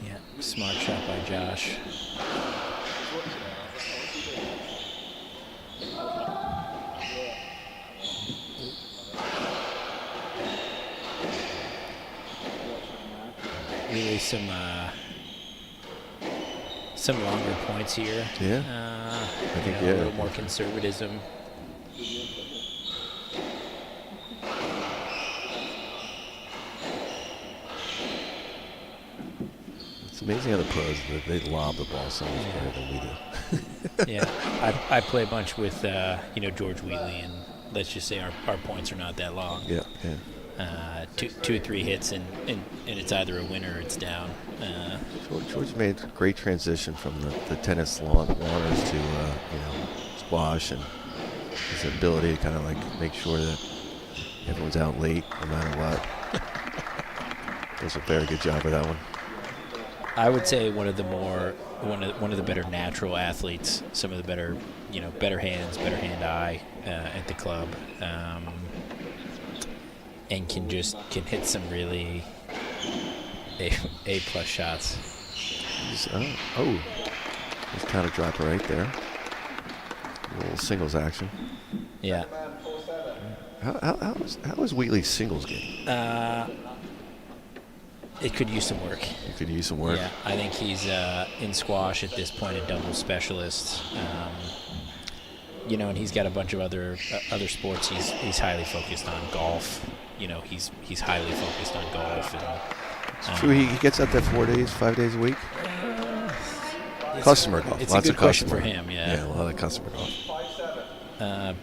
Yeah, smart shot by Josh. Really some longer points here. Yeah. I think, a yeah. little more conservatism. It's amazing how the pros, they lob the ball so much better than we do. Yeah, I play a bunch with George Wheatley, and let's just say our points are not that long. Yeah, yeah. Two or three hits, and it's either a win or it's down. George made a great transition from the tennis lawners to squash, and his ability to kind of like make sure that everyone's out late no matter what. Does a very good job of that one. I would say one of the better natural athletes, some of the better hands, better hand-eye at the club, and can hit some really A plus shots. He's kind of drop right there. A little singles action. Yeah. How is Wheatley's singles game? It could use some work. It could use some work. Yeah, I think he's in squash at this point, a double specialist. And he's got a bunch of other sports. He's highly focused on golf. He's highly focused on golf. And, it's true. He gets out there 4 days, 5 days a week. Customer golf. It's Lots a good of question customer. for him. Yeah. Yeah, a lot of customer golf.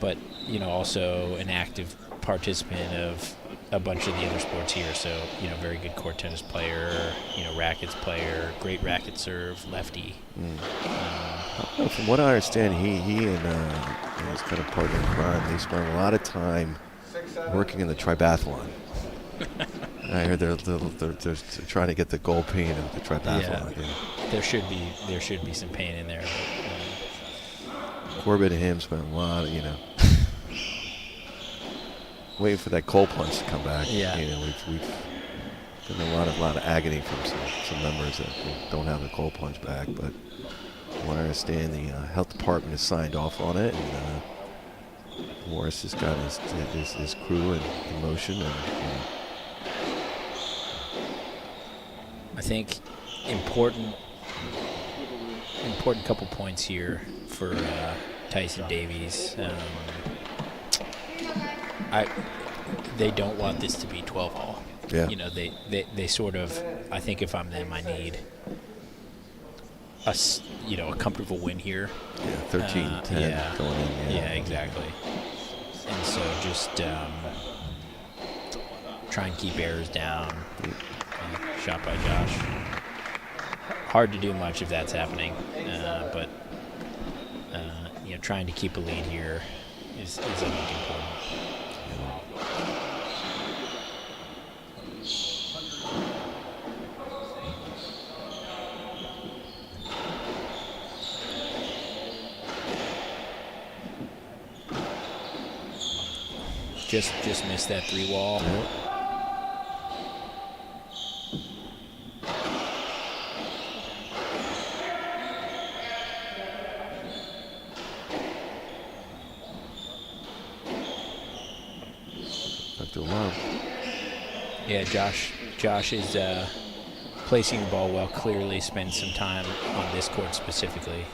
But also an active participant of a bunch of the other sports here. So very good court tennis player. Rackets player, great racket serve, lefty. From what I understand, he and his kind of partner in crime, they spend a lot of time working in the triathlon. I heard they're trying to get the gold paint of the triathlon. Yeah. There should be some pain in there. But, Corbett and him spent a lot of waiting for that cold punch to come back. Yeah. We've been a lot of agony from some members that don't have the cold punch back, but from what I understand, the health department has signed off on it, and Morris has got his crew in motion. And I think important couple points here for Tyson Davies. They don't want this to be 12-all. Yeah. They sort of. I think if I'm them, I need a comfortable win here. Yeah, 13-10 going in. Yeah, exactly. And so just try and keep errors down. Shot by Josh. Hard to do much if that's happening, but trying to keep a lead here is I think important. Just missed that 3-wall. Yep. Yeah, Josh is placing the ball well, clearly spends some time on this court specifically.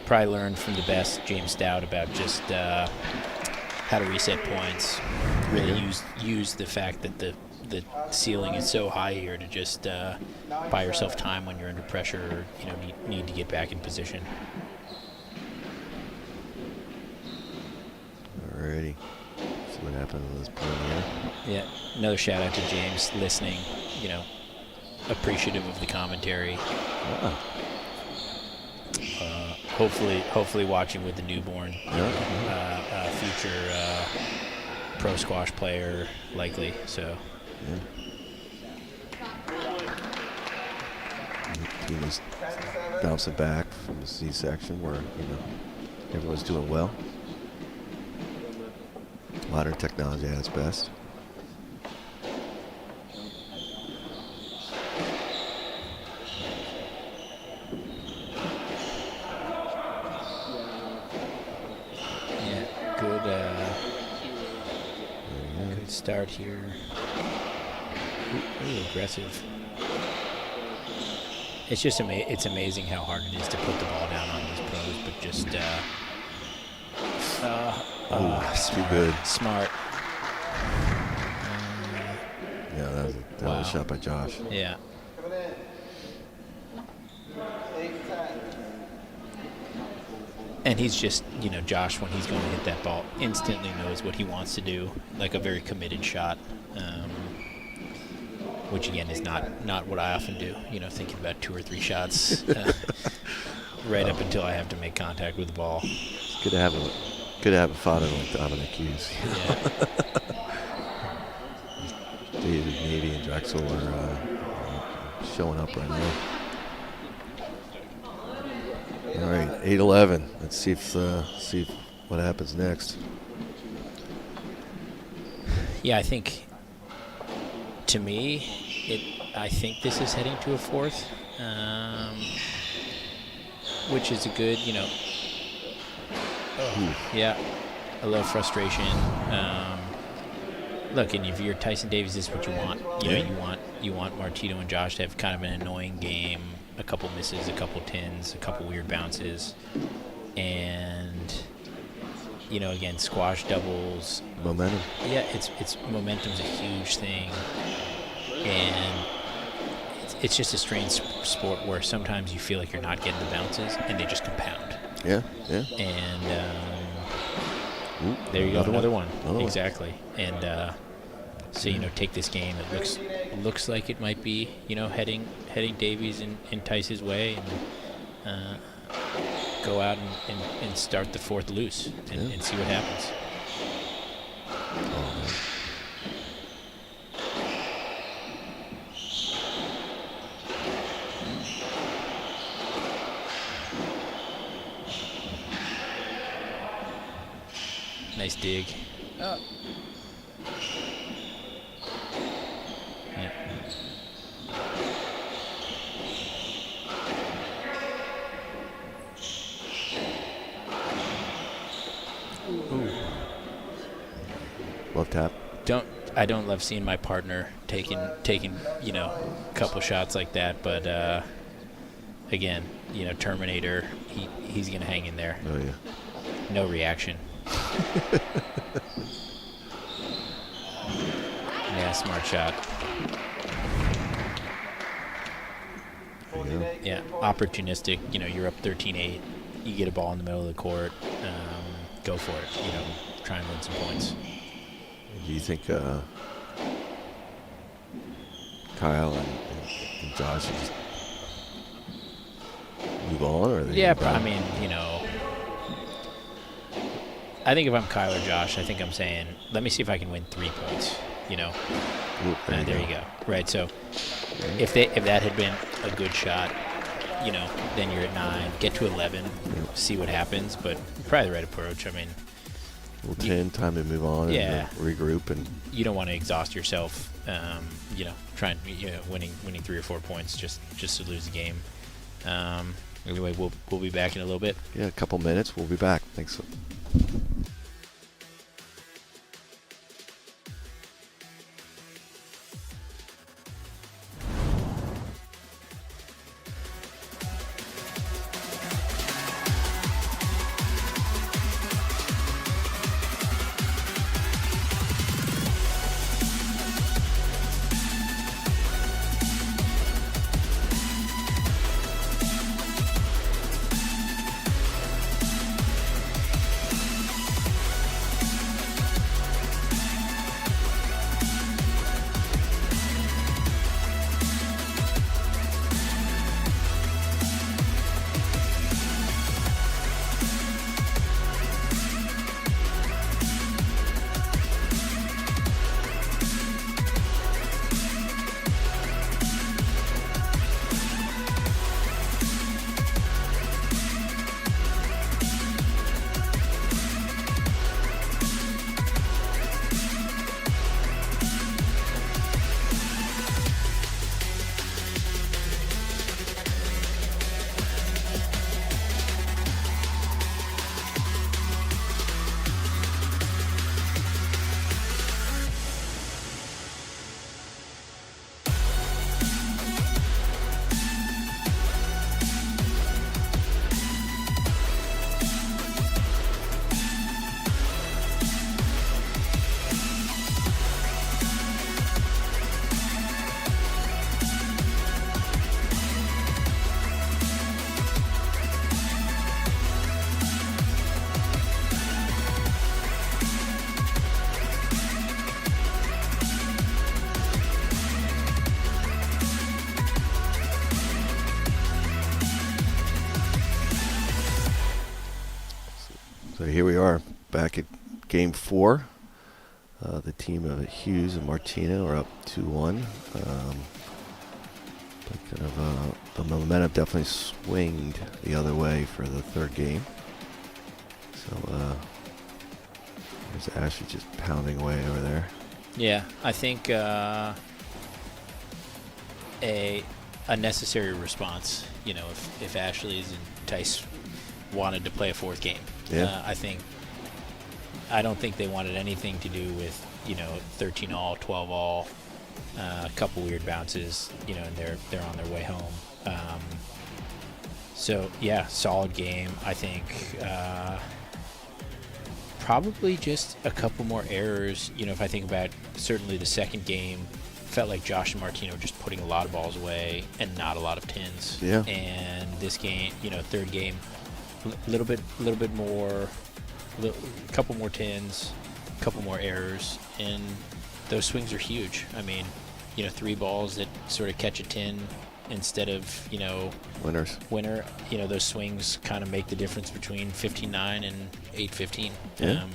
probably learn from the best, James Stout, about just how to reset points. Really use the fact that the ceiling is so high here to just buy yourself time when you're under pressure, or need to get back in position. Alrighty. See what happens with this point here. Yeah. Another shout out to James, listening. Appreciative of the commentary. Hopefully watching with the newborn. Future pro squash player, likely. So. He was bouncing back from the C-section where everyone's doing well. Modern technology at its best. Good start here. Ooh, aggressive. It's just it's amazing how hard it is to put the ball down on these pros, but just too good. Smart. Yeah, that was a shot by Josh. Yeah. And he's just, Josh, when he's going to hit that ball, instantly knows what he wants to do, like a very committed shot, which again is not what I often do. Thinking about 2 or 3 shots right up until I have to make contact with the ball. It's good to have a father like Dominic Hughes. Yeah. David, Navy, and Drexel are showing up right now. All right, 8-11. Let's see if what happens next. Yeah, I think, to me, I think this is heading to a 4th, which is a good, yeah, a little frustration. Look, and if you're Tyson Davies, this is what you want. You want Martino and Josh to have kind of an annoying game. A couple misses, a couple tins, a couple weird bounces, and again, squash doubles. Momentum. Yeah, it's momentum's a huge thing, and it's just a strange sport where sometimes you feel like you're not getting the bounces, and they just compound. Yeah. And there you go, another one. Exactly. And so take this game. It looks like it might be heading Davies in Tice's way, and go out and start the 4th loose and see what happens. Nice dig. Oh. Yeah. Ooh. Love tap. I don't love seeing my partner taking a couple shots like that, but again, Terminator, he's gonna hang in there. Oh yeah. No reaction. Yeah, smart shot. Yeah, opportunistic. You're up 13-8. You get a ball in the middle of the court. Go for it. Try and win some points. Do you think Kyle and Josh should just move on, or yeah, but I mean, I think if I'm Kyle or Josh, I think I'm saying, let me see if I can win 3 points. Ooh, there you go. Right. So if that had been a good shot, then you're at 9, get to 11, see what happens. But probably the right approach. I mean, 10, time to move on. Yeah. And regroup, and you don't want to exhaust yourself. Trying winning 3 or 4 points just to lose the game. Anyway, we'll be back in a little bit. Yeah, a couple minutes. We'll be back. Thanks. here we are back at Game 4. The team of Hughes and Martino are up 2-1. But kind of the momentum definitely swinged the other way for the third game. So there's Ashley just pounding away over there. Yeah, I think a necessary response. You know, if Ashley's and Tice wanted to play a fourth game, I don't think they wanted anything to do with 13 all, 12 all, a couple weird bounces, and they're on their way home. So yeah, solid game. I think probably just a couple more errors. If I think about certainly the second game, felt like Josh and Martino just putting a lot of balls away and not a lot of tins. Yeah. And this game, third game, a little bit more, a couple more tins, a couple more errors, and those swings are huge. I mean, 3 balls that sort of catch a tin instead of winner. Those swings kind of make the difference between 15-9 and 8-15. Yeah.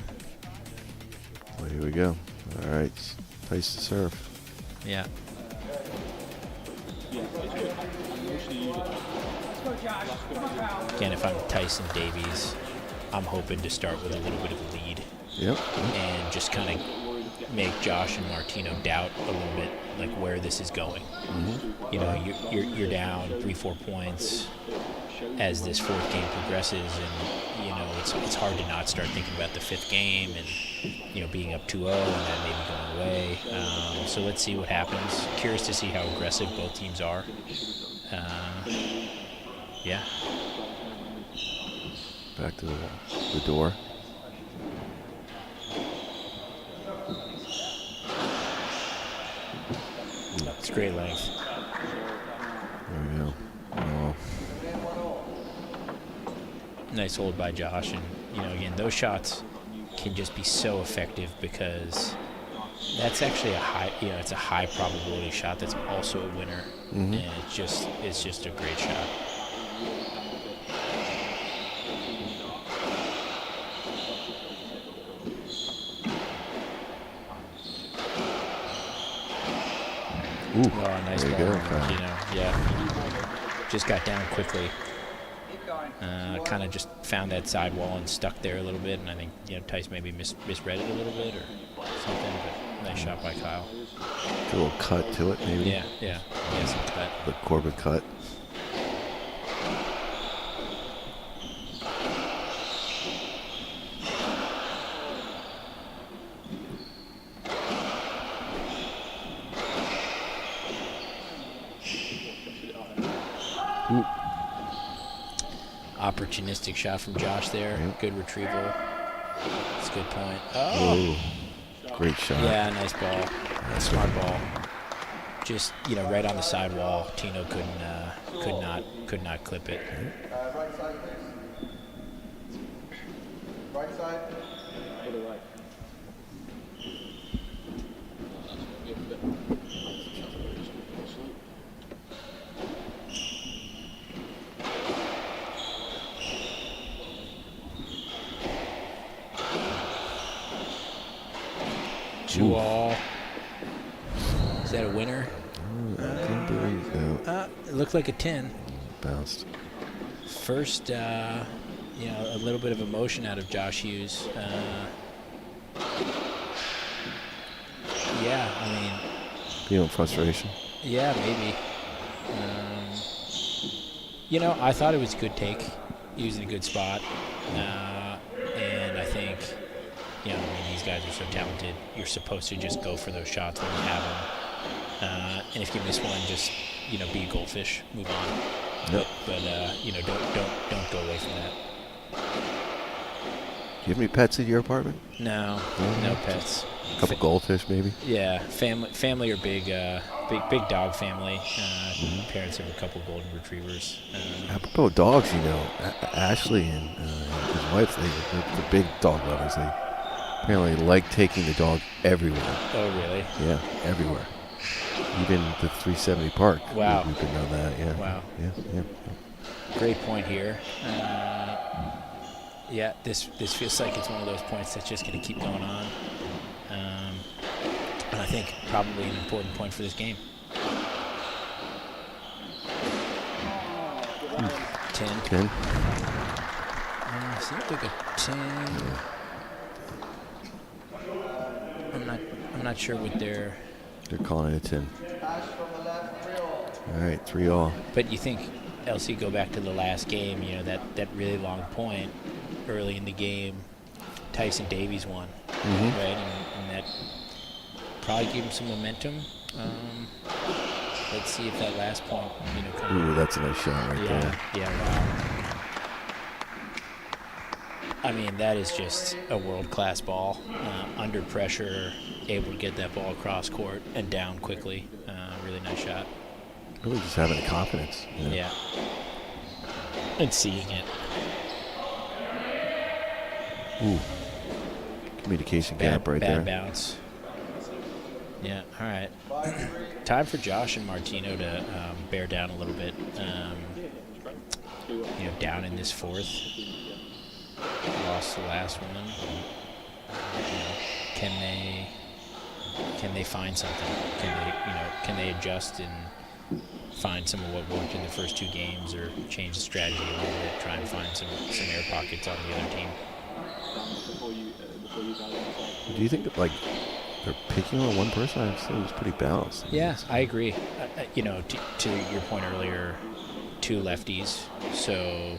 Well, here we go. All right, Tice to serve. Yeah. Again, if I'm Tyson Davies, I'm hoping to start with a little bit of a lead. Yep. And just kind of make Josh and Martino doubt a little bit, like where this is going. Mm-hmm. You're down 3-4 points as this fourth game progresses, and it's hard to not start thinking about the fifth game and being up 2-0 and then maybe going away. So let's see what happens. Curious to see how aggressive both teams are. Yeah. Back to the door. It's great length. There we go. Oh. Nice hold by Josh, and again, those shots can just be so effective because that's actually a high, it's a high probability shot that's also a winner, and it's just a great shot. Ooh, oh, nice ball. Yeah. Just got down quickly. Kind of just found that sidewall and stuck there a little bit, and I think Tice maybe misread it a little bit or something. But nice shot by Kyle. A little cut to it, maybe. Yeah, some cut. The Corbett cut. Ooh. Opportunistic shot from Josh there. Yep. Good retrieval. That's a good point. Oh, ooh, great shot. Yeah, nice ball. Smart ball. Just right on the sidewall. Tino could not clip it. Right side. Right side. To the right. Two all. Is that a winner? I can't believe that. It looked like a 10. Bounced. First, a little bit of emotion out of Josh Hughes. Yeah, I mean. Feeling frustration. Yeah, maybe. I thought it was a good take. He was in a good spot. And I think, these guys are so talented. You're supposed to just go for those shots when you have them. And if you miss one, just, be a goldfish, move on. Yep. But don't go away from that. Do you have any pets at your apartment? No pets. A couple goldfish, maybe. Yeah, family are big dog family. Parents have a couple golden retrievers. Apropos dogs, Ashley and his wife, they're big dog lovers. They apparently like taking the dog everywhere. Oh, really? Yeah, everywhere. Even the 370 Park. Wow. We've been on that. Yeah. Wow. Yeah. Great point here. Yeah, this feels like it's one of those points that's just going to keep going on. And I think probably an important point for this game. 10. Seems like a 10. I'm not sure what they're calling it a 10. All right, 3-all. But you think LC go back to the last game, that really long point early in the game, Tyson Davies won, right? And that probably gave him some momentum. Let's see if that last point, Ooh, that's a nice shot right there. Yeah, wow. I mean, that is just a world-class ball. Under pressure, able to get that ball across court and down quickly. Really nice shot. Really just having confidence. Yeah. And seeing it. Ooh. Communication gap right there. Bad bounce. Yeah, all right. Time for Josh and Martino to bear down a little bit. Down in this fourth. Lost the last one. Can they find something? Can they adjust and find some of what worked in the first two games, or change the strategy a little bit, try and find some air pockets on the other team? Do you think that, they're picking on one person? I think it was pretty balanced. Yeah, I agree. To your point earlier, two lefties, so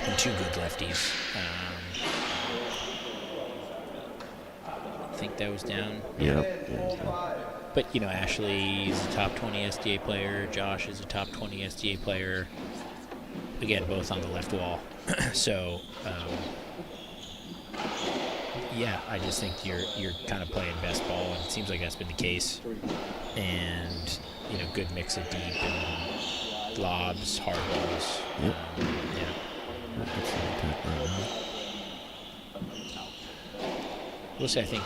and two good lefties. I think that was down. Yep. But, Ashley is a top 20 SDA player. Josh is a top 20 SDA player. Again, both on the left wall. So, yeah, I just think you're kind of playing best ball, and it seems like that's been the case. And, good mix of deep and lobs, hard balls. Yep. Yeah. We'll say I think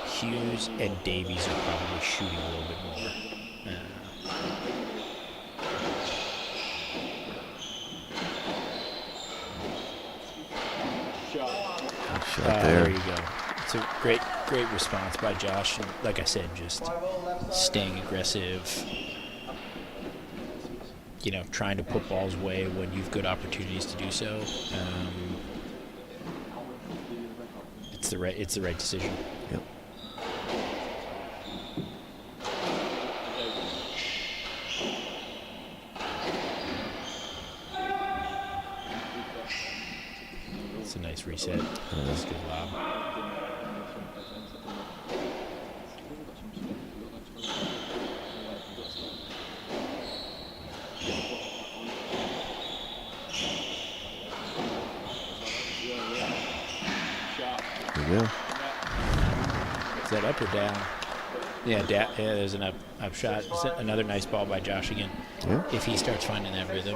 Hughes and Davies are probably shooting a little bit more. Shot there. There you go. It's a great response by Josh, and like I said, just staying aggressive. Trying to put balls away when you've good opportunities to do so. It's the right decision. Yep. It's a nice reset. That's a good lob. Yeah. Is that up or down? Yeah, there's an up shot. It's another nice ball by Josh again. Yeah. If he starts finding that rhythm,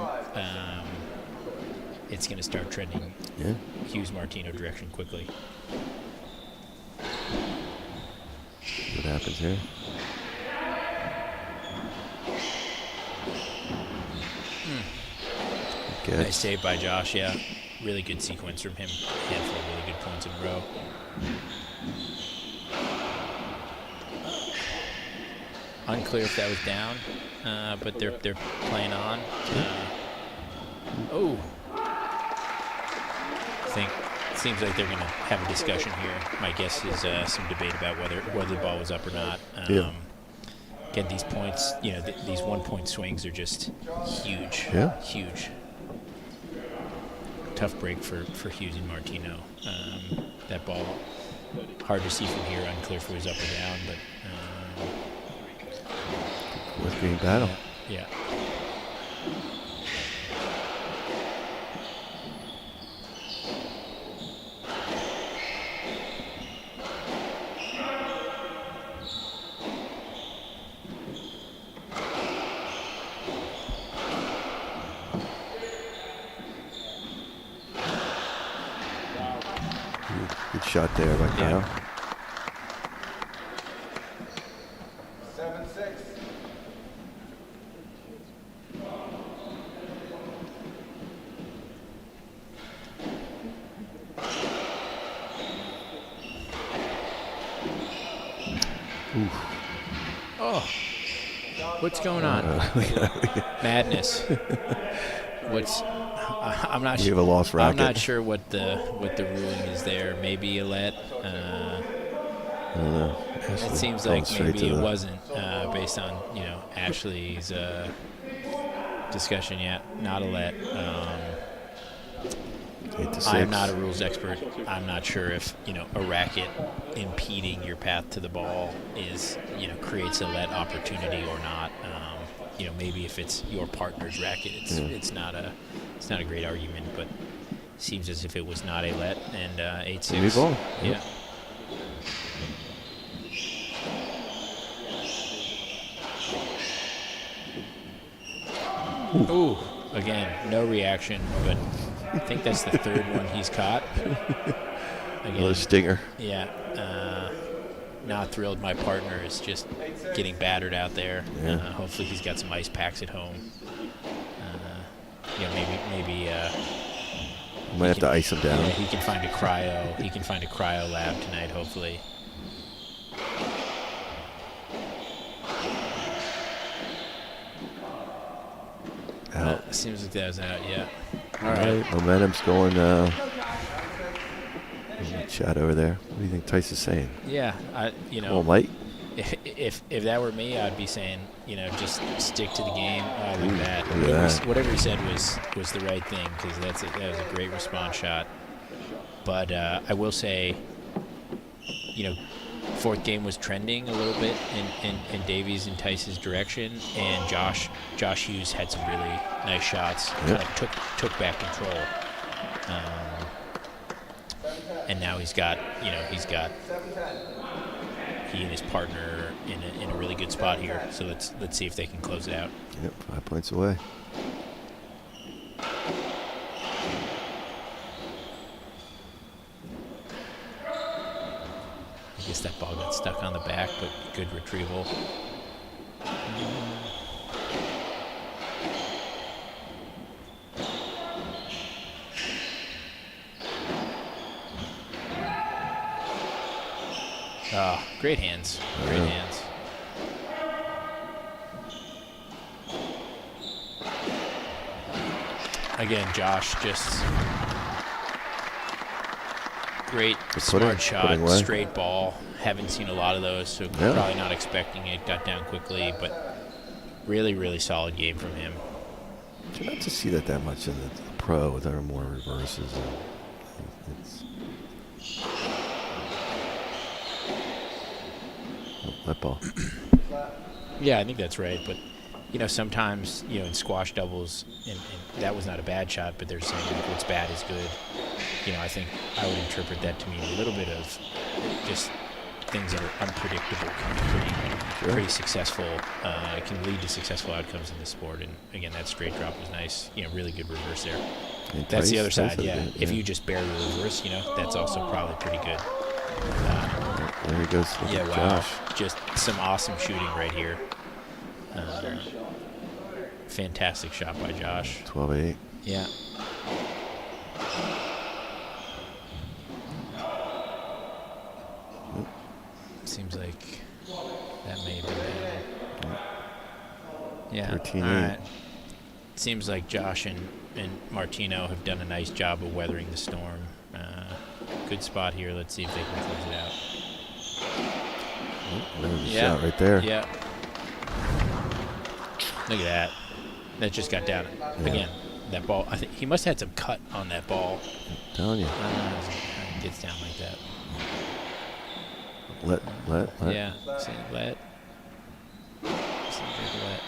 it's going to start trending Hughes Martino direction quickly. What happens here? Nice save by Josh, yeah. Really good sequence from him. Handful of really good points in a row. Unclear if that was down, but they're playing on. Seems like they're going to have a discussion here. My guess is some debate about whether the ball was up or not. Again, these points, these 1 point swings are just huge. Yeah. Huge. Tough break for Hughes and Martino. That ball, hard to see from here, unclear if it was up or down, but fourth game battle. Yeah. Good shot there by Kyle. 7-6. Oh, what's going on? Madness. I'm not. You have a lost racket. I'm not sure what the ruling is there. Maybe a let. I don't know. It seems like maybe it wasn't based on Ashley's discussion. Yeah, not a let. I'm not a rules expert. I'm not sure if a racket impeding your path to the ball is creates a let opportunity or not. Maybe if it's your partner's racket, it's not a great argument, but seems as if it was not a let and 8-6. Yeah. Ooh, again, no reaction, but I think that's the third one he's caught. Again, another stinger. Yeah. Not thrilled. My partner is just getting battered out there. Yeah. Hopefully he's got some ice packs at home. Maybe might have to ice him down. Yeah, he can find a cryo. He can find a cryo lab tonight, hopefully. Out. Seems like that was out. Yeah. All right. Momentum's going. Chat over there. What do you think Tice is saying? Yeah, Well, Mike. If that were me, I'd be saying, just stick to the game. Look at that. Whatever he said was the right thing, because that was a great response shot. But I will say, fourth game was trending a little bit in Davies and Tice's direction, and Josh Hughes had some really nice shots. Kind of took back control. And now he and his partner in a really good spot here. So let's see if they can close it out. Yep, 5 points away. I guess that ball got stuck on the back, but good retrieval. Great hands. Great hands. Again, Josh, just great, smart shot, straight ball. Haven't seen a lot of those, so probably not expecting it. Got down quickly, but really, really solid game from him. You don't have to see that much in the pro. There are more reverses. That ball. Yeah, I think that's right. But, sometimes, in squash doubles, and that was not a bad shot, but they're saying what's bad is good. I think I would interpret that to mean a little bit of just things that are unpredictable can be pretty successful. It can lead to successful outcomes in this sport. And, again, that straight drop was nice. Really good reverse there. And that's the other side, If you just barely reverse, that's also probably pretty good. There he goes. Yeah, wow. Josh. Just some awesome shooting right here. Fantastic shot by Josh. 12-8. Yeah. Seems like that may have been bad. Yeah. 13-8. All right. Seems like Josh and Martino have done a nice job of weathering the storm. Good spot here. Let's see if they can close it out. There's a shot right there. Yeah. Look at that. That just got down. Again, that ball. I think he must have had some cut on that ball. I'm telling you. It gets down like that. Let. Yeah. See, let. Seems like let.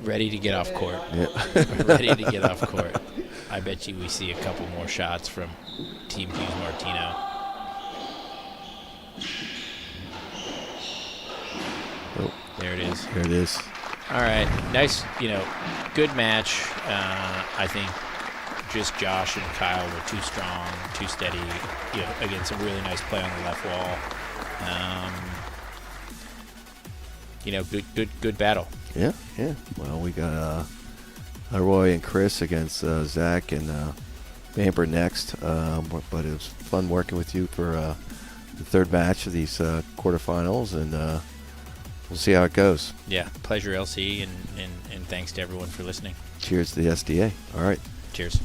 Ready to get off court. Yeah. Ready to get off court. I bet you we see a couple more shots from Team Hughes Martino. Oh. There it is. There it is. All right. Nice, good match. I think just Josh and Kyle were too strong, too steady. Again, some really nice play on the left wall. good battle. Yeah. Well, we got Roy and Chris against Zach and Bamber next. But it was fun working with you for the third match of these quarterfinals, and we'll see how it goes. Yeah, pleasure, LC, and thanks to everyone for listening. Cheers to the SDA. All right. Cheers.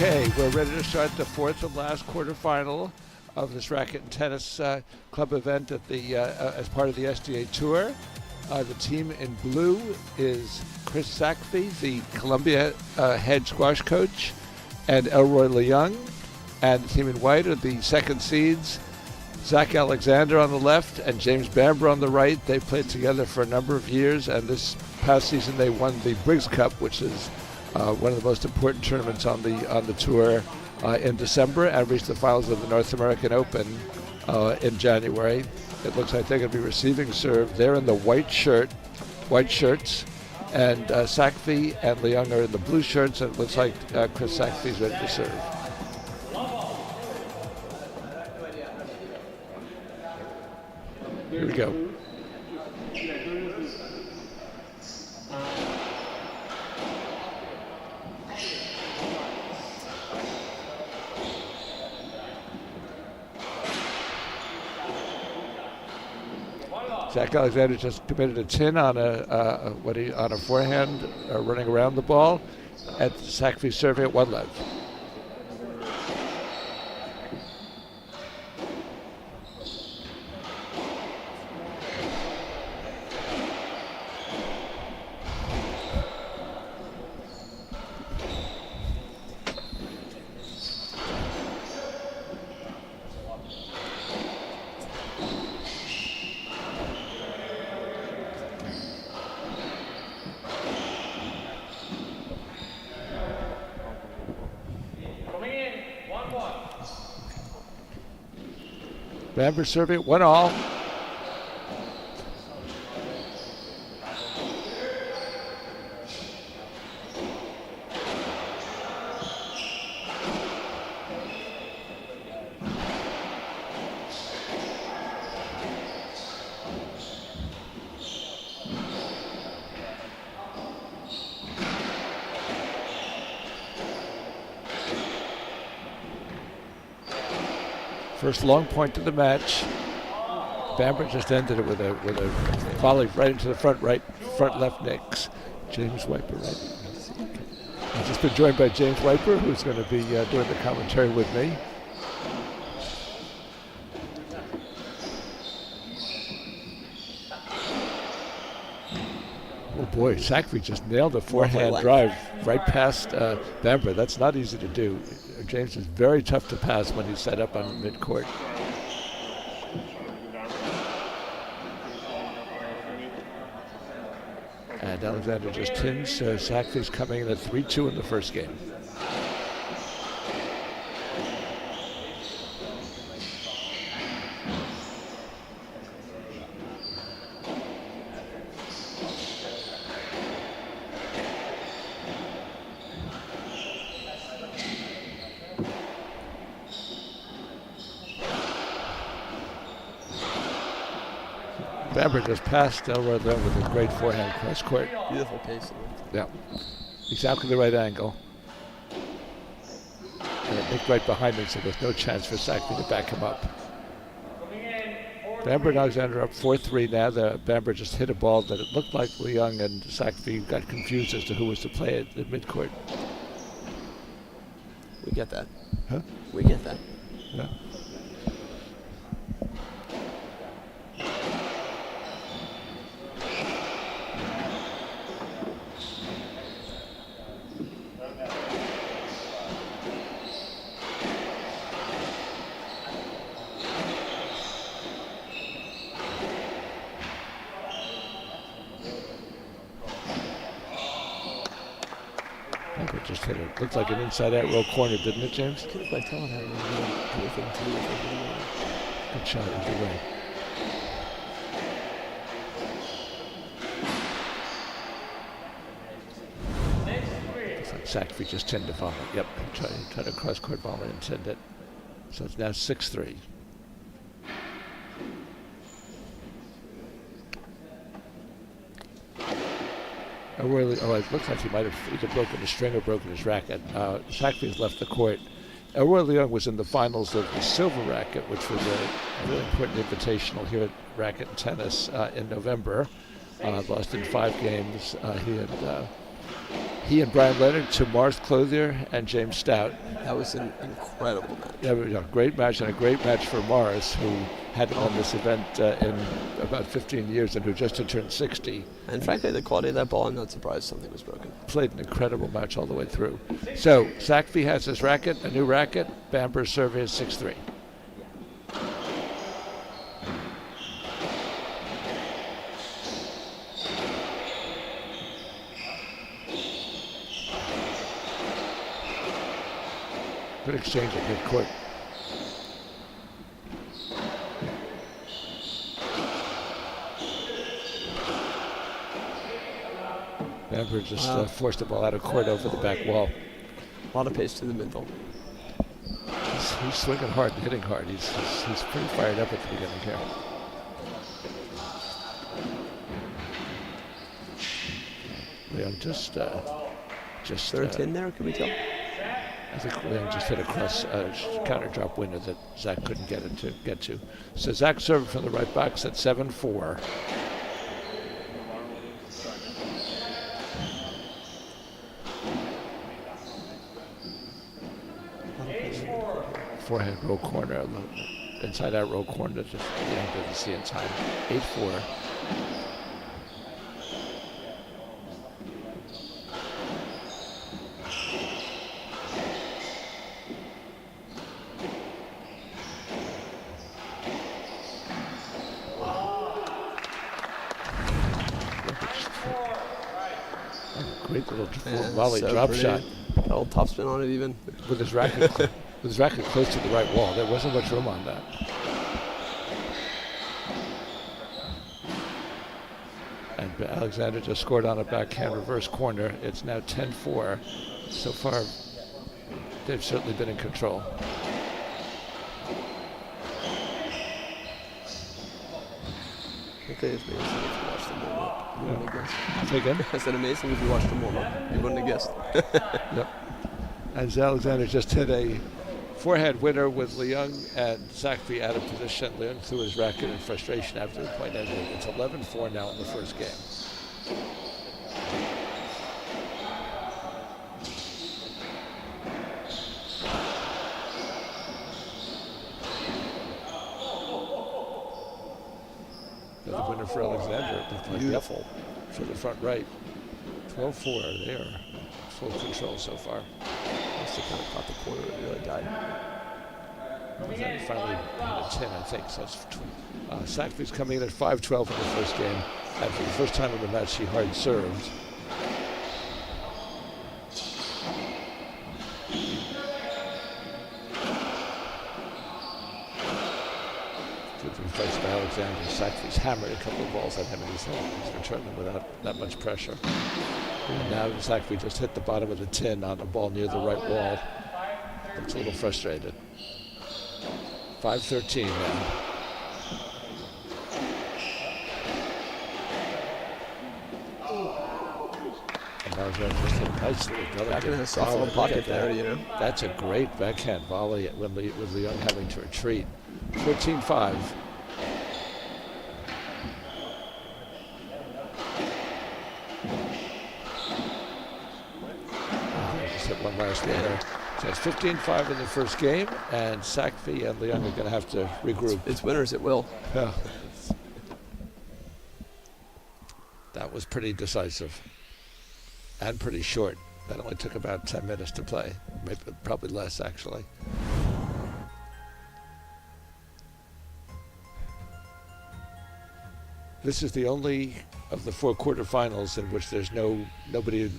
Okay, we're ready to start the fourth and last quarterfinal of this racket and tennis club event at the as part of the SDA Tour. The team in blue is Chris Sackby, the Columbia head squash coach, and Elroy Leung. And the team in white are the second seeds, Zach Alexander on the left and James Bamber on the right. They played together for a number of years, and this past season they won the Briggs Cup, which is one of the most important tournaments on the tour, in December, and reached the finals of the North American Open in January. It looks like they're going to be receiving serve. They're in the white shirts, and Sackby and Leung are in the blue shirts, and it looks like Chris Sackby's ready to serve. Here we go. Zach Alexander just committed a 10 on a forehand, running around the ball. At Sackby serving at one love. Bamber serving 1-all. First long point to the match. Bamber just ended it with a volley right into the front left nicks. James Wiper, right? I've just been joined by James Wiper, who's going to be doing the commentary with me. Oh boy, Sackby just nailed a forehand drive right past Bamber. That's not easy to do. James is very tough to pass when he's set up on midcourt. And Alexander just tins. Sackby's coming in at 3-2 in the first game. Bamber just passed Elroy there with a great forehand cross court. Beautiful pace. Yeah, exactly the right angle. And Nick right behind him, so there's no chance for Sackby to back him up. Bamber and Alexander up 4-3 now. Bamber just hit a ball that it looked like Leung, and Sackby got confused as to who was to play it at midcourt. We get that. Huh? We get that. Yeah. Just hit it. Looked like an inside-out row corner, didn't it, James? Couldn't quite tell how you Good shot either way. Looks like Sackby just tend to follow. Yep, try to cross-court volley and send it. So it's now 6-3. It looks like he might have either broken his string or broken his racket. Sackby has left the court. Elroy Leung was in the finals of the silver racket, which was a really important invitational here at Racket and Tennis in November. Lost in 5 games. He had He and Brian Leonard to Mars Clothier and James Stout. That was an incredible match. Yeah, it was a great match, and a great match for Mars, who hadn't won this event in about 15 years and who just had turned 60. And frankly, the quality of that ball, I'm not surprised something was broken. Played an incredible match all the way through. So, Sackby has his racket, a new racket. Bamber's serve is 6-3. Good exchange at midcourt. Bamber just forced the ball out of court over the back wall. A lot of pace to the middle. He's swinging hard and hitting hard. He's pretty fired up at the beginning here. Leon just third in there, can we tell? I think Leon just hit a cross counter drop winner that Zach couldn't get to. So Zach serving from the right box at 7-4. Forehand roll corner, inside out roll corner, just doesn't see in time. 8-4. Great little volley drop shot. Got a little topspin on it even. With his racket close to the right wall. There wasn't much room on that. And Alexander just scored on a backhand reverse corner. It's now 10-4. So far, they've certainly been in control. Okay, it's amazing if you watched them warm up. You wouldn't have guessed. Say again? I said amazing if you watched them warm up. You wouldn't have guessed. Yep. As Alexander just hit a forehand winner with Leung and Sackby out of position. Leung threw his racket in frustration after the point ended. It's 11-4 now in the first game. The winner for Alexander, it looked like Yeffel for the front right. 12-4, they are full control so far. Must have kind of caught the corner, it really died. Alexander finally hit a 10, I think. So Sackby's coming in at 5-12 in the first game. And for the first time in the match, he hard served. Good reflex by Alexander. Sackby's hammered a couple of balls at him, and he's returned them without that much pressure. And now Sackby just hit the bottom of the tin on a ball near the right wall. Looks a little frustrated. 5-13 now. And Alexander just hit a nice little double. Back in a soft little pocket there, you know. That's a great backhand volley with Leung having to retreat. 14-5. Just hit one last winner. So it's 15-5 in the first game, and Sackby and Leung are going to have to regroup. It's winners at will. Yeah. That was pretty decisive and pretty short. That only took about 10 minutes to play, maybe, probably less actually. This is the only of the 4 quarterfinals in which there's nobody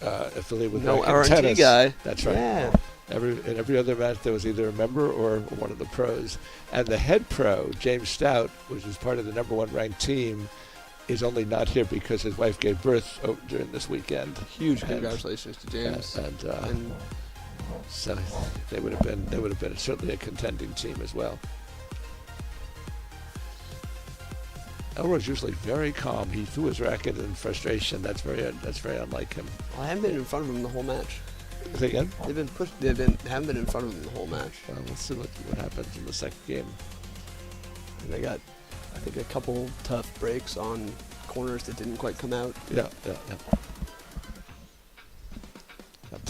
affiliated with no R&T R&T guy. That's right. Yeah. In every other match, there was either a member or one of the pros. And the head pro, James Stout, which is part of the #1 ranked team, is only not here because his wife gave birth during this weekend. Huge congratulations to James. And so they would have been certainly a contending team as well. Elroy's usually very calm. He threw his racket in frustration. That's very unlike him. Well, I haven't been in front of him the whole match. Say again? Haven't been in front of him the whole match. Well, let's see what happens in the second game. And they got, I think, a couple tough breaks on corners that didn't quite come out. Yeah.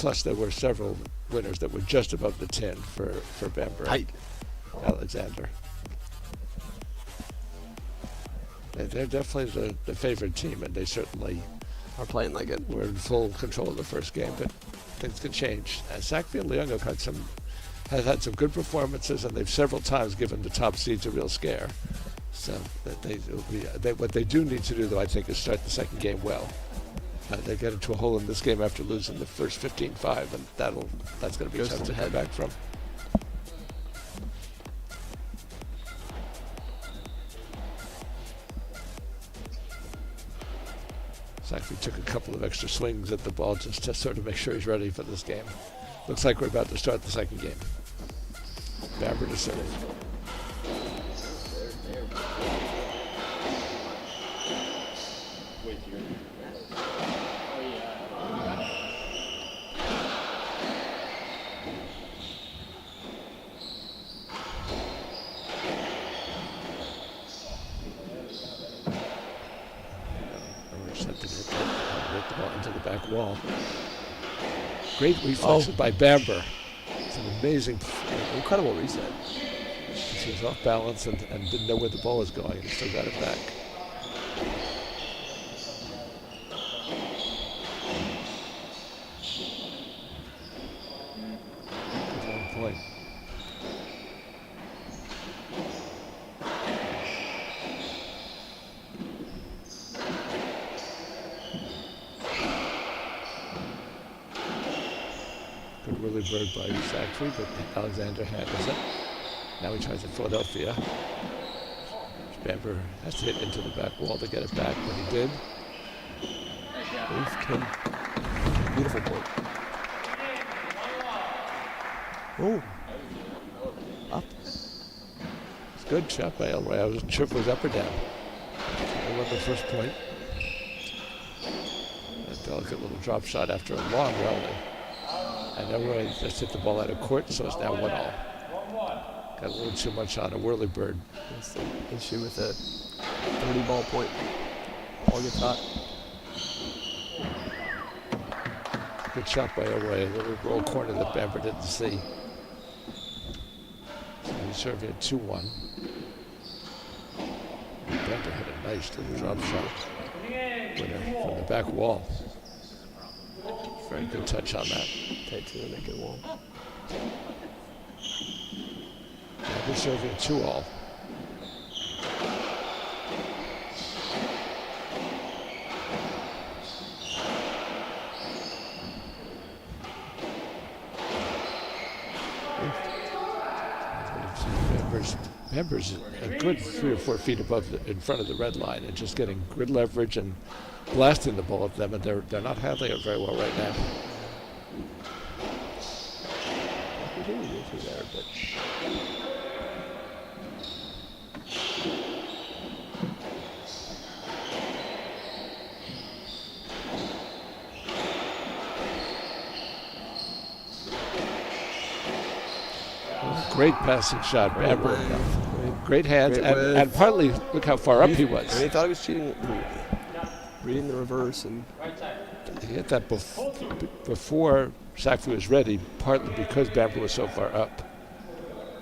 plus there were several winners that were just above the 10 for Bamber and Alexander. They're definitely the favorite team, and they certainly are playing like it. We're in full control of the first game, but things can change. Sackville and Leung have had some good performances, and they've several times given the top seeds a real scare. So what they do need to do, though, I think, is start the second game well. They get into a hole in this game after losing the first 15-5, and that's going to be tough to come back from. Sackville took a couple of extra swings at the ball just to sort of make sure he's ready for this game. Looks like we're about to start the second game. Bamber to serve. Wall. Great reflexes by Bamber. It's an amazing, incredible reset. He was off balance and didn't know where the ball was going, and still got it back. Good long point. Whirly bird by Sackville, but Alexander handles it. Now he tries at Philadelphia. Bamber has to hit into the back wall to get it back, but he did. Beautiful point. Oh. Up. It's good shot by Elroy. I wasn't sure if it was up or down. They won the first point. A delicate little drop shot after a long rally. And Elroy just hit the ball out of court, so it's now 1-all. Got a little too much on a whirly bird. That's the issue with a 30-ball point. Ball gets hot. Good shot by Elroy. A little roll corner that Bamber didn't see. So he's serving at 2-1. Bamber hit a nice little drop shot winner from the back wall. Very good touch on that. Tight to the naked wall. Bamber serving 2-all. Bamber's a good 3 or 4 feet in front of the red line and just getting good leverage and blasting the ball at them, and they're not handling it very well right now. Continue to go through there, but great passing shot, Bamber. Great hands, and partly look how far up he was. He thought he was cheating, reading the reverse, and he hit that before Sackville was ready, partly because Bamber was so far up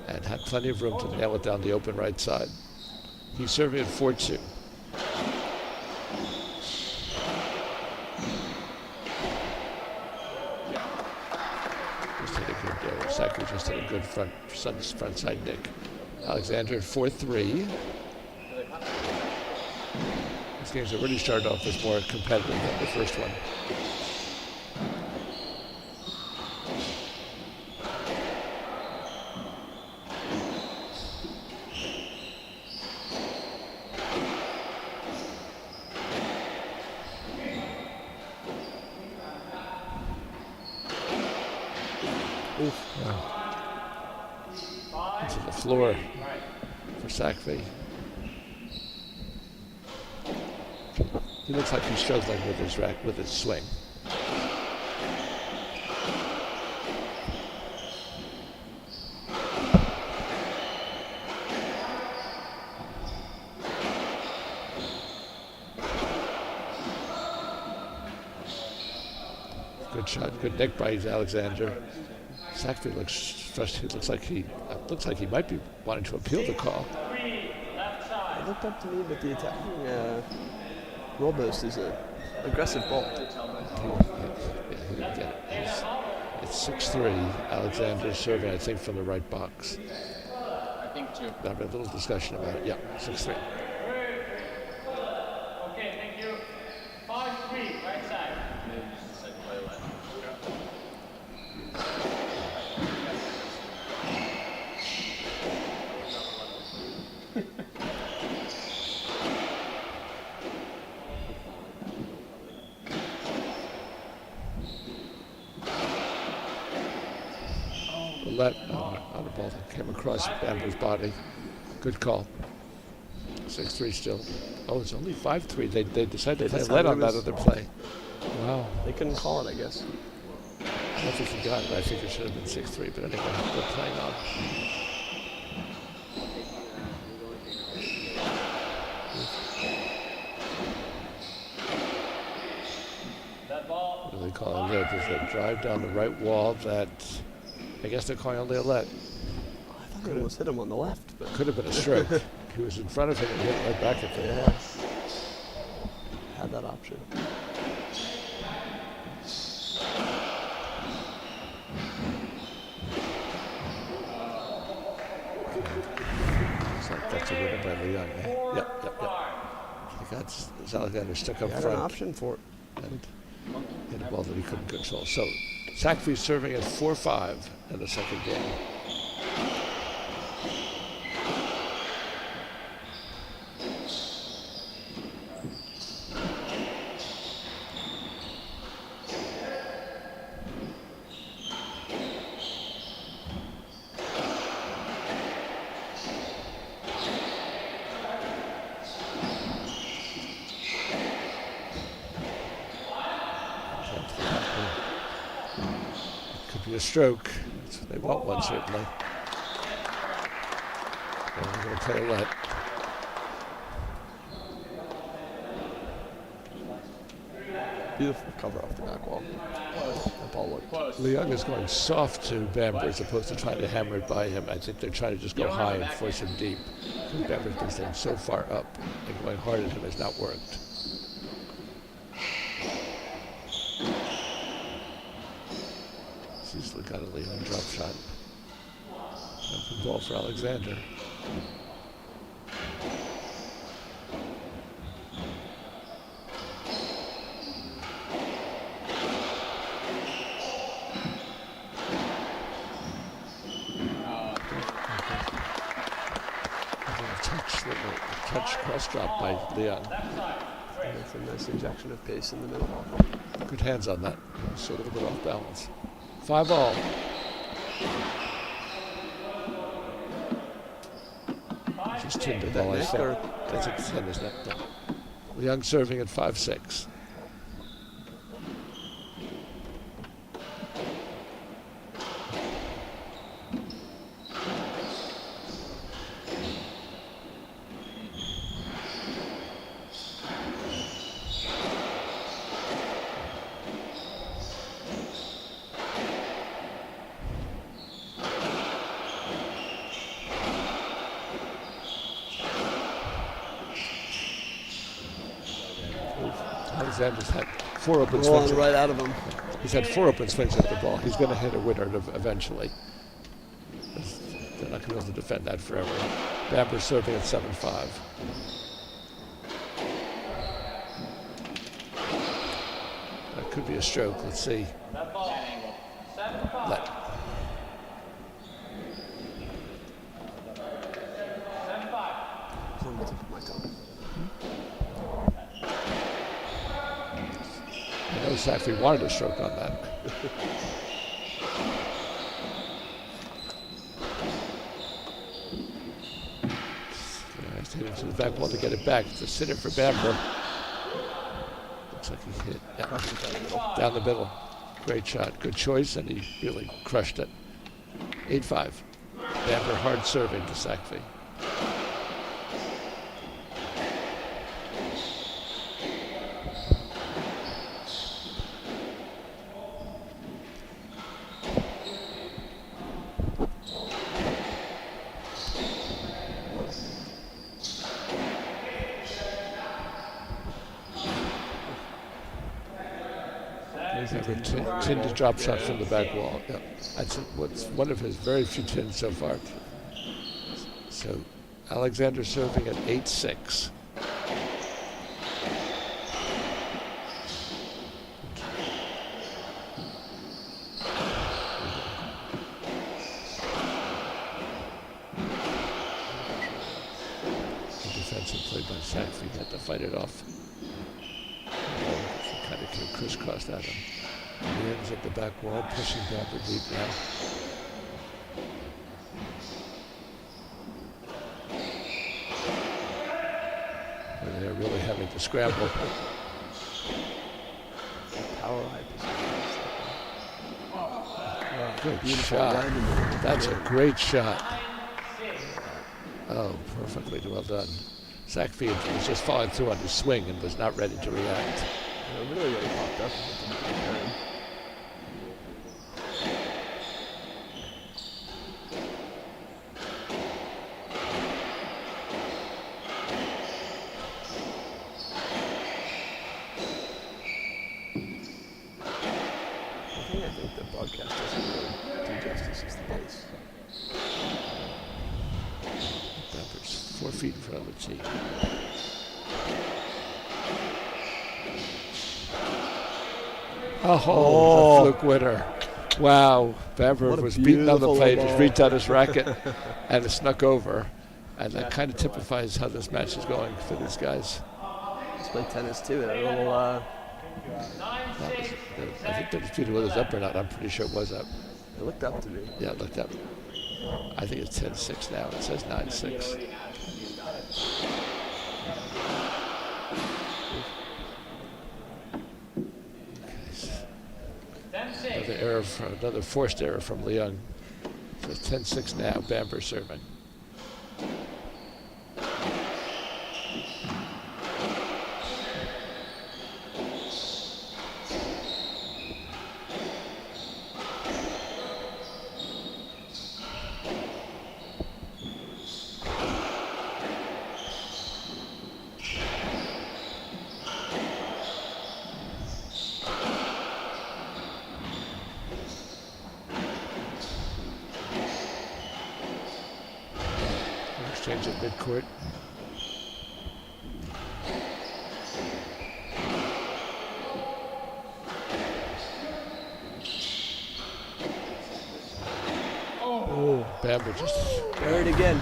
and had plenty of room to nail it down the open right side. He's serving at 4-2. Sackville just had a good front side nick. Alexander at 4-3. This game's already started off as more competitive than the first one. Into the floor for Sackville. He looks like he's struggling with his swing. Good Good shot. Good nick by Alexander. Sackville looks frustrated. Looks like he might be wanting to appeal the call. It looked up to me, but the attacking roll boast is an aggressive ball. He didn't get it. It's 6-3. Alexander serving, I think, from the right box. I think too. There'll be a little discussion about it. Yeah, 6-3. Okay, thank you. 5-3, right side. Let on the ball that came across Bamber's body. Good call. 6-3 still. Oh, it's only 5-3. They decided to play let on that other play. Wow. They couldn't call it, I guess. I don't think he got it. I think it should have been 6-3, but anyway, they're playing on. What do they call it? There's a drive down the right wall that I guess they're calling only a let. I thought they almost hit him on the left. But Could have been a stroke. He was in front of him and hit right back at him. Yes. Had that option. Looks like that's a winner by Leon. Yep. I think that's Alexander stuck up He had front. an option for it. And hit a ball that he couldn't control. So Sackville serving at 4-5 in the second game. A stroke. They want one, certainly. And they're going to play a let. Beautiful cover off the back wall. That ball looked close. Leung is going soft to Bamber as opposed to trying to hammer it by him. I think they're trying to just go high and force him deep. Bamber's been staying so far up and going hard at him has not worked. He's got a Leon drop shot. Open ball for Alexander. Touch cross drop by Leon. That's a nice injection of pace in the middle. Good hands on that. Just a little bit off balance. 5-all. Just tinned the ball, I thought. That's a 10, isn't it? No. Leung serving at 5-6. Alexander's had 4 open swings. Right out of him. He's had 4 open swings at the ball. He's going to hit a winner eventually. They're not going to be able to defend that forever. Bamber serving at 7-5. That could be a stroke. Let's see. Let. I know Sackville wanted a stroke on that. Nice hit into the back wall to get it back. It's a sitter for Bamber. Looks like he hit down the middle. Great shot. Good choice, and he really crushed it. 8-5. Bamber hard serving to Sackville. Tin to drop shot from the back wall. Yeah. That's what's one of his very few tins so far. So Alexander serving at 8-6. Defensive play by Sackford, had to fight it off. Kind of came crisscrossed at him. He ends at the back wall, pushing Bamber deep now. And they're really having to scramble. Power high position. Good shot. That's a great shot. Oh, perfectly well done. Sackfield was just following through on his swing and was not ready to react. Really popped up. I think the broadcast doesn't really do justice as the pace. Bamber's 4 feet in front of the tee. Oh, the fluke winner. Wow. Bamber was beaten on the plate, just reached out his racket, and it snuck over. And that kind of typifies how this match is going for these guys. Let's play tennis too. A little, I think they're disputing whether it's up or not. I'm pretty sure it was up. It looked up to me. Yeah, it looked up. I think it's 10-6 now. It says 9-6. Another forced error from Leung. So 10-6 now. Bamber serving. Exchange at midcourt. Oh, Bamber just buried again.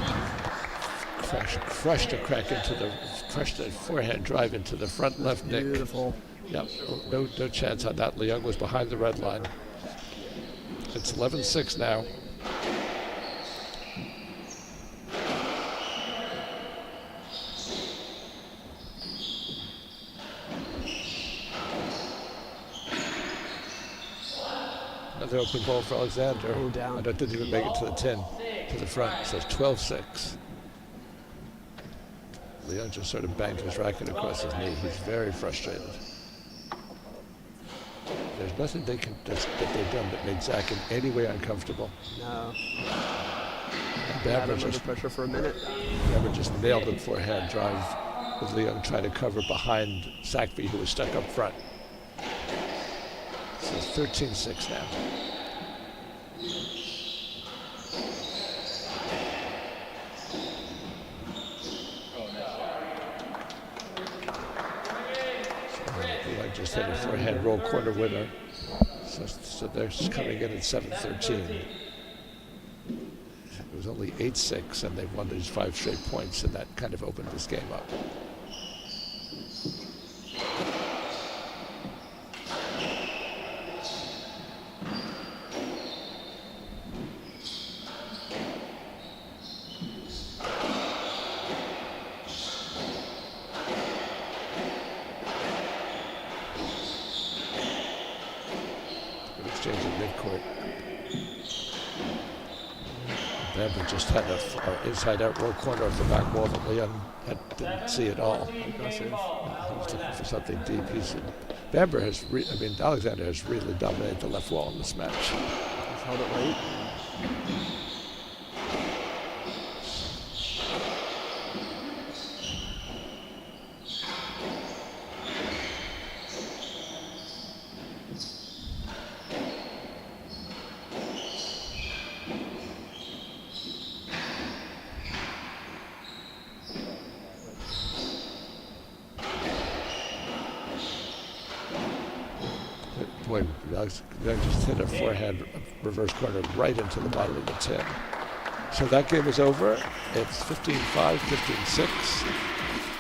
Crushed a crack into the, crushed a forehand drive into the front left nick. Beautiful. Yep, no chance on that. Leung was behind the red line. It's 11-6 now. Another open ball for Alexander. Oh, down. And that didn't even make it to the 10, to the front. So it's 12-6. Leung just sort of banged his racket across his knee. He's very frustrated. There's nothing that they've done that made Zach in any way uncomfortable. No. And Bamber under just pressure for a minute. Bamber just nailed the forehand drive with Leung trying to cover behind Sackby, who was stuck up front. So it's 13-6 now. Leung just hit a forehand roll corner winner. So they're just coming in at 7-13. It was only 8-6, and they've won these 5 straight points, and that kind of opened this game up. Exchange at midcourt. Bamber just had an inside-out roll corner of the back wall that Leung didn't see at all. Impressive. He was looking for something deep. Bamber has, Alexander has really dominated the left wall in this match. He's held it late. Boy, Young just hit a forehand reverse corner right into the bottom of the tin. So that game is over. It's 15-5, 15-6.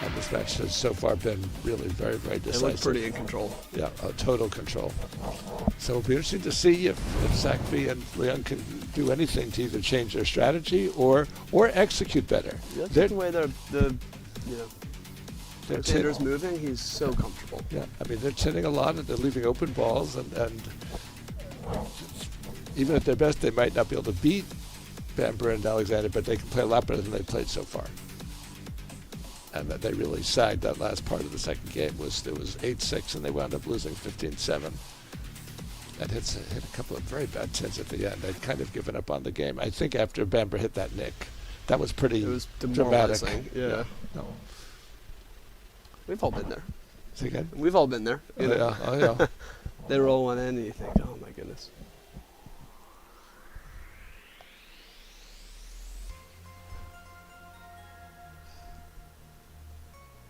And this match has so far been really very, very decisive. They look pretty in control. Yeah, total control. So it'll be interesting to see if Sakvi and Leung can do anything to either change their strategy or execute better. Yeah, that's the way the Tander's moving, he's so comfortable. Yeah, I mean, they're hitting a lot and they're leaving open balls, and even at their best, they might not be able to beat Bamber and Alexander, but they can play a lot better than they played so far. And that they really sagged that last part of the second game. It was 8-6, and they wound up losing 15-7. And hit a couple of very bad tins at the end. They'd kind of given up on the game. I think after Bamber hit that nick, that was pretty dramatic. Yeah. No. We've all been there. Say again? We've all been there. Oh, yeah. They roll one in and you think, oh my goodness.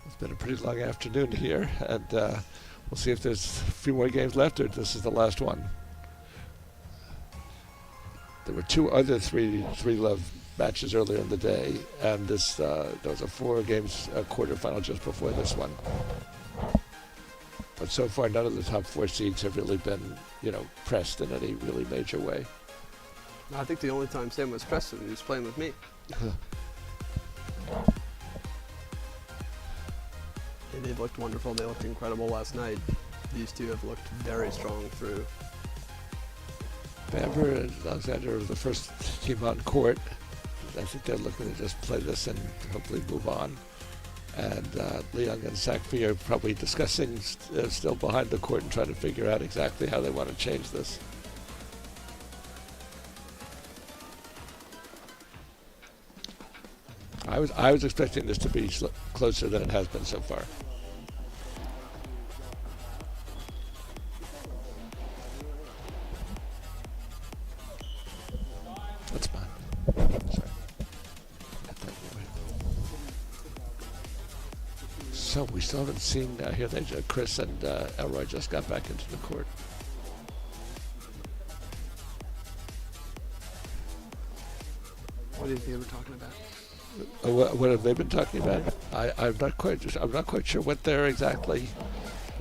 It's been a pretty long afternoon here, and we'll see if there's a few more games left, or this is the last one. There were two other three-love matches earlier in the day, and there was a 4 games quarterfinal just before this one. But so far, none of the top 4 seeds have really been, pressed in any really major way. I think the only time Sam was pressed was when he was playing with me. They looked wonderful. They looked incredible last night. These two have looked very strong through. Bamber and Alexander are the first team on court. I think they're looking to just play this and hopefully move on. And Leung and Sakvi are probably discussing still behind the court and trying to figure out exactly how they want to change this. I was expecting this to be closer than it has been so far. That's fine. Sorry. So we still haven't seen here. Chris and Elroy just got back into the court. What do you think they were talking about? What have they been talking about? I'm not quite sure what they're exactly.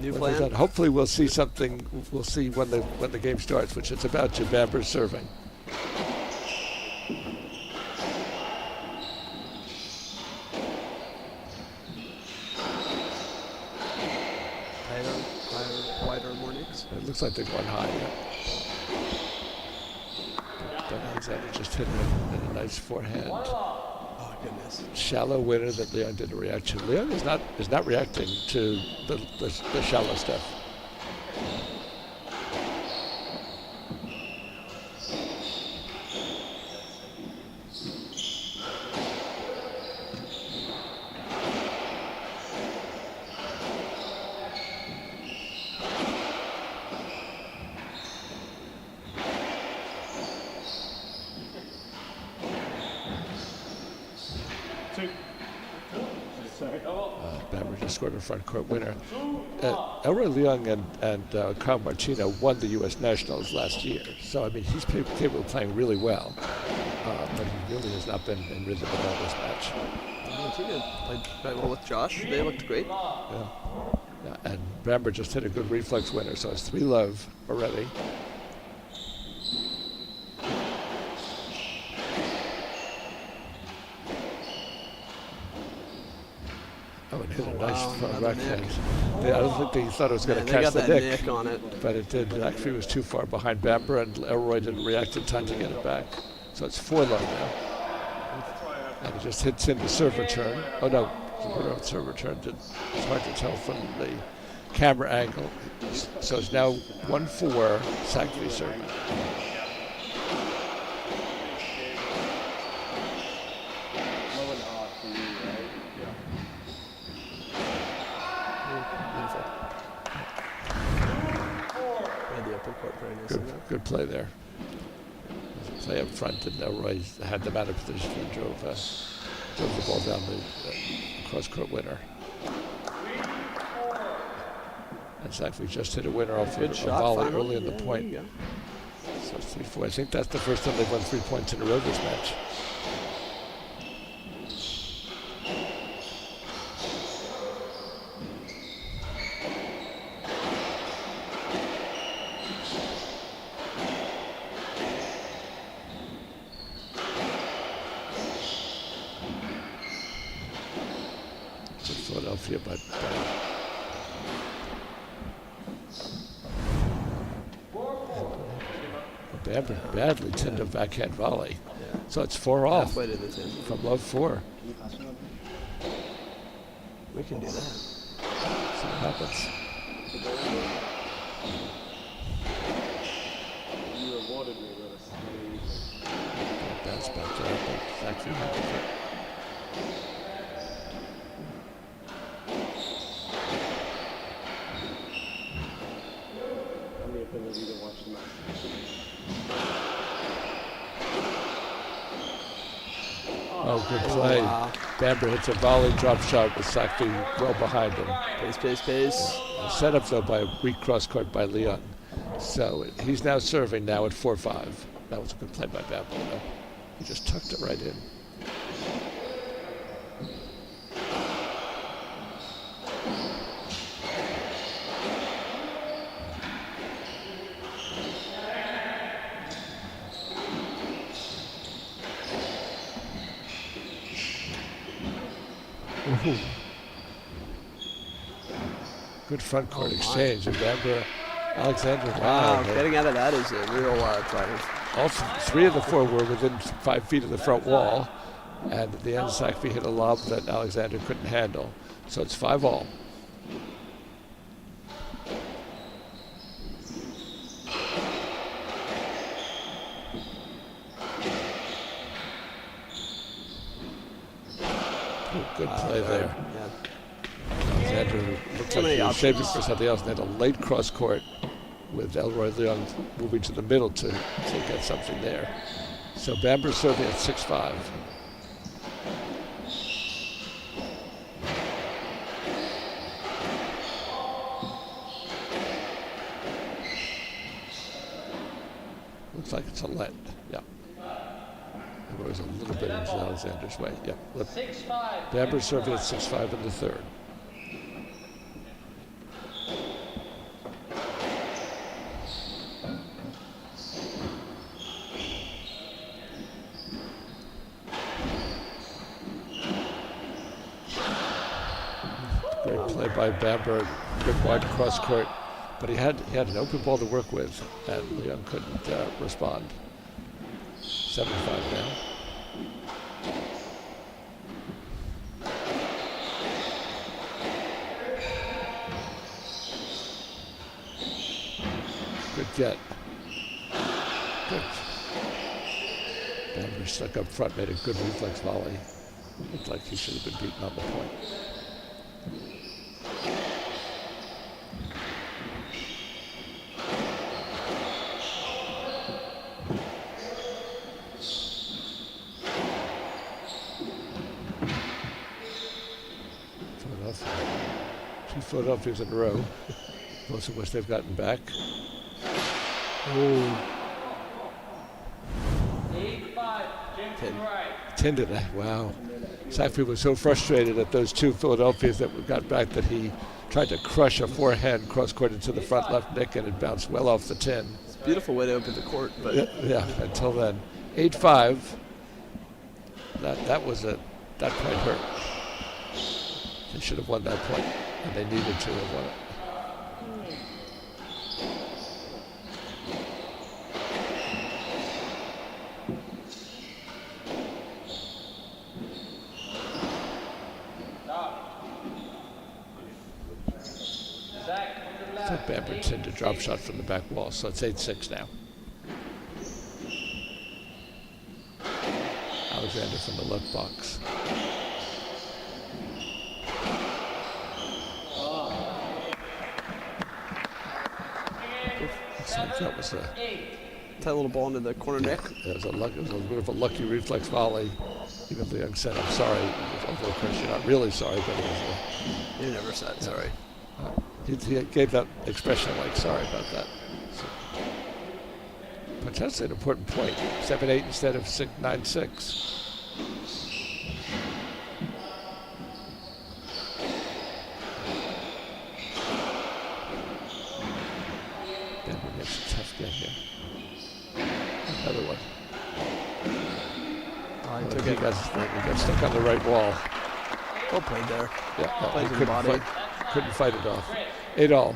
New plan. Hopefully, we'll see something. We'll see when the game starts, which it's about to. Bamber's serving. Wider mornings. It looks like they're going high. But Alexander just hit a nice forehand. Oh goodness! Shallow winner that Leung didn't react to. Leung is not reacting to the shallow stuff. Bamber just scored a front court winner. Elroy Leung and Kyle Martino won the U.S. Nationals last year, so I mean he's capable of playing really well, but he really has not been in rhythm at all this match. Martino played very well with Josh. They looked great. Yeah, and Bamber just hit a good reflex winner, so it's 3-love already. Oh, it hit a nice front backhand. I don't think they thought it was going to catch the nick on it, but it did. It actually was too far behind Bamber, and Elroy didn't react in time to get it back. So it's 4-love now. And it just hits in the serve return. Oh no, the serve return. It's hard to tell from the camera angle. So it's now 1-4, Sakvi serving. Good play there. Play up front, and Elroy had them out of position and drove the ball down the cross-court winner. And Zachary just hit a winner off Good a shot, volley finally. early in the Yeah, point. there you So 3-4. I think that's the first time they've won 3 points in a row this match. Philadelphia, but Bamber badly tipped a backhand volley. Yeah. So it's 4 off. Halfway to the 10. From love 4. We can do that. See what happens. You rewarded me with a Bounce back there, but Zachary happens it. and the ability to watch the match. Oh, good play. Wow. Bamber hits a volley drop shot with Zachary well behind him. Pace. Set up though by a weak cross court by Leon. So he's now serving now at 4-5. That was a good play by Bamber. Though. He just tucked it right in. Good front court exchange. And Bamber, Alexander. Wow, getting out of that is a real driver. All 3 of the 4 were within 5 feet of the front wall. And at the end, Zachary hit a lob that Alexander couldn't handle. So it's 5 all. Good play there. Yeah. Alexander looked like he was shaping for something else and had a late cross court with Elroy Leon moving to the middle to get something there. So Bamber serving at 6-5. Looks like it's a let. Yeah. It was a little bit into Alexander's way. Yeah. Bamber serving at 6-5 in the third. Great play by Bamber. Good wide cross court. But he had an open ball to work with, and Leon couldn't respond. 7-5 now. Good get. Good. Bamber stuck up front, made a good reflex volley. Looked like he should have been beaten on the point. Philadelphia's in a row, most of which they've gotten back. Oh. 8-5, Jim to the right. 10 to that, wow. Zachary was so frustrated at those 2 Philadelphias that got back that he tried to crush a forehand cross-court into the front left nick, and it bounced well off the 10. It's a beautiful way to open the court, but yeah, until then. 8-5. That point hurt. They should have won that point. And they needed to have won it. I think Bamber intended a drop shot from the back wall, so it's 8-6 now. Alexander from the left box. That was a tight little ball into the corner neck. It was a bit of a lucky reflex volley. Even Leon said, "I'm sorry." Of course, you're not really sorry, but it was You never said sorry. He gave that expression like, sorry about that. So, potentially an important point. 7-8 instead of 9-6. Denver makes a tough game here. Another one. He got stuck on the right wall. Well played there. Yeah, Plays in the body. Couldn't fight it off. 8-all.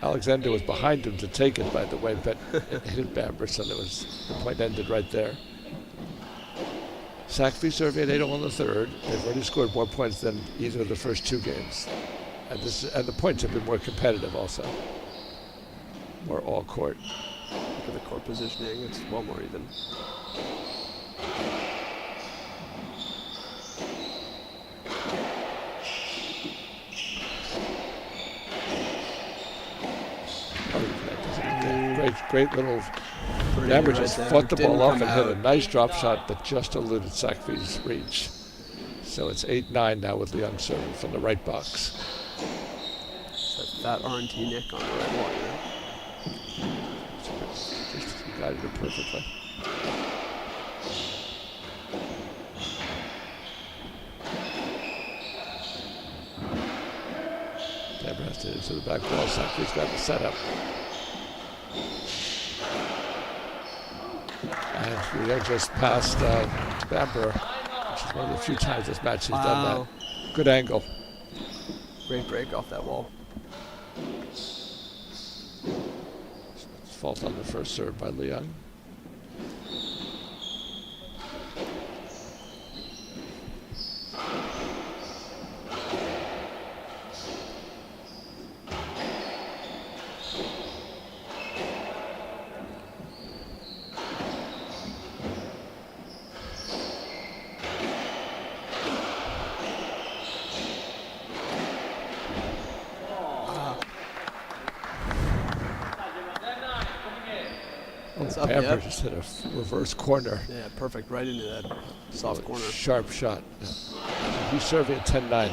Alexander was behind him to take it, by the way, but it hit Bamber, so the point ended right there. Sackville serving at 8-all in the third. They've already scored more points than either of the first two games. And the points have been more competitive also. More all court. Look at the court positioning. It's well more even. Great little. Bamber just fought the ball off and hit a nice drop shot that just eluded Sackville's reach. So it's 8-9 now with Leung serving from the right box. That R&T Nick on the right wall, you know? Just guided it perfectly. Bamber has to hit it to the back wall. Sackville's got the setup. And we just passed Bamber, which is one of the few times this match he's done that. Good angle. Great break off that wall. Fault on the first serve by Leung. Bamber just hit a reverse corner. Yeah, perfect. Right into that soft corner. Sharp shot. Yeah. He's serving at 10-9 now.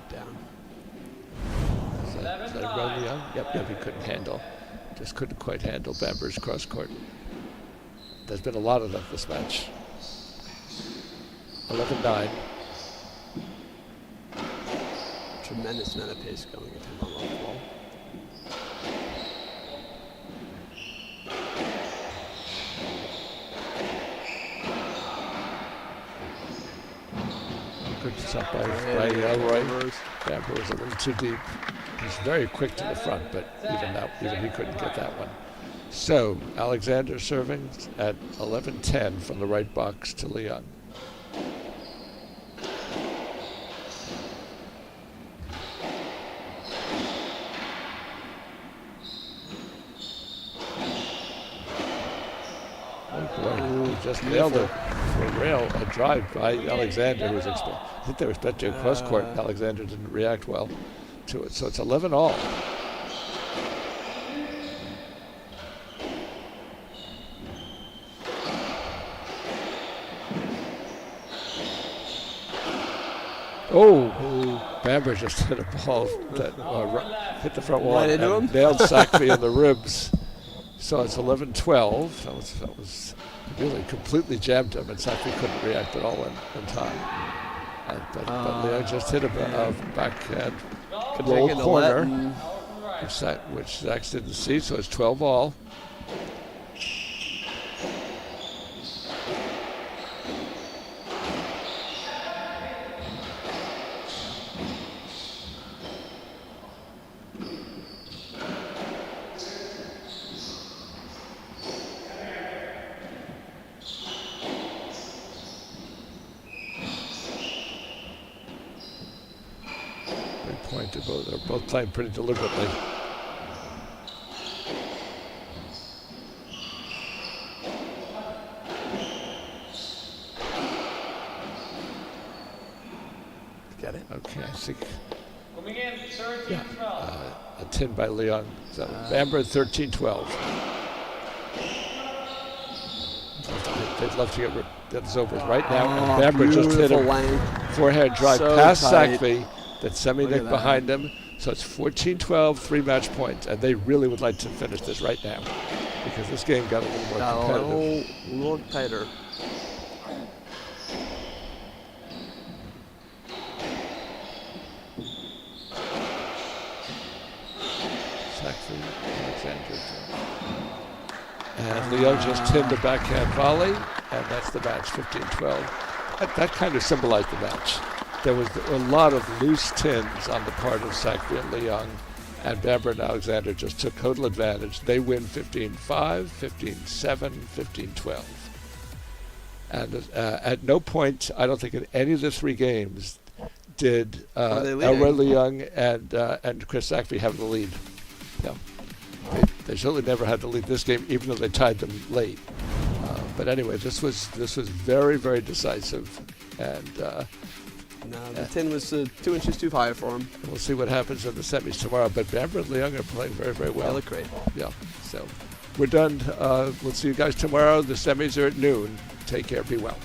Down. Is that around Leung? Yep, he couldn't handle. Just couldn't quite handle Bamber's cross court. There's been a lot of that this match. 11-9. Tremendous amount of pace going into him on the wall. Good shot by Elroy. Bamber was a little too deep. He's very quick to the front, but even he couldn't get that one. So Alexander serving at 11-10 from the right box to Leung. Just nailed it for a rail, a drive by Alexander, who was I think they were expecting a cross court. Alexander didn't react well to it, so it's 11-all. Oh, Bamber just hit a ball that hit the front wall and nailed Sackville in the ribs. So it's 11-12. That was really completely jammed him, and Sackville couldn't react at all in time. But Leung just hit a backhand roll corner, which Zach didn't see, so it's 12-all. They're both playing pretty deliberately. Get it? Okay, I think. Coming in, 13-12. A 10 by Leung. So Bamber 13-12. they'd love to get this over with right now. And Bamber just hit beautiful a lane. forehand drive So past tight. Sackvey. That's semi-neck that. behind him. So it's 14-12, 3-match points. And they really would like to finish this right now because this game got a little more competitive. A little tighter. Sackvey, Alexander. And Leo just hit the backhand volley, and that's the match, 15-12. That kind of symbolized the match. There was a lot of loose tins on the part of Sackvey and Leung, and Bamber and Alexander just took total advantage. They win 15-5, 15-7, 15-12. And at no point, I don't think in any of the three games, did Elroy Leung and Chris Sackvey have the lead. No. They certainly never had the lead this game, even though they tied them late. But anyway, this was very, very decisive, and no, the tin was 2 inches too high for him. We'll see what happens in the semis tomorrow. But Bamber and Leung are playing very, very well. They look great. Yeah. So we're done. We'll see you guys tomorrow. The semis are at noon. Take care. Be well.